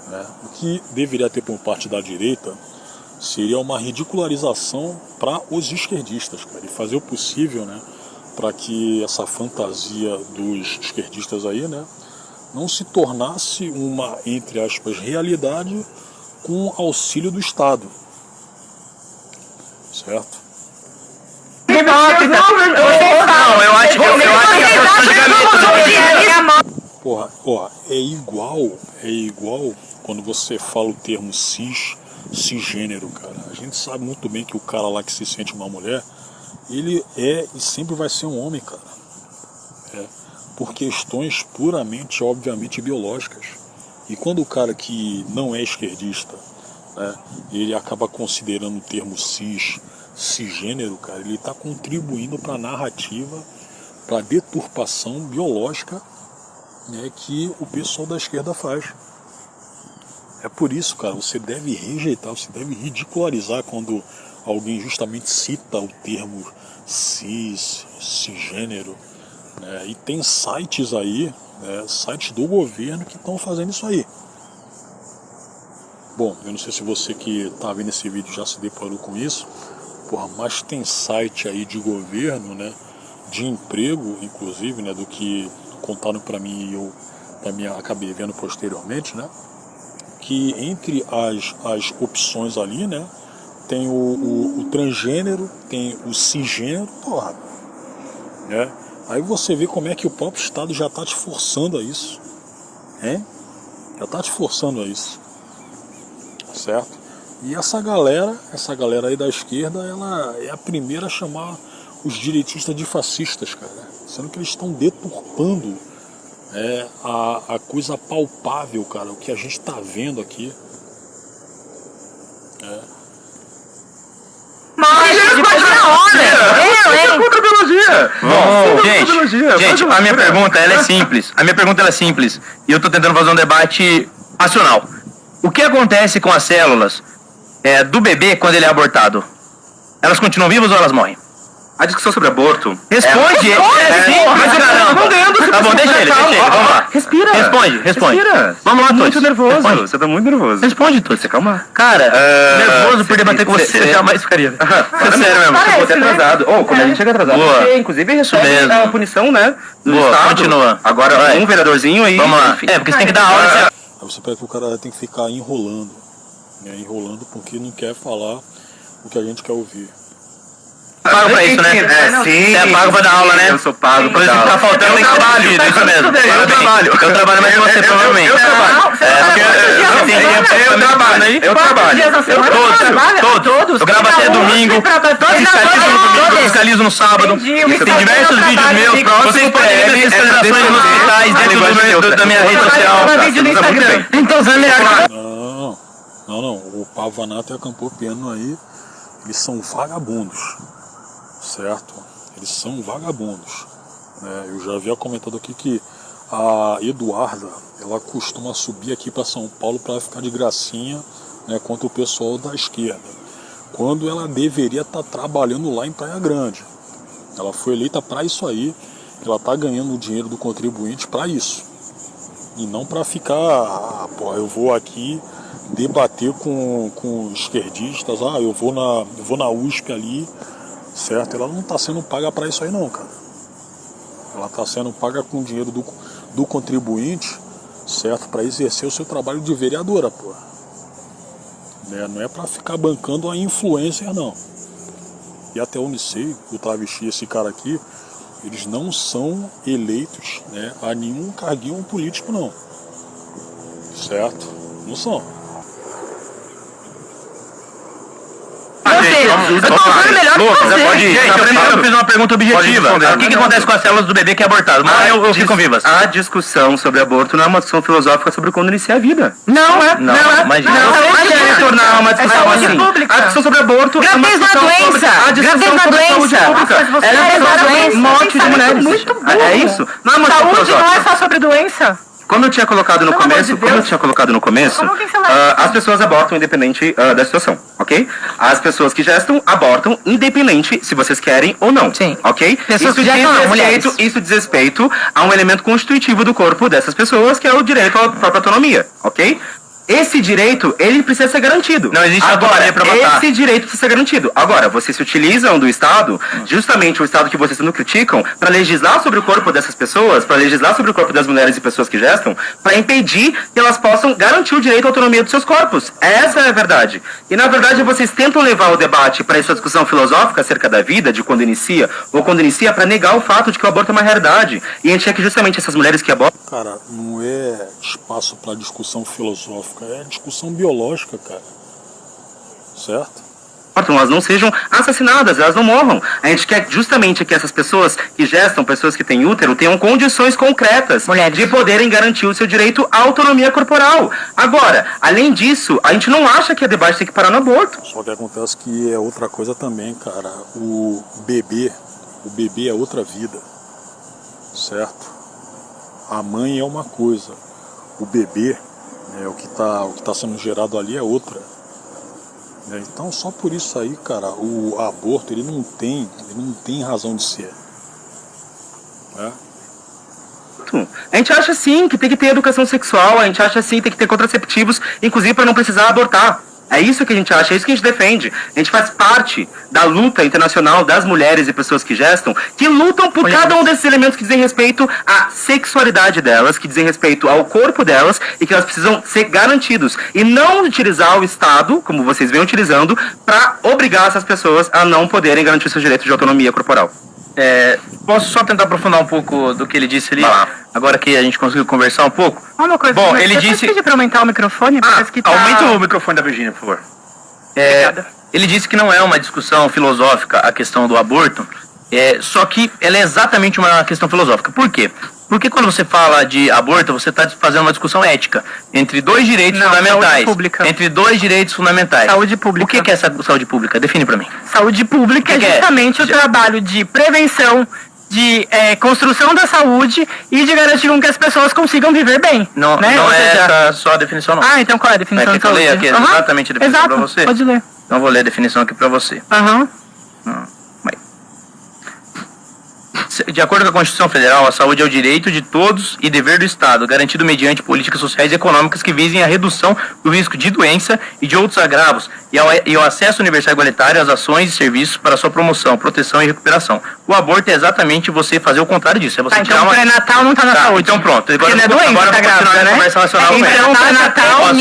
[SPEAKER 1] né? O que deveria ter por parte da direita seria uma ridicularização para os esquerdistas, cara, e fazer o possível, né, para que essa fantasia dos esquerdistas aí, né, não se tornasse uma, entre aspas, realidade com auxílio do Estado, certo?
[SPEAKER 5] Não, eu acho que
[SPEAKER 1] Porra, é igual quando você fala o termo cisgênero, cara. A gente sabe muito bem que o cara lá que se sente uma mulher, ele é e sempre vai ser um homem, cara. Por questões puramente, obviamente, biológicas. E quando o cara que não é esquerdista, né, ele acaba considerando o termo cisgênero, cara, ele está contribuindo para a narrativa, para a deturpação biológica, né, que o pessoal da esquerda faz. É por isso, cara, você deve rejeitar, você deve ridicularizar quando alguém justamente cita o termo cisgênero, né, e tem sites aí, né, sites do governo que estão fazendo isso aí. Bom, eu não sei se você que está vendo esse vídeo já se deparou com isso, porra, mas tem site aí de governo, né, de emprego, inclusive, né, do que contaram para mim e eu também acabei vendo posteriormente, né, que entre as opções ali, né, tem o transgênero, tem o cisgênero, porra, né, aí você vê como é que o próprio Estado já está te forçando a isso, hein? Já está te forçando a isso, certo? E essa galera aí da esquerda, ela é a primeira a chamar os direitistas de fascistas, cara. Sendo que eles estão deturpando a coisa palpável, cara, o que a gente está vendo aqui.
[SPEAKER 10] Mas pode na hora!
[SPEAKER 8] Contra a biologia!
[SPEAKER 5] Bom, gente, a minha pergunta ela é simples. E eu tô tentando fazer um debate racional. O que acontece com as células do bebê quando ele é abortado? Elas continuam vivas ou elas morrem?
[SPEAKER 8] A discussão sobre aborto...
[SPEAKER 5] Responde! Tá bom, deixa ele, vamos lá.
[SPEAKER 8] Respira.
[SPEAKER 5] Responde.
[SPEAKER 8] Respira.
[SPEAKER 5] Vamos lá,
[SPEAKER 8] muito
[SPEAKER 5] Todos.
[SPEAKER 8] nervoso.
[SPEAKER 5] Responde.
[SPEAKER 8] Você tá muito nervoso.
[SPEAKER 5] Responde, Todos.
[SPEAKER 8] Você calma.
[SPEAKER 5] Cara, nervoso por debater com você, jamais ficaria. Sério mesmo.
[SPEAKER 8] Você pode atrasado. Quando a gente chega atrasado,
[SPEAKER 5] Boa.
[SPEAKER 8] você inclusive recebe a punição, né? Do
[SPEAKER 5] Boa,
[SPEAKER 8] Estado.
[SPEAKER 5] continua.
[SPEAKER 8] Agora,
[SPEAKER 5] Vai.
[SPEAKER 8] um vereadorzinho aí...
[SPEAKER 5] Vamos lá. Porque você tem que dar aula.
[SPEAKER 1] Aí você pega que o cara tem que ficar enrolando, né? Enrolando porque não quer falar o que a gente quer ouvir.
[SPEAKER 5] Pago pra isso, né? Você é pago pra dar aula, né?
[SPEAKER 8] Eu sou pago
[SPEAKER 5] Por isso que tá faltando tem que ser discutido, isso mesmo. Eu trabalho mais que você, provavelmente. Eu trabalho. Todos. Eu gravo até domingo. Fiscalizo no sábado. Tem diversos vídeos meus. Vocês podem ver minhas fiscalizações nos hospitais dentro da minha rede social. Então,
[SPEAKER 1] Não. O Pavanato e a Campopiano aí, eles são vagabundos, certo? Eles são vagabundos. Eu já havia comentado aqui que a Eduarda, ela costuma subir aqui para São Paulo para ficar de gracinha né, contra o pessoal da esquerda, quando ela deveria estar trabalhando lá em Praia Grande. Ela foi eleita para isso aí, ela está ganhando o dinheiro do contribuinte para isso. E não para ficar, eu vou aqui debater com esquerdistas, eu vou na USP ali, certo? Ela não está sendo paga para isso aí não, cara. Ela está sendo paga com o dinheiro do contribuinte, certo? Para exercer o seu trabalho de vereadora, pô. Não é para ficar bancando a influencer, não. E até onde sei, o Travesti, esse cara aqui, eles não são eleitos, né, a nenhum carguinho político, não. Certo? Não são.
[SPEAKER 9] Eu fiz uma pergunta objetiva. O que acontece com as células do bebê que é abortado? Mas ficam vivas.
[SPEAKER 8] A discussão sobre aborto não é uma discussão filosófica sobre quando iniciar a vida.
[SPEAKER 10] Não é.
[SPEAKER 9] Imagina.
[SPEAKER 8] Não tornar uma discussão assim. A discussão sobre aborto é uma discussão sobre a discussão sobre saúde pública. Ela é morte de mulheres. É isso? Não é uma discussão
[SPEAKER 7] Saúde não é
[SPEAKER 8] filosófica.
[SPEAKER 7] só sobre doença.
[SPEAKER 8] Como eu tinha colocado no começo, as pessoas abortam independente da situação, ok? As pessoas que gestam abortam independente se vocês querem ou não,
[SPEAKER 10] Sim.
[SPEAKER 8] ok?
[SPEAKER 10] Pessoas que gestam não, mulheres.
[SPEAKER 8] Isso diz respeito a um elemento constitutivo do corpo dessas pessoas, que é o direito à própria autonomia, ok? Esse direito, ele precisa ser garantido.
[SPEAKER 9] Não existe autonomia pra matar.
[SPEAKER 8] Esse direito precisa ser garantido. Agora, vocês se utilizam do Estado, justamente o Estado que vocês não criticam, para legislar sobre o corpo dessas pessoas, para legislar sobre o corpo das mulheres e pessoas que gestam, para impedir que elas possam garantir o direito à autonomia dos seus corpos. Essa é a verdade. E, na verdade, vocês tentam levar o debate para essa discussão filosófica acerca da vida, de quando inicia, ou quando inicia, para negar o fato de que o aborto é uma realidade. E a gente quer que justamente essas mulheres que abortam...
[SPEAKER 1] Cara, não é espaço para discussão filosófica, é discussão biológica, cara. Certo?
[SPEAKER 8] Elas não sejam assassinadas, elas não morram. A gente quer justamente que essas pessoas que gestam, pessoas que têm útero, tenham condições concretas de poderem garantir o seu direito à autonomia corporal. Agora, além disso, a gente não acha que a debate tem que parar no aborto.
[SPEAKER 1] Só que acontece que é outra coisa também, cara. O bebê é outra vida, certo? A mãe é uma coisa, o bebê, o que tá sendo gerado ali é outra. Então só por isso aí, cara, o aborto ele não tem razão de ser.
[SPEAKER 8] A gente acha sim que tem que ter educação sexual, a gente acha sim que tem que ter contraceptivos, inclusive para não precisar abortar. É isso que a gente acha, é isso que a gente defende. A gente faz parte da luta internacional das mulheres e pessoas que gestam, que lutam por cada um desses elementos que dizem respeito à sexualidade delas, que dizem respeito ao corpo delas e que elas precisam ser garantidos. E não utilizar o Estado, como vocês vêm utilizando, para obrigar essas pessoas a não poderem garantir seus direitos de autonomia corporal.
[SPEAKER 9] Posso só tentar aprofundar um pouco do que ele disse ali? Agora que a gente conseguiu conversar um pouco.
[SPEAKER 7] Uma coisa,
[SPEAKER 9] bom, ele disse...
[SPEAKER 7] Você pede para aumentar o microfone? Parece que tá...
[SPEAKER 9] Aumenta o microfone da Virgínia, por favor. Ele disse que não é uma discussão filosófica a questão do aborto, só que ela é exatamente uma questão filosófica. Por quê? Porque quando você fala de aborto, você está fazendo uma discussão ética entre dois direitos fundamentais.
[SPEAKER 7] Saúde pública.
[SPEAKER 9] Entre dois direitos fundamentais.
[SPEAKER 7] Saúde pública.
[SPEAKER 9] O que é essa saúde pública? Define para mim.
[SPEAKER 7] Saúde pública é justamente o trabalho de prevenção, de construção da saúde e de garantir que as pessoas consigam viver bem.
[SPEAKER 9] Não,
[SPEAKER 7] né?
[SPEAKER 9] não é essa só a definição, não.
[SPEAKER 7] Então qual é a definição de saúde?
[SPEAKER 9] Eu leio aqui exatamente a definição para você.
[SPEAKER 7] Pode ler.
[SPEAKER 9] Então vou ler a definição aqui para você. De acordo com a Constituição Federal, a saúde é o direito de todos e dever do Estado, garantido mediante políticas sociais e econômicas que visem a redução do risco de doença e de outros agravos e ao acesso universal e igualitário às ações e serviços para sua promoção, proteção e recuperação. O aborto é exatamente você fazer o contrário disso. É você
[SPEAKER 7] então o pré-natal não está na saúde.
[SPEAKER 9] Então pronto.
[SPEAKER 7] Agora não é doença, tá grávida, né? Então o pré-natal...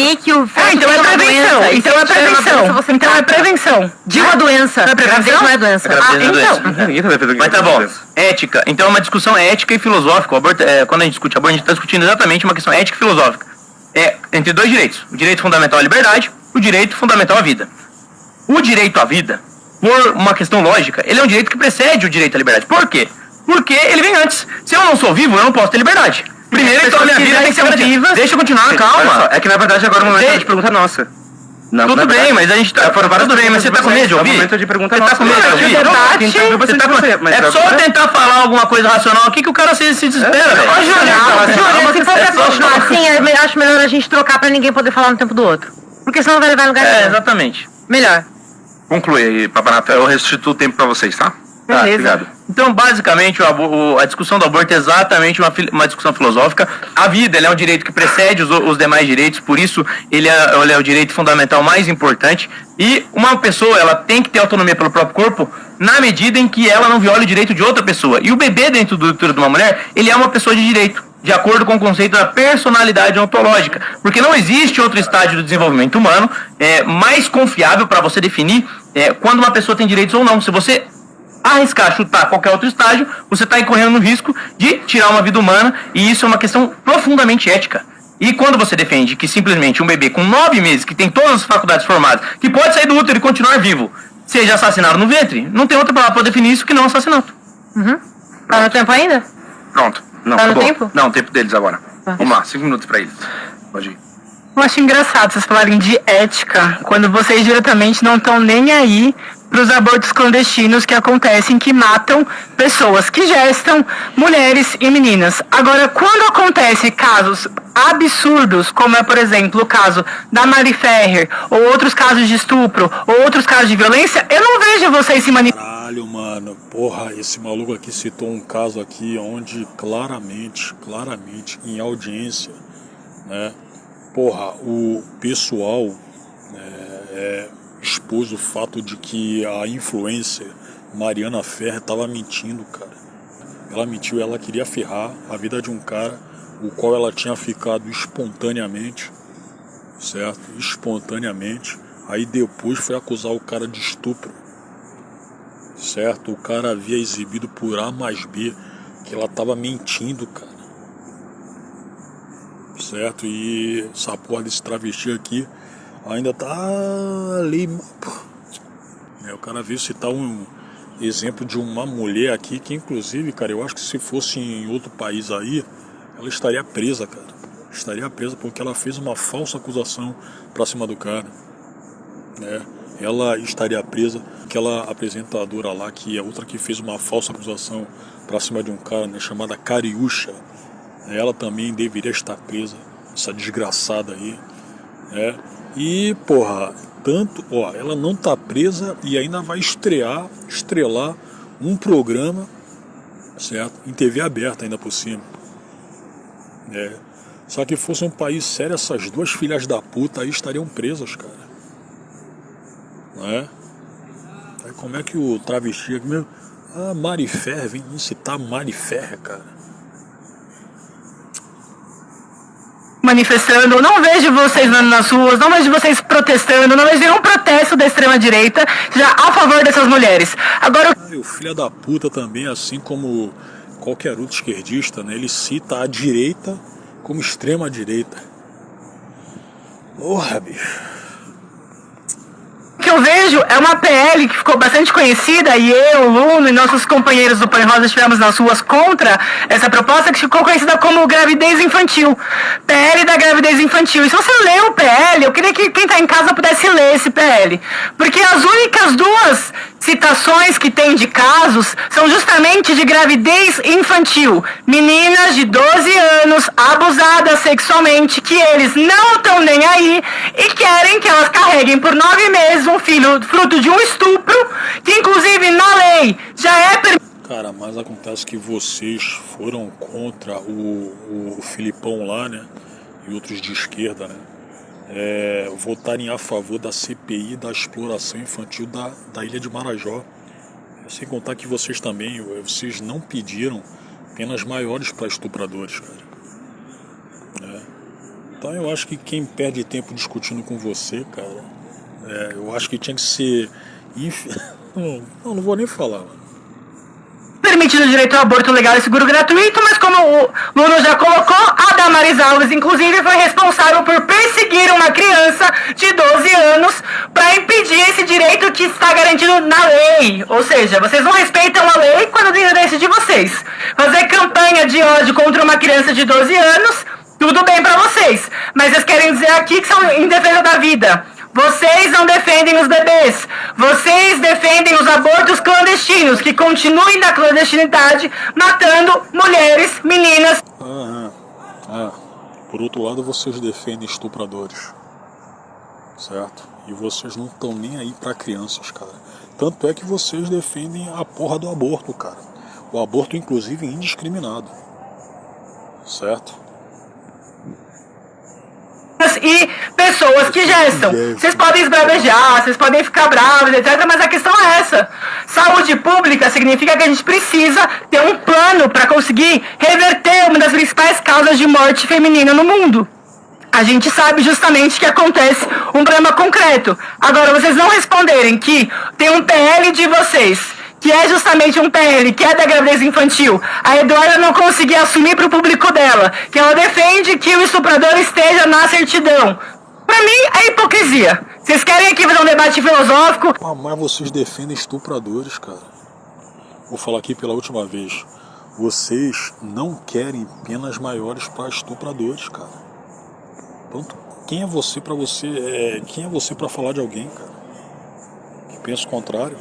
[SPEAKER 7] Então é prevenção. Então é prevenção. Então é prevenção. De uma doença.
[SPEAKER 10] Gravidez não é doença.
[SPEAKER 9] Mas tá bom. Ética. Então é uma discussão ética e filosófica. O aborto, quando a gente discute aborto, a gente está discutindo exatamente uma questão ética e filosófica. Entre dois direitos. O direito fundamental à liberdade, o direito fundamental à vida. O direito à vida, por uma questão lógica, ele é um direito que precede o direito à liberdade. Por quê? Porque ele vem antes. Se eu não sou vivo, eu não posso ter liberdade. Primeiro, então, a minha vida tem que ser garantida. Deixa eu continuar, calma.
[SPEAKER 8] É que, na verdade, agora o momento de pergunta nossa.
[SPEAKER 9] Não, tudo bem, mas a gente tá... Tudo bem, mas você tá com medo de ouvir?
[SPEAKER 8] É o momento de pergunta
[SPEAKER 9] nossa. Você tá com medo de ouvir? É só tentar falar alguma coisa racional aqui que o cara se desespera, velho.
[SPEAKER 10] Júnior, se for pra continuar assim, eu acho melhor a gente trocar pra ninguém poder falar no tempo do outro. Porque senão vai levar em lugar nenhum.
[SPEAKER 9] Exatamente.
[SPEAKER 10] Melhor.
[SPEAKER 5] Conclui aí, Papanato. Eu restituo o tempo pra vocês, tá?
[SPEAKER 9] Tá,
[SPEAKER 10] Beleza.
[SPEAKER 9] obrigado. Então, basicamente, a discussão do aborto é exatamente uma discussão filosófica. A vida ela é um direito que precede os demais direitos, por isso ele é o direito fundamental mais importante. E uma pessoa ela tem que ter autonomia pelo próprio corpo na medida em que ela não viola o direito de outra pessoa. E o bebê dentro do útero de uma mulher, ele é uma pessoa de direito, de acordo com o conceito da personalidade ontológica. Porque não existe outro estágio do desenvolvimento humano mais confiável para você definir quando uma pessoa tem direitos ou não. Se você arriscar chutar qualquer outro estágio, você está incorrendo no risco de tirar uma vida humana, e isso é uma questão profundamente ética. E quando você defende que simplesmente um bebê com 9 meses, que tem todas as faculdades formadas, que pode sair do útero e continuar vivo, seja assassinado no ventre, não tem outra palavra para definir isso que não assassinato.
[SPEAKER 10] Tá no tempo ainda?
[SPEAKER 5] Pronto. Não,
[SPEAKER 10] Tá no
[SPEAKER 5] acabou.
[SPEAKER 10] tempo?
[SPEAKER 5] Não, o tempo deles agora. Vamos lá, 5 minutos pra eles. Pode ir.
[SPEAKER 7] Eu acho engraçado vocês falarem de ética quando vocês diretamente não estão nem aí para os abortos clandestinos que acontecem, que matam pessoas que gestam, mulheres e meninas. Agora, quando acontece casos absurdos, como é, por exemplo, o caso da Mari Ferrer, ou outros casos de estupro, ou outros casos de violência, eu não vejo vocês se manifestando.
[SPEAKER 1] Caralho, mano. Porra, esse maluco aqui citou um caso aqui onde claramente, em audiência, né? Porra, o pessoal expôs o fato de que a influencer Mariana Ferrer tava mentindo, cara. Ela mentiu, ela queria ferrar a vida de um cara, o qual ela tinha ficado espontaneamente, certo? Espontaneamente. Aí depois foi acusar o cara de estupro, certo? O cara havia exibido por A mais B que ela tava mentindo, cara. Certo? E essa porra desse travesti aqui ainda tá ali. O cara veio citar um exemplo de uma mulher aqui que, inclusive, cara, eu acho que se fosse em outro país aí, ela estaria presa, cara. Estaria presa porque ela fez uma falsa acusação pra cima do cara, né? Ela estaria presa, aquela apresentadora lá, que é outra que fez uma falsa acusação pra cima de um cara, né, chamada Cariúcha. Ela também deveria estar presa, essa desgraçada aí, né? E, porra, ela não tá presa e ainda vai estrelar um programa, certo? Em TV aberta ainda por cima, né? Só que fosse um país sério, essas duas filhas da puta aí estariam presas, cara, né? Aí como é que o travesti aqui mesmo, Mari Ferrer, vem citar Mari Ferrer, cara.
[SPEAKER 7] Manifestando, não vejo vocês nas ruas, não vejo vocês protestando, não vejo nenhum protesto da extrema-direita já a favor dessas mulheres. Agora,
[SPEAKER 1] o filho da puta também, assim como qualquer outro esquerdista, né, ele cita a direita como extrema-direita. Porra, bicho.
[SPEAKER 7] o que eu vejo é uma PL que ficou bastante conhecida, e eu, o Luno e nossos companheiros do Põe Rosa estivemos nas ruas contra essa proposta, que ficou conhecida como gravidez infantil. PL da gravidez infantil. E se você lê o PL, eu queria que quem está em casa pudesse ler esse PL. Porque as únicas duas citações que tem de casos são justamente de gravidez infantil. Meninas de 12 anos abusadas sexualmente, que eles não estão nem aí e querem que elas carreguem por 9 meses um filho fruto de um estupro, que inclusive na lei já é permitido.
[SPEAKER 1] Cara, mas acontece que vocês foram contra o Filipão lá, né? E outros de esquerda, né? Votarem a favor da CPI da exploração infantil da Ilha de Marajó. Sem contar que vocês também, vocês não pediram penas maiores para estupradores, cara. Então eu acho que quem perde tempo discutindo com você, cara, eu acho que tinha que ser... não vou nem falar, mano.
[SPEAKER 7] Permitido o direito ao aborto legal e seguro gratuito, mas como o Luno já colocou, a Damaris Alves, inclusive, foi responsável por perseguir uma criança de 12 anos para impedir esse direito que está garantido na lei. Ou seja, vocês não respeitam a lei quando tem o direito de vocês. Fazer campanha de ódio contra uma criança de 12 anos, tudo bem para vocês, mas vocês querem dizer aqui que são em defesa da vida. Vocês não defendem os bebês, vocês defendem os abortos clandestinos, que continuem na clandestinidade, matando mulheres, meninas.
[SPEAKER 1] Por outro lado, vocês defendem estupradores. certo? E vocês não estão nem aí para crianças, cara. Tanto é que vocês defendem a porra do aborto, cara. O aborto, inclusive, indiscriminado, certo?
[SPEAKER 7] E pessoas que gestam. Vocês podem esbravejar, vocês podem ficar bravos, etc. Mas a questão é essa. Saúde pública significa que a gente precisa ter um plano para conseguir reverter uma das principais causas de morte feminina no mundo. A gente sabe justamente que acontece um problema concreto. Agora, vocês não responderem que tem um PL de vocês, que é justamente um PL, que é da gravidez infantil, a Eduarda não conseguir assumir para o público dela, que ela defende que o estuprador esteja na certidão. Para mim, é hipocrisia. Vocês querem aqui fazer um debate filosófico?
[SPEAKER 1] Mas vocês defendem estupradores, cara. Vou falar aqui pela última vez. Vocês não querem penas maiores para estupradores, cara. Pronto. Quem é você para falar de alguém, cara, que pensa o contrário?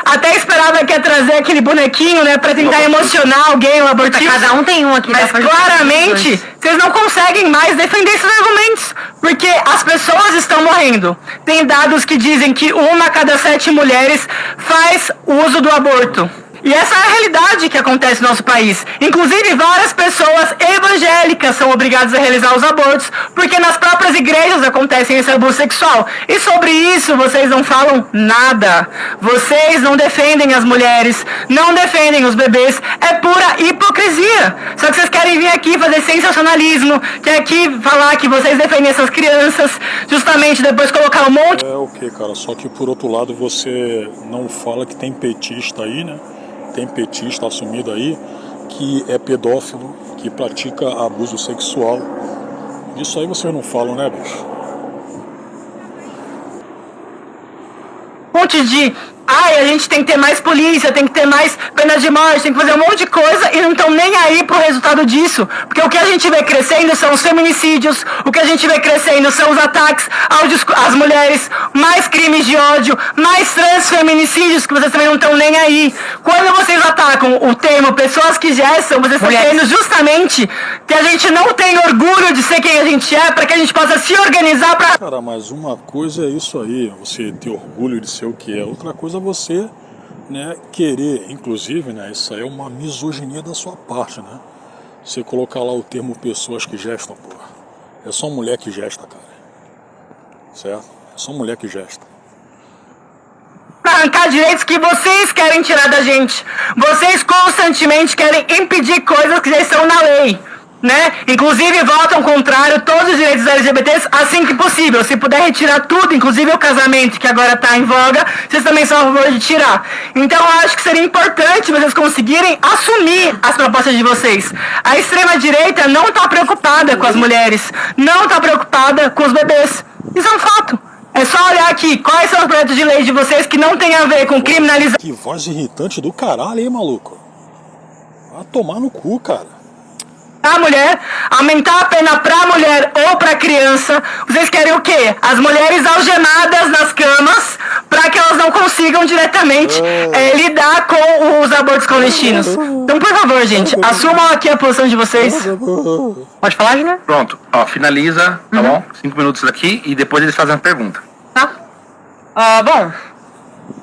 [SPEAKER 7] Até esperava que ia trazer aquele bonequinho, né, pra tentar emocionar alguém, o abortivo.
[SPEAKER 10] Cada um tem um aqui.
[SPEAKER 7] Mas claramente, vocês não conseguem mais defender esses argumentos, porque as pessoas estão morrendo. Tem dados que dizem que 1 a cada 7 mulheres faz uso do aborto. E essa é a realidade que acontece no nosso país. Inclusive, várias pessoas evangélicas são obrigadas a realizar os abortos, porque nas próprias igrejas acontece esse abuso sexual. E sobre isso, vocês não falam nada. Vocês não defendem as mulheres, não defendem os bebês. É pura hipocrisia. Só que vocês querem vir aqui fazer sensacionalismo, quer aqui falar que vocês defendem essas crianças, justamente depois colocar um monte...
[SPEAKER 1] É ok, cara, só que por outro lado você não fala que tem petista aí, né? Tem petista assumido aí que é pedófilo, que pratica abuso sexual. Isso aí vocês não falam, né, bicho?
[SPEAKER 7] Um monte de... Ai, a gente tem que ter mais polícia, tem que ter mais pena de morte, tem que fazer um monte de coisa e não estão nem aí pro resultado disso. Porque o que a gente vê crescendo são os feminicídios, o que a gente vê crescendo são os ataques às mulheres, mais crimes de ódio, mais transfeminicídios que vocês também não estão nem aí. Quando vocês atacam o termo pessoas que gestam, vocês estão querendo justamente que a gente não tenha orgulho de ser quem a gente é, para que a gente possa se organizar pra...
[SPEAKER 1] Cara, mas uma coisa é isso aí, você ter orgulho de ser o que é. Outra coisa você, né, querer, inclusive, né, isso aí é uma misoginia da sua parte, né? Você colocar lá o termo pessoas que gestam, porra. É só mulher que gesta, cara. Certo? É só mulher que gesta.
[SPEAKER 7] Pra arrancar direitos que vocês querem tirar da gente. Vocês constantemente querem impedir coisas que já estão na lei, né? Inclusive votam contrário todos os direitos dos LGBTs assim que possível. Se puder retirar tudo, inclusive o casamento, que agora está em voga, vocês também são a favor de tirar. Então eu acho que seria importante vocês conseguirem assumir as propostas de vocês. A extrema-direita não está preocupada com as mulheres, não está preocupada com os bebês. Isso é um fato. É só olhar aqui, quais são os projetos de lei de vocês que não tem a ver com criminalização.
[SPEAKER 1] Que voz irritante do caralho, hein, maluco? Vai tomar no cu, cara.
[SPEAKER 7] A mulher, aumentar a pena pra mulher ou pra criança. Vocês querem o quê? As mulheres algemadas nas camas pra que elas não consigam diretamente lidar com os abortos clandestinos. Então, por favor, gente, assumam aqui a posição de vocês. Pode falar, Júnior?
[SPEAKER 5] Pronto, ó, finaliza, tá bom? 5 minutos aqui e depois eles fazem a pergunta.
[SPEAKER 10] Tá. Bom,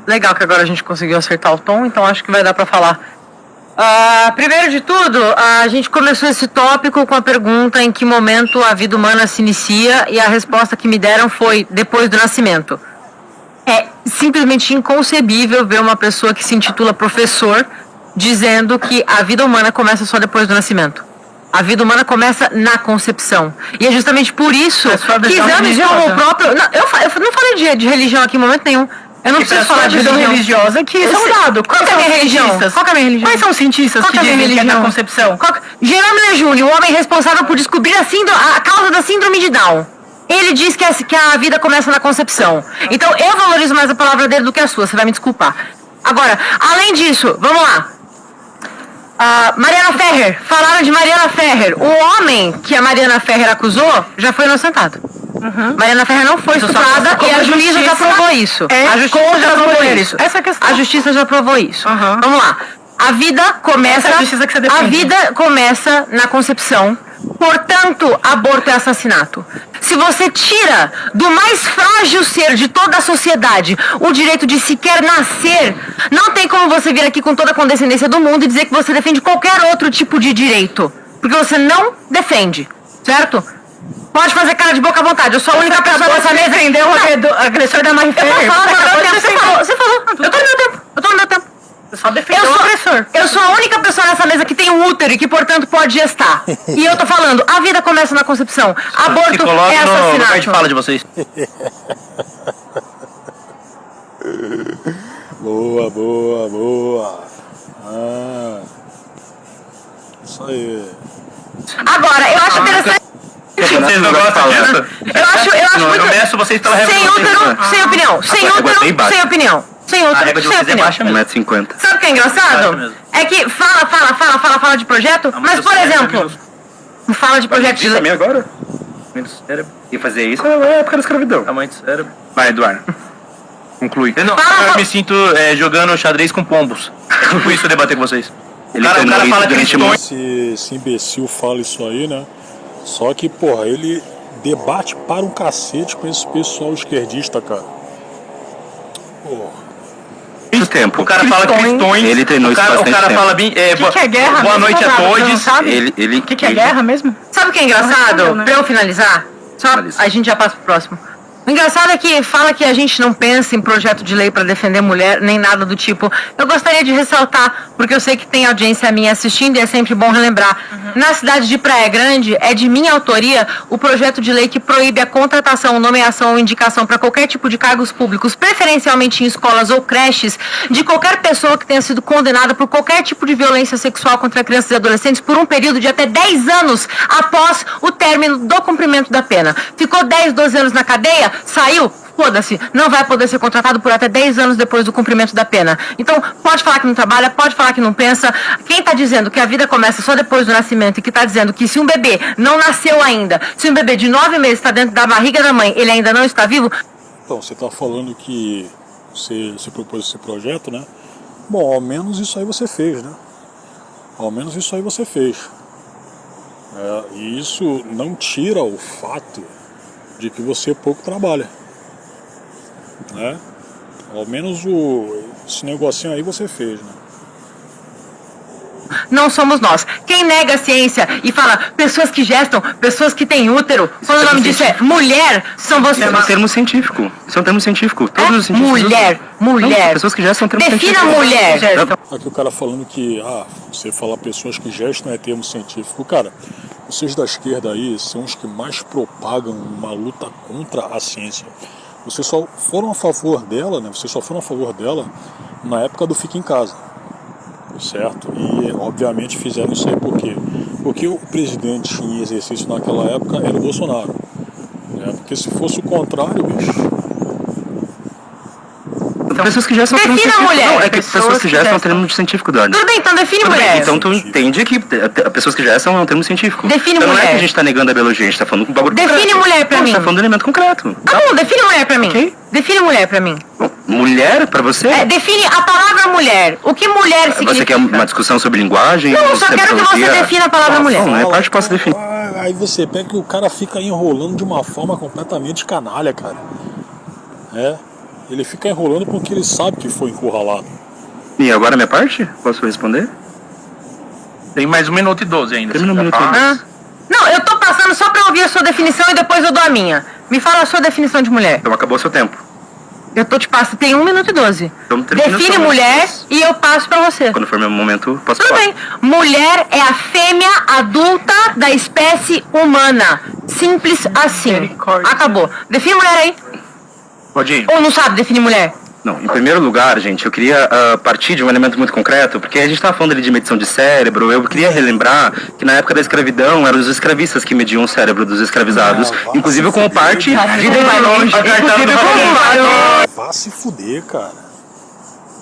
[SPEAKER 10] legal que agora a gente conseguiu acertar o tom, então acho que vai dar pra falar. Primeiro de tudo, a gente começou esse tópico com a pergunta em que momento a vida humana se inicia, e a resposta que me deram foi depois do nascimento. É simplesmente inconcebível ver uma pessoa que se intitula professor dizendo que a vida humana começa só depois do nascimento. A vida humana começa na concepção. E é justamente por isso que exames como o próprio... Não, eu não falei de religião aqui em momento nenhum. Eu não preciso falar de religião
[SPEAKER 7] religiosa, que isso é um dado.
[SPEAKER 10] Qual que é a minha religião? Qual que é a minha religião?
[SPEAKER 7] Quais são os cientistas que dizem que é na concepção?
[SPEAKER 10] Jerônimo Júnior, o homem responsável por descobrir a causa da síndrome de Down. Ele diz que a vida começa na concepção. Então eu valorizo mais a palavra dele do que a sua, você vai me desculpar. Agora, além disso, vamos lá. Mariana Ferrer, falaram de Mariana Ferrer. O homem que a Mariana Ferrer acusou já foi inocentado. Mariana Ferrer não foi estuprada e a justiça já provou isso. A justiça já provou isso.
[SPEAKER 7] Essa é a questão.
[SPEAKER 10] A justiça já provou isso. Vamos lá. A vida começa.
[SPEAKER 7] Essa é a justiça que você defende.
[SPEAKER 10] A vida começa na concepção. Portanto, aborto é assassinato. Se você tira do mais frágil ser de toda a sociedade o direito de sequer nascer, não tem como você vir aqui com toda a condescendência do mundo e dizer que você defende qualquer outro tipo de direito. Porque você não defende, certo? Pode fazer cara de boca à vontade. Eu sou a única pessoa nessa mesa que defendeu o agressor da Marie Ferreira. Eu posso falar no meu tempo. Você falou. Eu tô no meu tempo. Eu tô no meu tempo. Você só defendeu o agressor. Eu sou a única pessoa nessa mesa que tem um útero e que, portanto, pode gestar. E eu tô falando, a vida começa na concepção. Aborto é assassinato.
[SPEAKER 9] No de fala de vocês.
[SPEAKER 1] Boa, boa, boa. Isso aí.
[SPEAKER 10] Agora, eu acho interessante.
[SPEAKER 9] Vocês não gostam dessa?
[SPEAKER 10] Eu acho
[SPEAKER 9] Não,
[SPEAKER 10] muito.
[SPEAKER 9] eu meço vocês pela regra
[SPEAKER 10] Sem
[SPEAKER 9] de vocês.
[SPEAKER 10] útero, sem opinião. Sem útero, sem opinião. Sem
[SPEAKER 9] A
[SPEAKER 10] útero,
[SPEAKER 9] regra de
[SPEAKER 10] sem
[SPEAKER 9] vocês é
[SPEAKER 10] opinião.
[SPEAKER 9] baixa mesmo.
[SPEAKER 8] 1,50 m.
[SPEAKER 10] Sabe o que é
[SPEAKER 9] Baixa
[SPEAKER 10] engraçado?
[SPEAKER 9] mesmo.
[SPEAKER 10] É que fala de projeto, mas, por exemplo, fala de projeto de lei.
[SPEAKER 8] Também agora? E fazer isso é a época da escravidão.
[SPEAKER 9] Tamanho do cérebro.
[SPEAKER 8] Vai, Eduardo. Conclui.
[SPEAKER 9] Eu me sinto jogando xadrez com pombos. É tipo isso debater com vocês. O cara fala questões.
[SPEAKER 1] Esse imbecil fala isso aí, né? Só que, porra, ele debate para um cacete com esse pessoal esquerdista, cara. Porra.
[SPEAKER 8] Muito tempo.
[SPEAKER 9] O cara fala questões.
[SPEAKER 8] Ele treinou isso bastante
[SPEAKER 9] O cara
[SPEAKER 8] tempo.
[SPEAKER 9] fala bem.
[SPEAKER 10] O que é guerra?
[SPEAKER 9] Boa noite a todos.
[SPEAKER 10] O que é guerra mesmo? Sabe o que é engraçado? Pra eu finalizar, só a gente já passa pro próximo. O engraçado é que fala que a gente não pensa em projeto de lei para defender mulher, nem nada do tipo. Eu gostaria de ressaltar, porque eu sei que tem audiência minha assistindo e é sempre bom relembrar. Na cidade de Praia Grande, é de minha autoria o projeto de lei que proíbe a contratação, nomeação ou indicação para qualquer tipo de cargos públicos, preferencialmente em escolas ou creches, de qualquer pessoa que tenha sido condenada por qualquer tipo de violência sexual contra crianças e adolescentes por um período de até 10 anos após o término do cumprimento da pena. Ficou 10, 12 anos na cadeia, saiu, foda-se, não vai poder ser contratado por até 10 anos depois do cumprimento da pena. Então, pode falar que não trabalha, pode falar que não pensa. Quem está dizendo que a vida começa só depois do nascimento e que está dizendo que se um bebê não nasceu ainda, se um bebê de 9 meses está dentro da barriga da mãe, ele ainda não está vivo...
[SPEAKER 1] Então, você está falando que você propôs esse projeto, né? Bom, ao menos isso aí você fez, né? Ao menos isso aí você fez. E isso não tira o fato de que você pouco trabalha, né? Ao menos esse negocinho aí você fez, né?
[SPEAKER 10] Não somos nós. Quem nega a ciência e fala pessoas que gestam, pessoas que têm útero, quando o nome disso é mulher, são vocês.
[SPEAKER 8] Isso é um termo científico. Isso é um termo científico. Todos os cientistas
[SPEAKER 10] mulher.
[SPEAKER 8] Não, pessoas que gestam termo
[SPEAKER 10] Defina
[SPEAKER 8] científico.
[SPEAKER 10] mulher.
[SPEAKER 1] Aqui o cara falando que, você falar pessoas que gestam é termo científico. Cara, vocês da esquerda aí são os que mais propagam uma luta contra a ciência. Vocês só foram a favor dela, né? Vocês só foram a favor dela na época do Fica em Casa, certo? E obviamente fizeram isso aí por quê? Porque o presidente em exercício naquela época era o Bolsonaro, né? Porque se fosse o contrário, bicho...
[SPEAKER 8] Pessoas que gestam termo
[SPEAKER 10] Defina
[SPEAKER 8] científico.
[SPEAKER 10] mulher.
[SPEAKER 8] Não, é que pessoas que gestam é um termo científico, Dani.
[SPEAKER 10] Tudo bem, então define
[SPEAKER 8] Tudo bem,
[SPEAKER 10] mulher.
[SPEAKER 8] então tu entende que pessoas que gestam é um termo científico.
[SPEAKER 10] Define
[SPEAKER 8] então
[SPEAKER 10] mulher.
[SPEAKER 8] Não é que a gente tá negando a biologia, a gente tá falando um bagulho
[SPEAKER 10] Define
[SPEAKER 8] concreto.
[SPEAKER 10] mulher pra
[SPEAKER 8] Não,
[SPEAKER 10] mim.
[SPEAKER 8] A gente tá falando de elemento concreto.
[SPEAKER 10] Tá bom, define mulher pra mim.
[SPEAKER 8] Ok.
[SPEAKER 10] Define mulher pra mim.
[SPEAKER 8] Bom, mulher, pra você?
[SPEAKER 10] Define a palavra mulher. O que mulher significa?
[SPEAKER 8] Você quer uma discussão sobre linguagem?
[SPEAKER 10] Não, eu só quero que você
[SPEAKER 8] terminologia?
[SPEAKER 10] defina a palavra mulher.
[SPEAKER 8] Não, é parte que posso definir.
[SPEAKER 1] Aí você pega que o cara fica enrolando de uma forma completamente canalha, cara. Ele fica enrolando porque ele sabe que foi encurralado.
[SPEAKER 8] E agora a minha parte? Posso responder?
[SPEAKER 9] Tem mais 1 minuto e 12 ainda.
[SPEAKER 8] Termina 1 minuto e 12.
[SPEAKER 10] Não, eu tô passando só pra ouvir a sua definição e depois eu dou a minha. Me fala a sua definição de mulher.
[SPEAKER 8] Então acabou o seu tempo.
[SPEAKER 10] Eu tô te passando, tem 1 minuto e 12.
[SPEAKER 8] Então, termina
[SPEAKER 10] Define
[SPEAKER 8] o seu
[SPEAKER 10] mulher
[SPEAKER 8] momento.
[SPEAKER 10] e eu passo pra você.
[SPEAKER 8] Quando for meu momento, posso
[SPEAKER 10] Tudo
[SPEAKER 8] falar.
[SPEAKER 10] bem. Mulher é a fêmea adulta da espécie humana. Simples assim. Acabou. Define mulher aí.
[SPEAKER 9] Pode ir.
[SPEAKER 10] Ou não sabe definir mulher?
[SPEAKER 8] Não, em primeiro lugar, gente, eu queria partir de um elemento muito concreto, porque a gente estava falando ali de medição de cérebro, eu queria relembrar que na época da escravidão eram os escravistas que mediam o cérebro dos escravizados, inclusive como parte de
[SPEAKER 1] Vá se fuder, cara.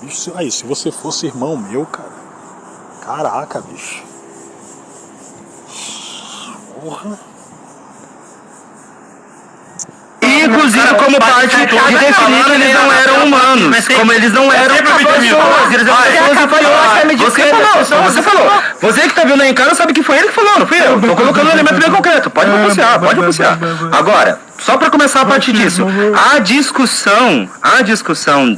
[SPEAKER 1] Bicho, aí, se você fosse irmão meu, cara. Caraca, bicho. Porra.
[SPEAKER 8] inclusive como parte de definir que eles não eram humanos, como eles não eram pessoas, eles eram pessoas. Você falou. Você que tá vendo aí em casa sabe que foi ele que falou, não fui eu. Tô colocando um elemento bem concreto. Pode pronunciar. Agora, só para começar a partir disso, a discussão,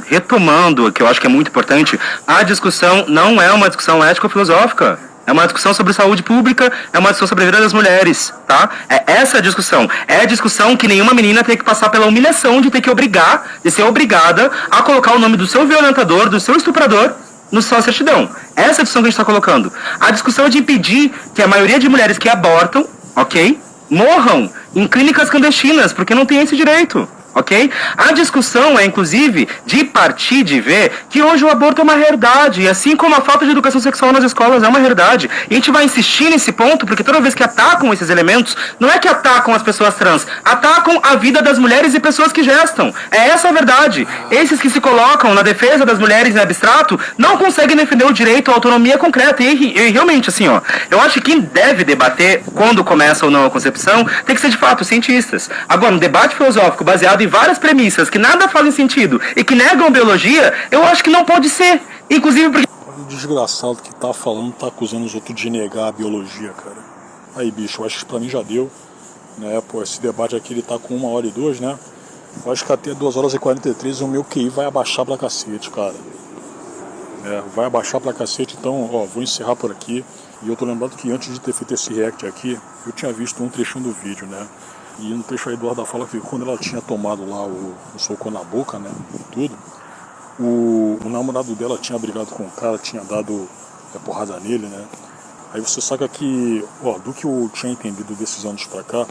[SPEAKER 8] retomando, que eu acho que é muito importante, a discussão não é uma discussão ético-filosófica. É uma discussão sobre saúde pública, é uma discussão sobre a vida das mulheres, tá? É essa a discussão. É a discussão que nenhuma menina tem que passar pela humilhação de ter que de ser obrigada a colocar o nome do seu violentador, do seu estuprador, no sua certidão. Essa é a discussão que a gente está colocando. A discussão é de impedir que a maioria de mulheres que abortam, ok, morram em clínicas clandestinas, porque não tem esse direito. Ok? A discussão é, inclusive, de partir de ver que hoje o aborto é uma realidade, e assim como a falta de educação sexual nas escolas é uma realidade. E a gente vai insistir nesse ponto, porque toda vez que atacam esses elementos, não é que atacam as pessoas trans, atacam a vida das mulheres e pessoas que gestam. É essa a verdade. Esses que se colocam na defesa das mulheres em abstrato não conseguem defender o direito à autonomia concreta. E realmente, assim, ó, eu acho que quem deve debater quando começa ou não a concepção tem que ser, de fato, cientistas. Agora, um debate filosófico baseado em várias premissas que nada fazem sentido e que negam biologia, eu acho que não pode ser. Inclusive porque...
[SPEAKER 1] O desgraçado que tá falando, tá acusando os outros de negar a biologia, cara. Aí, bicho, eu acho que pra mim já deu, né? Pô, esse debate aqui ele tá com 1h02, né? Eu acho que até 2h43 o meu QI vai abaixar pra cacete, cara. Vai abaixar pra cacete, então, ó, vou encerrar por aqui. E eu tô lembrando que antes de ter feito esse react aqui, eu tinha visto um trechinho do vídeo, né? E no trecho a Eduarda fala que quando ela tinha tomado lá o soco na boca, né, tudo, o namorado dela tinha brigado com o cara, tinha dado porrada nele, né. Aí você saca que, ó, do que eu tinha entendido desses anos pra cá,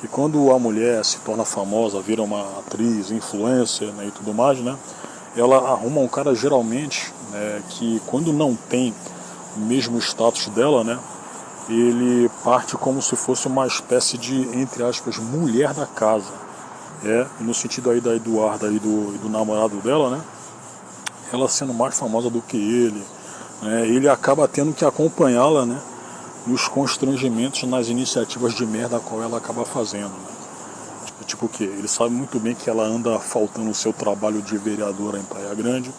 [SPEAKER 1] que quando a mulher se torna famosa, vira uma atriz, influencer, né, e tudo mais, né, ela arruma um cara geralmente, né, que quando não tem o mesmo status dela, né, ele parte como se fosse uma espécie de, entre aspas, mulher da casa. No sentido aí da Eduarda e do namorado dela, né? Ela sendo mais famosa do que ele, né? Ele acaba tendo que acompanhá-la, né? Nos constrangimentos, nas iniciativas de merda a qual ela acaba fazendo, né? Tipo o quê? Ele sabe muito bem que ela anda faltando o seu trabalho de vereadora em Praia Grande,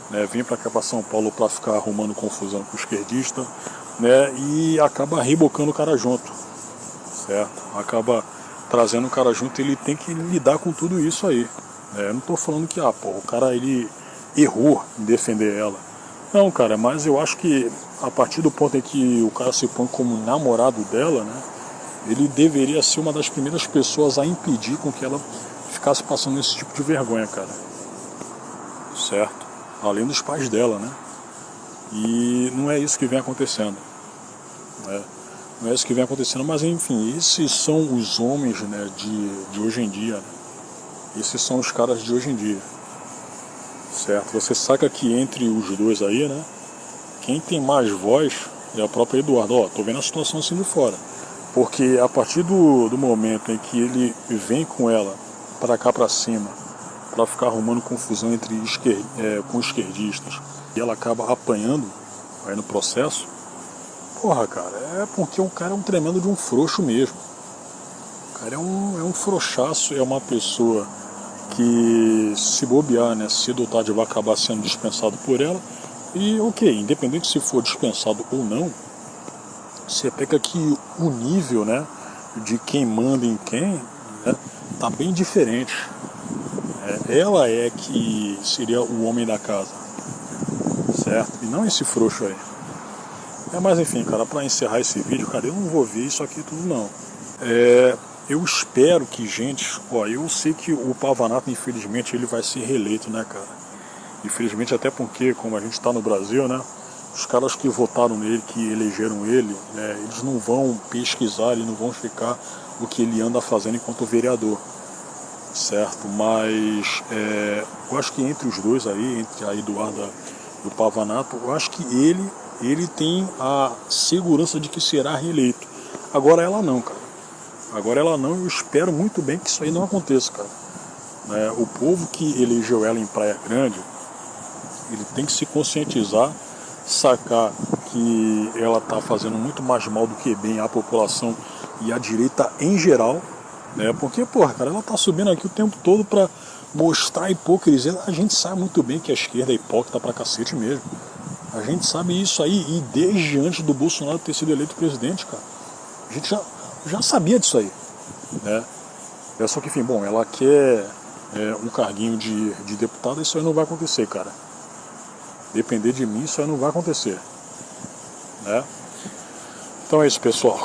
[SPEAKER 1] né? Vem pra cá pra São Paulo pra ficar arrumando confusão com o esquerdista, né, e acaba rebocando o cara junto, certo? Acaba trazendo o cara junto e ele tem que lidar com tudo isso aí. Eu não tô falando que, o cara ele errou em defender ela. Não, cara, mas eu acho que a partir do ponto em que o cara se põe como namorado dela, né, ele deveria ser uma das primeiras pessoas a impedir com que ela ficasse passando esse tipo de vergonha, cara. Certo? Além dos pais dela, né? E não é isso que vem acontecendo. Não é isso que vem acontecendo, mas enfim, esses são os homens, né, de hoje em dia, né? Esses são os caras de hoje em dia, certo? Você saca que entre os dois aí, né, quem tem mais voz é a própria Eduarda. Ó, tô vendo a situação assim de fora, porque a partir do momento em que ele vem com ela para cá para cima, para ficar arrumando confusão entre com esquerdistas, e ela acaba apanhando aí no processo, porra, cara, é porque o cara é um tremendo de um frouxo mesmo. O cara é um frouxaço, é uma pessoa que, se bobear, né, cedo ou tarde vai acabar sendo dispensado por ela. E ok, independente se for dispensado ou não, você pega que o nível, né, de quem manda em quem, né, tá bem diferente. Ela é que seria o homem da casa, certo? E não esse frouxo aí. Mas enfim, cara, pra encerrar esse vídeo, cara, eu não vou ver isso aqui tudo não. Eu espero que, gente, eu sei que o Pavanato, infelizmente, ele vai ser reeleito, né, cara? Infelizmente, até porque, como a gente tá no Brasil, né, os caras que votaram nele, que elegeram ele, né, eles não vão pesquisar, eles não vão checar o que ele anda fazendo enquanto vereador, certo? Mas eu acho que entre os dois aí, entre a Eduarda e o Pavanato, eu acho que ele tem a segurança de que será reeleito. Agora ela não, cara. Agora ela não, eu espero muito bem que isso aí não aconteça, cara. O povo que elegeu ela em Praia Grande, ele tem que se conscientizar, sacar que ela está fazendo muito mais mal do que bem à população e à direita em geral, Né? Porque, porra, cara, ela tá subindo aqui o tempo todo pra mostrar a hipocrisia. A gente sabe muito bem que a esquerda é hipócrita pra cacete mesmo. A gente sabe isso aí, e desde antes do Bolsonaro ter sido eleito presidente, cara. A gente já sabia disso aí, né? Só que, enfim, bom, ela quer um carguinho de deputada, isso aí não vai acontecer, cara. Depender de mim, isso aí não vai acontecer, né? Então é isso, pessoal.